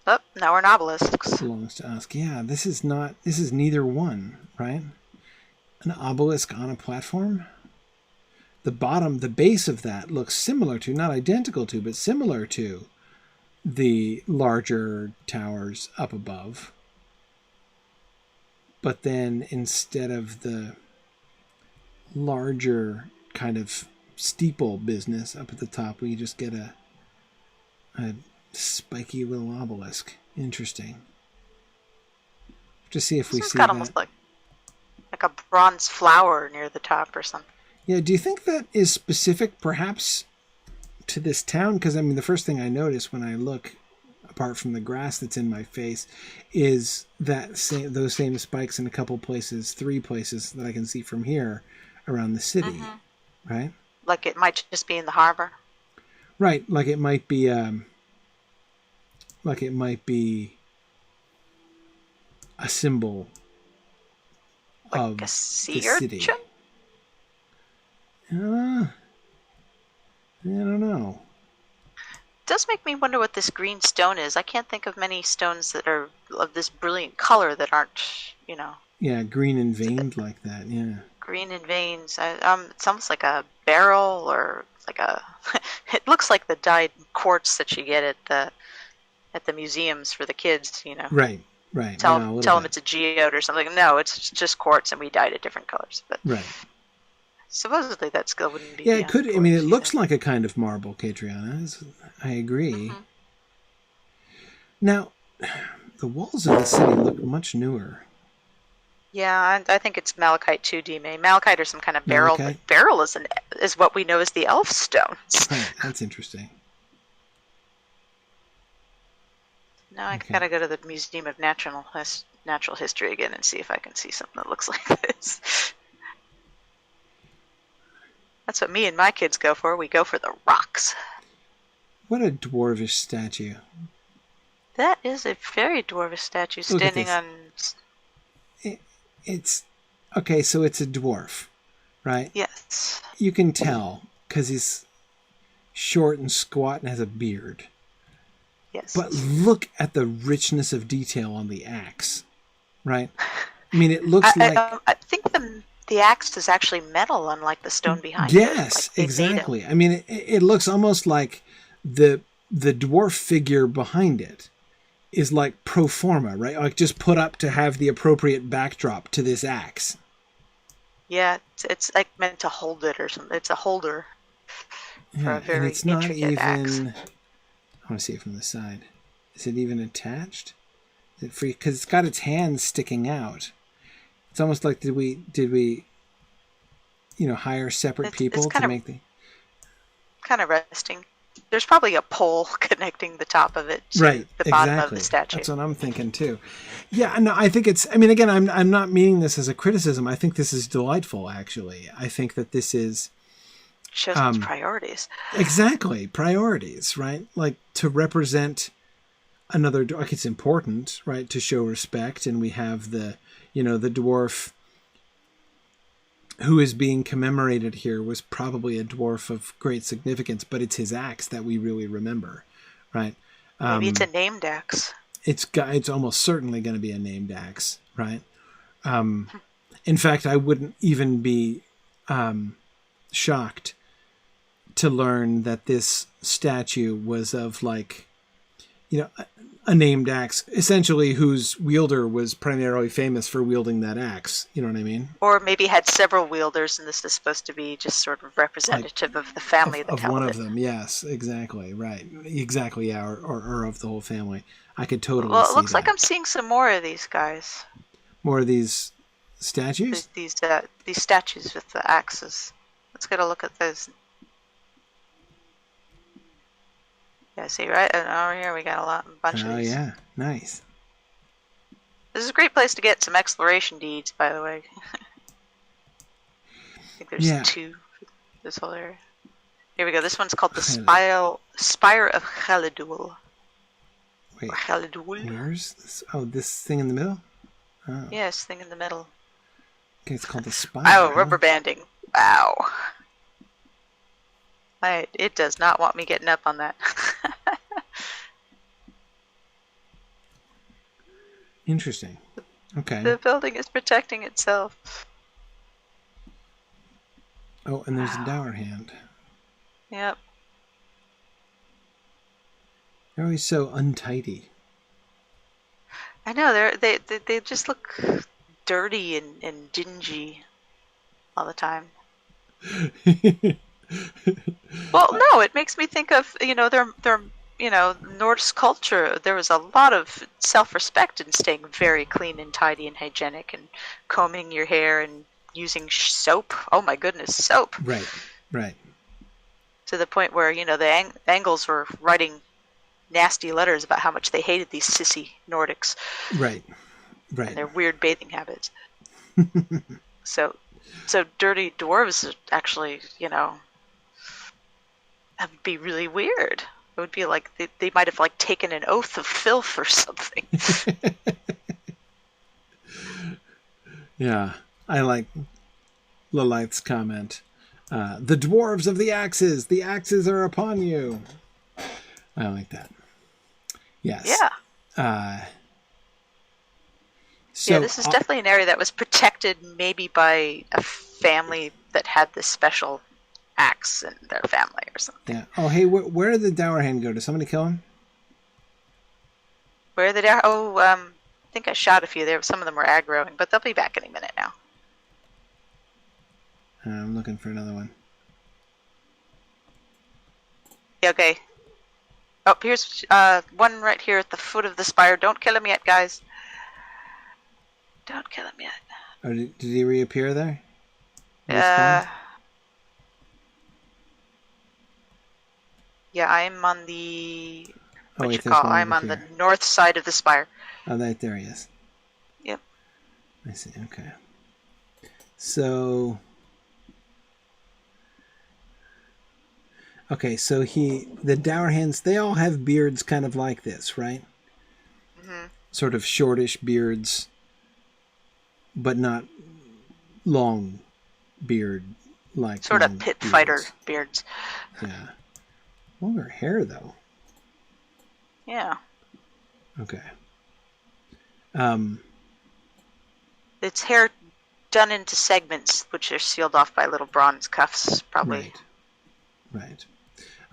Oh, now we're in obelisks. Belongs to us. Yeah, this is neither one, right? An obelisk on a platform. The base of that looks similar to, not identical to, but similar to the larger towers up above. But then instead of the larger kind of steeple business up at the top, we just get a spiky little obelisk. Interesting. To see if we see got that. Almost like a bronze flower near the top or something. Yeah, do you think that is specific perhaps to this town? Because the first thing I notice when I look, apart from the grass that's in my face, is those same spikes in a couple places, 3 places that I can see from here around the city, right? Like it might just be in the harbor. Right, like it might be a symbol of a sea the city. Urchin? I don't know. It does make me wonder what this green stone is. I can't think of many stones that are of this brilliant color that aren't, Yeah, green and veined like that, yeah. Green in veins. It's almost like a barrel, or like it looks like the dyed quartz that you get at the museums for the kids, Right. Tell them it's a geode or something. No, it's just quartz, and we dyed it different colors. But right. Supposedly that skill wouldn't be. Yeah, it could. It looks like a kind of marble, Catriona. I agree. Mm-hmm. Now, the walls of the city look much newer. Yeah, I think it's malachite 2D. Malachite or some kind of beryl. Malachite? But beryl is what we know as the elf stones. Right, that's interesting. Now I gotta go to the Museum of Natural History again and see if I can see something that looks like this. That's what me and my kids go for. We go for the rocks. What a dwarvish statue. That is a very dwarvish statue standing on... It's... Okay, so it's a dwarf, right? Yes. You can tell, because he's short and squat and has a beard. Yes. But look at the richness of detail on the axe, right? It looks like... I think the axe is actually metal, unlike the stone behind Yes, exactly. It looks almost like the dwarf figure behind it is like pro forma, right? Like just put up to have the appropriate backdrop to this axe. Yeah, it's like meant to hold it or something. It's a holder for a very and it's not intricate axe. even. I want to see it from the side. Is it even attached? Is it free? Because it's got its hands sticking out. It's almost like did we hire separate people to make the kind of resting. There's probably a pole connecting the top of it to the bottom of the statue. That's what I'm thinking too. Yeah, no, I think it's. I mean, again, I'm not meaning this as a criticism. I think this is delightful. Actually, I think that this is shows its priorities. Exactly, priorities, right? Like to represent another. Like it's important, right, to show respect, and we have the dwarf who is being commemorated here was probably a dwarf of great significance, but it's his axe that we really remember, right? Maybe it's a named axe. It's almost certainly going to be a named axe, right? In fact, I wouldn't even be shocked to learn that this statue was of a named axe, essentially whose wielder was primarily famous for wielding that axe. You know what I mean? Or maybe had several wielders, and this is supposed to be just sort of representative of the family that held one it. of them. Yes, exactly, right, exactly. Yeah, or of the whole family. I could totally. Well, it see looks that. like I'm seeing some more of these guys. More of these statues. These statues with the axes. Let's get a look at those. Yeah, see, right? And over here we got a bunch of these. Oh, yeah. Nice. This is a great place to get some exploration deeds, by the way. I think there's 2 for this whole area. Here we go. This one's called the Spire of Khaladul. Wait, Khaladul. where's this? Oh, this thing in the middle? Oh. Yes, thing in the middle. Okay, it's called the Spire. Oh, rubber banding. Wow. It does not want me getting up on that. Interesting. Okay. The building is protecting itself. Oh, and there's a dour hand. Yep. They're always so untidy. I know, they just look dirty and dingy all the time. Well, no, it makes me think of, their Norse culture. There was a lot of self-respect in staying very clean and tidy and hygienic and combing your hair and using soap. Oh my goodness, soap. Right. To the point where, the Angles were writing nasty letters about how much they hated these sissy Nordics. Right. And their weird bathing habits. So dirty dwarves actually, that would be really weird. It would be like they might have taken an oath of filth or something. Yeah, I like Lilith's comment. The dwarves of the axes are upon you. I like that. Yes. Yeah. So, yeah, this is definitely an area that was protected maybe by a family that had this special axe in their family or something. Yeah. Oh, hey, where did the dour hand go? Did somebody kill him? Where the dour? Oh, I think I shot a few there. Some of them were aggroing, but they'll be back any minute now. I'm looking for another one. Yeah, okay. Oh, here's one right here at the foot of the spire. Don't kill him yet, guys. Don't kill him yet. Oh, did he reappear there? Yeah, I'm on the I'm on the north side of the spire. Oh, there he is. Yep. I see. Okay. So. Okay, so the dour hands, they all have beards kind of like this, right? Mm-hmm. Sort of shortish beards, but not long beard like. Sort of pit fighter beards. Yeah. Longer hair, though. Yeah. Okay. It's hair done into segments, which are sealed off by little bronze cuffs, probably. Right.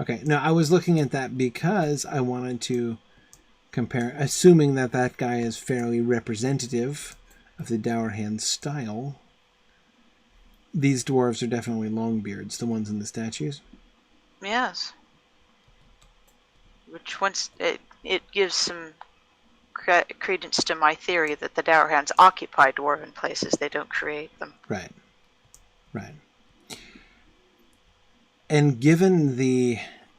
Okay. Now, I was looking at that because I wanted to assuming that guy is fairly representative of the Dour Hand style, these dwarves are definitely Longbeards, the ones in the statues. Yes. Which once it gives some credence to my theory that the Dour Hands occupy dwarven places; they don't create them. Right. And given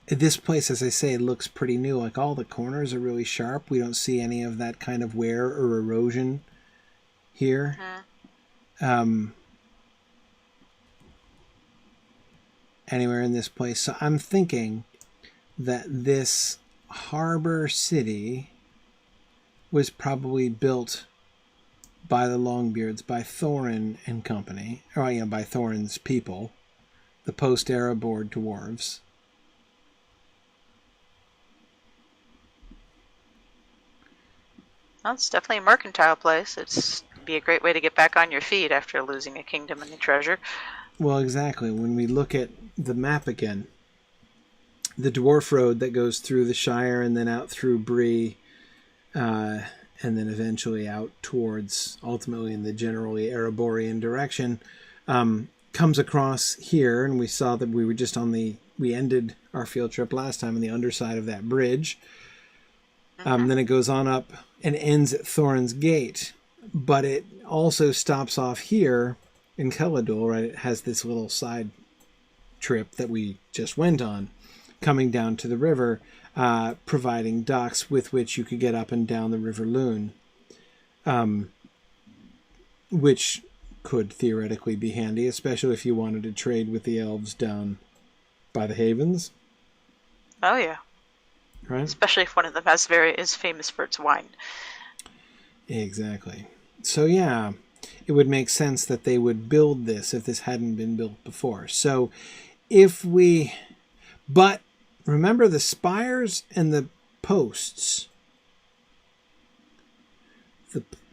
this place, as I say, looks pretty new. Like all the corners are really sharp. We don't see any of that kind of wear or erosion here. Anywhere in this place. So I'm thinking that this harbor city was probably built by the Longbeards, by Thorin and company, or by Thorin's people, the post-Erebor dwarves. Well, it's definitely a mercantile place. It'd be a great way to get back on your feet after losing a kingdom and the treasure. Well, exactly. When we look at the map again, the dwarf road that goes through the Shire and then out through Bree, and then eventually out towards, ultimately in the generally Ereborian direction, comes across here, and we saw that we were just we ended our field trip last time on the underside of that bridge. Then it goes on up and ends at Thorin's Gate, but it also stops off here in Celadul, right? It has this little side trip that we just went on, coming down to the river, providing docks with which you could get up and down the River Luin, which could theoretically be handy, especially if you wanted to trade with the elves down by the havens. Oh yeah, right. Especially if one of them is famous for its wine. Exactly. So yeah, it would make sense that they would build this if this hadn't been built before. So but remember the spires and the posts.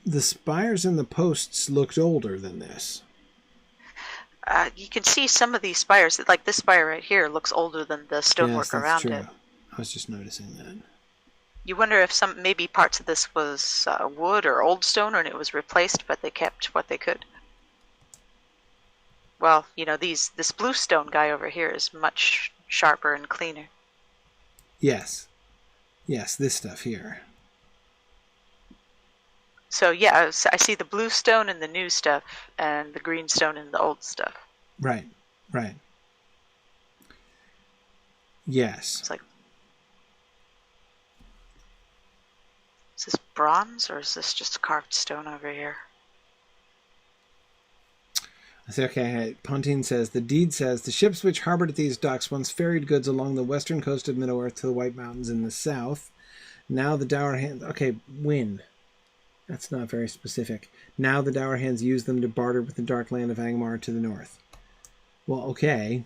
The spires and the posts looked older than this. You can see some of these spires, like this spire right here, looks older than the stonework around true. it. I was just noticing that. You wonder if maybe parts of this was wood or old stone, and it was replaced, but they kept what they could. Well, this blue stone guy over here is much sharper and cleaner. Yes, this stuff here. So yeah, I see the blue stone in the new stuff, and the green stone in the old stuff. Right. Yes. It's like, is this bronze, or is this just carved stone over here? Okay, Pontine says, the deed says, the ships which harbored at these docks once ferried goods along the western coast of Middle-earth to the White Mountains in the south. Now the Dour Hands... Okay, when? That's not very specific. Now the Dour Hands use them to barter with the dark land of Angmar to the north. Well, okay.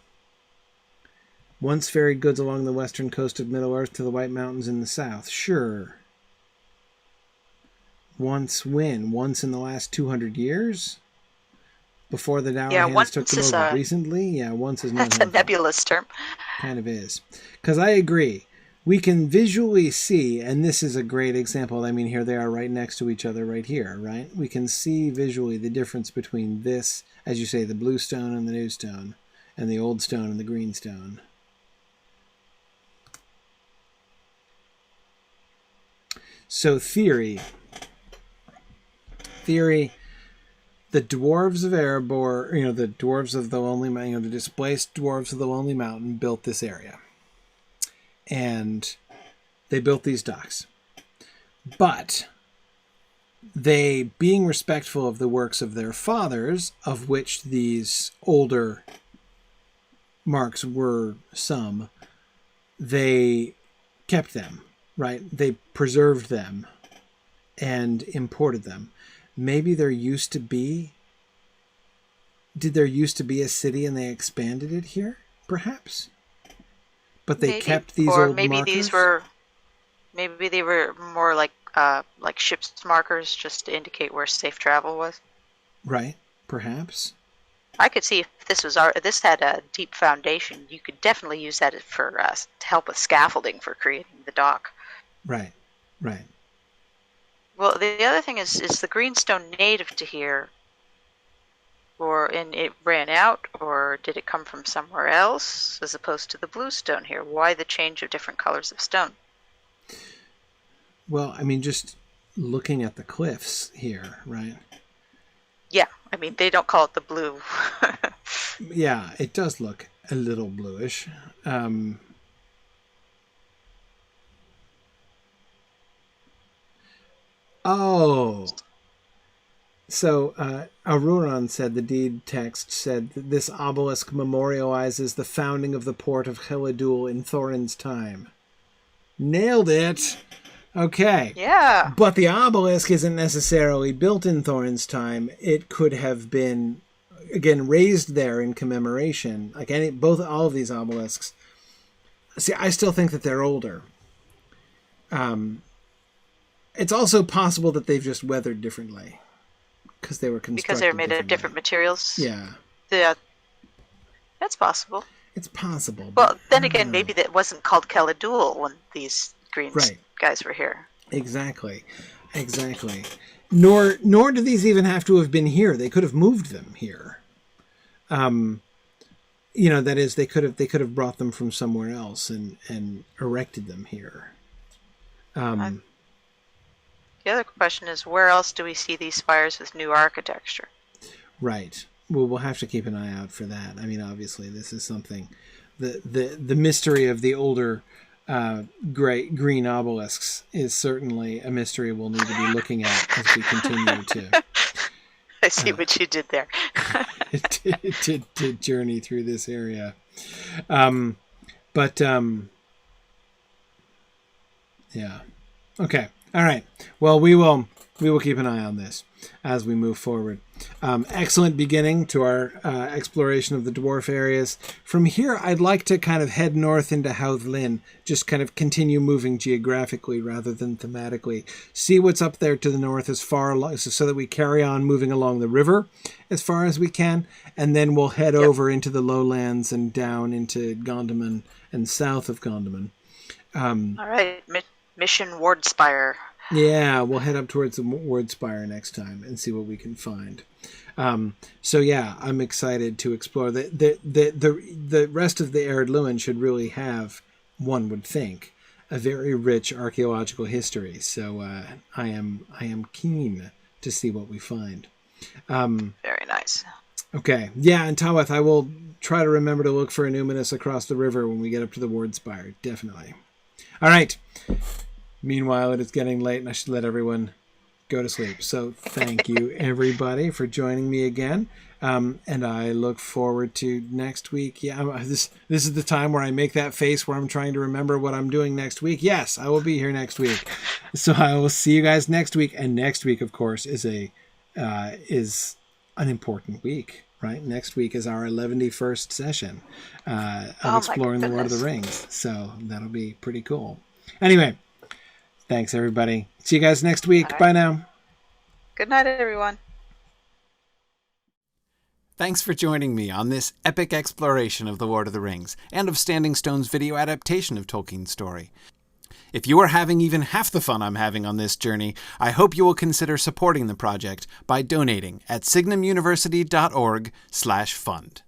Once ferried goods along the western coast of Middle-earth to the White Mountains in the south. Sure. Once when? Once in the last 200 years? Before the Dour Hands took them over recently? Yeah, once is not That's a nebulous term. Kind of is. Because I agree. We can visually see, and this is a great example. I mean, here they are right next to each other right here, right? We can see visually the difference between this, as you say, the blue stone and the new stone, and the old stone and the green stone. So theory, the dwarves of Erebor, the dwarves of the Lonely Mountain, the displaced dwarves of the Lonely Mountain built this area. And they built these docks. But they, being respectful of the works of their fathers, of which these older marks were some, they kept them, right? They preserved them and imported them. Maybe there used to be... Did there used to be a city and they expanded it here? Perhaps. But they kept these old markers? Maybe they were more like ship's markers, just to indicate where safe travel was. Right. Perhaps. I could see if this had a deep foundation, you could definitely use that to help with scaffolding for creating the dock. Right. Right. Well, the other thing is the greenstone native to here, and it ran out, or did it come from somewhere else as opposed to the blue stone here? Why the change of different colors of stone? Well, I mean, just looking at the cliffs here, right? Yeah, I mean, they don't call it the blue. Yeah, it does look a little bluish. Oh, so Aruran said the deed text said that this obelisk memorializes the founding of the port of Helidul in Thorin's time. Nailed it. Okay. Yeah. But the obelisk isn't necessarily built in Thorin's time. It could have been, again, raised there in commemoration. Like all of these obelisks. See, I still think that they're older. It's also possible that they've just weathered differently because they were constructed because they were made of different materials. Yeah. Yeah. That's possible. It's possible. Well, then again, maybe that wasn't called Kelidul when these green guys were here. Exactly. Nor do these even have to have been here. They could have moved them here. That is, they could have brought them from somewhere else and erected them here. The other question is, where else do we see these spires with new architecture? Right. Well, we'll have to keep an eye out for that. I mean, obviously, this is something. The mystery of the older green obelisks is certainly a mystery we'll need to be looking at as we continue to. I see what you did there. to journey through this area. Yeah. Okay. All right. Well, we will keep an eye on this as we move forward. Excellent beginning to our exploration of the dwarf areas. From here, I'd like to kind of head north into Howth-Lyn, just kind of continue moving geographically rather than thematically. See what's up there to the north as far along, so that we carry on moving along the river as far as we can, and then we'll head over into the lowlands and down into Gondomar and south of Gondomar. All right. Mission Wardspire. Yeah, we'll head up towards the Wardspire next time and see what we can find. So yeah, I'm excited to explore the rest of the Ered Luin should really have, one would think, a very rich archaeological history. So I am keen to see what we find. Very nice. Okay, yeah, and Taweth, I will try to remember to look for a numinous across the river when we get up to the Wardspire. Definitely. All right. Meanwhile, it is getting late, and I should let everyone go to sleep. So thank you, everybody, for joining me again. And I look forward to next week. Yeah, this is the time where I make that face where I'm trying to remember what I'm doing next week. Yes, I will be here next week. So I will see you guys next week. And next week, of course, is an important week. Right? Next week is our 11th session of exploring the Lord of the Rings. So that'll be pretty cool. Anyway. Thanks, everybody. See you guys next week. Bye now. Good night, everyone. Thanks for joining me on this epic exploration of The Lord of the Rings and of Standing Stone's video adaptation of Tolkien's story. If you are having even half the fun I'm having on this journey, I hope you will consider supporting the project by donating at signumuniversity.org/fund.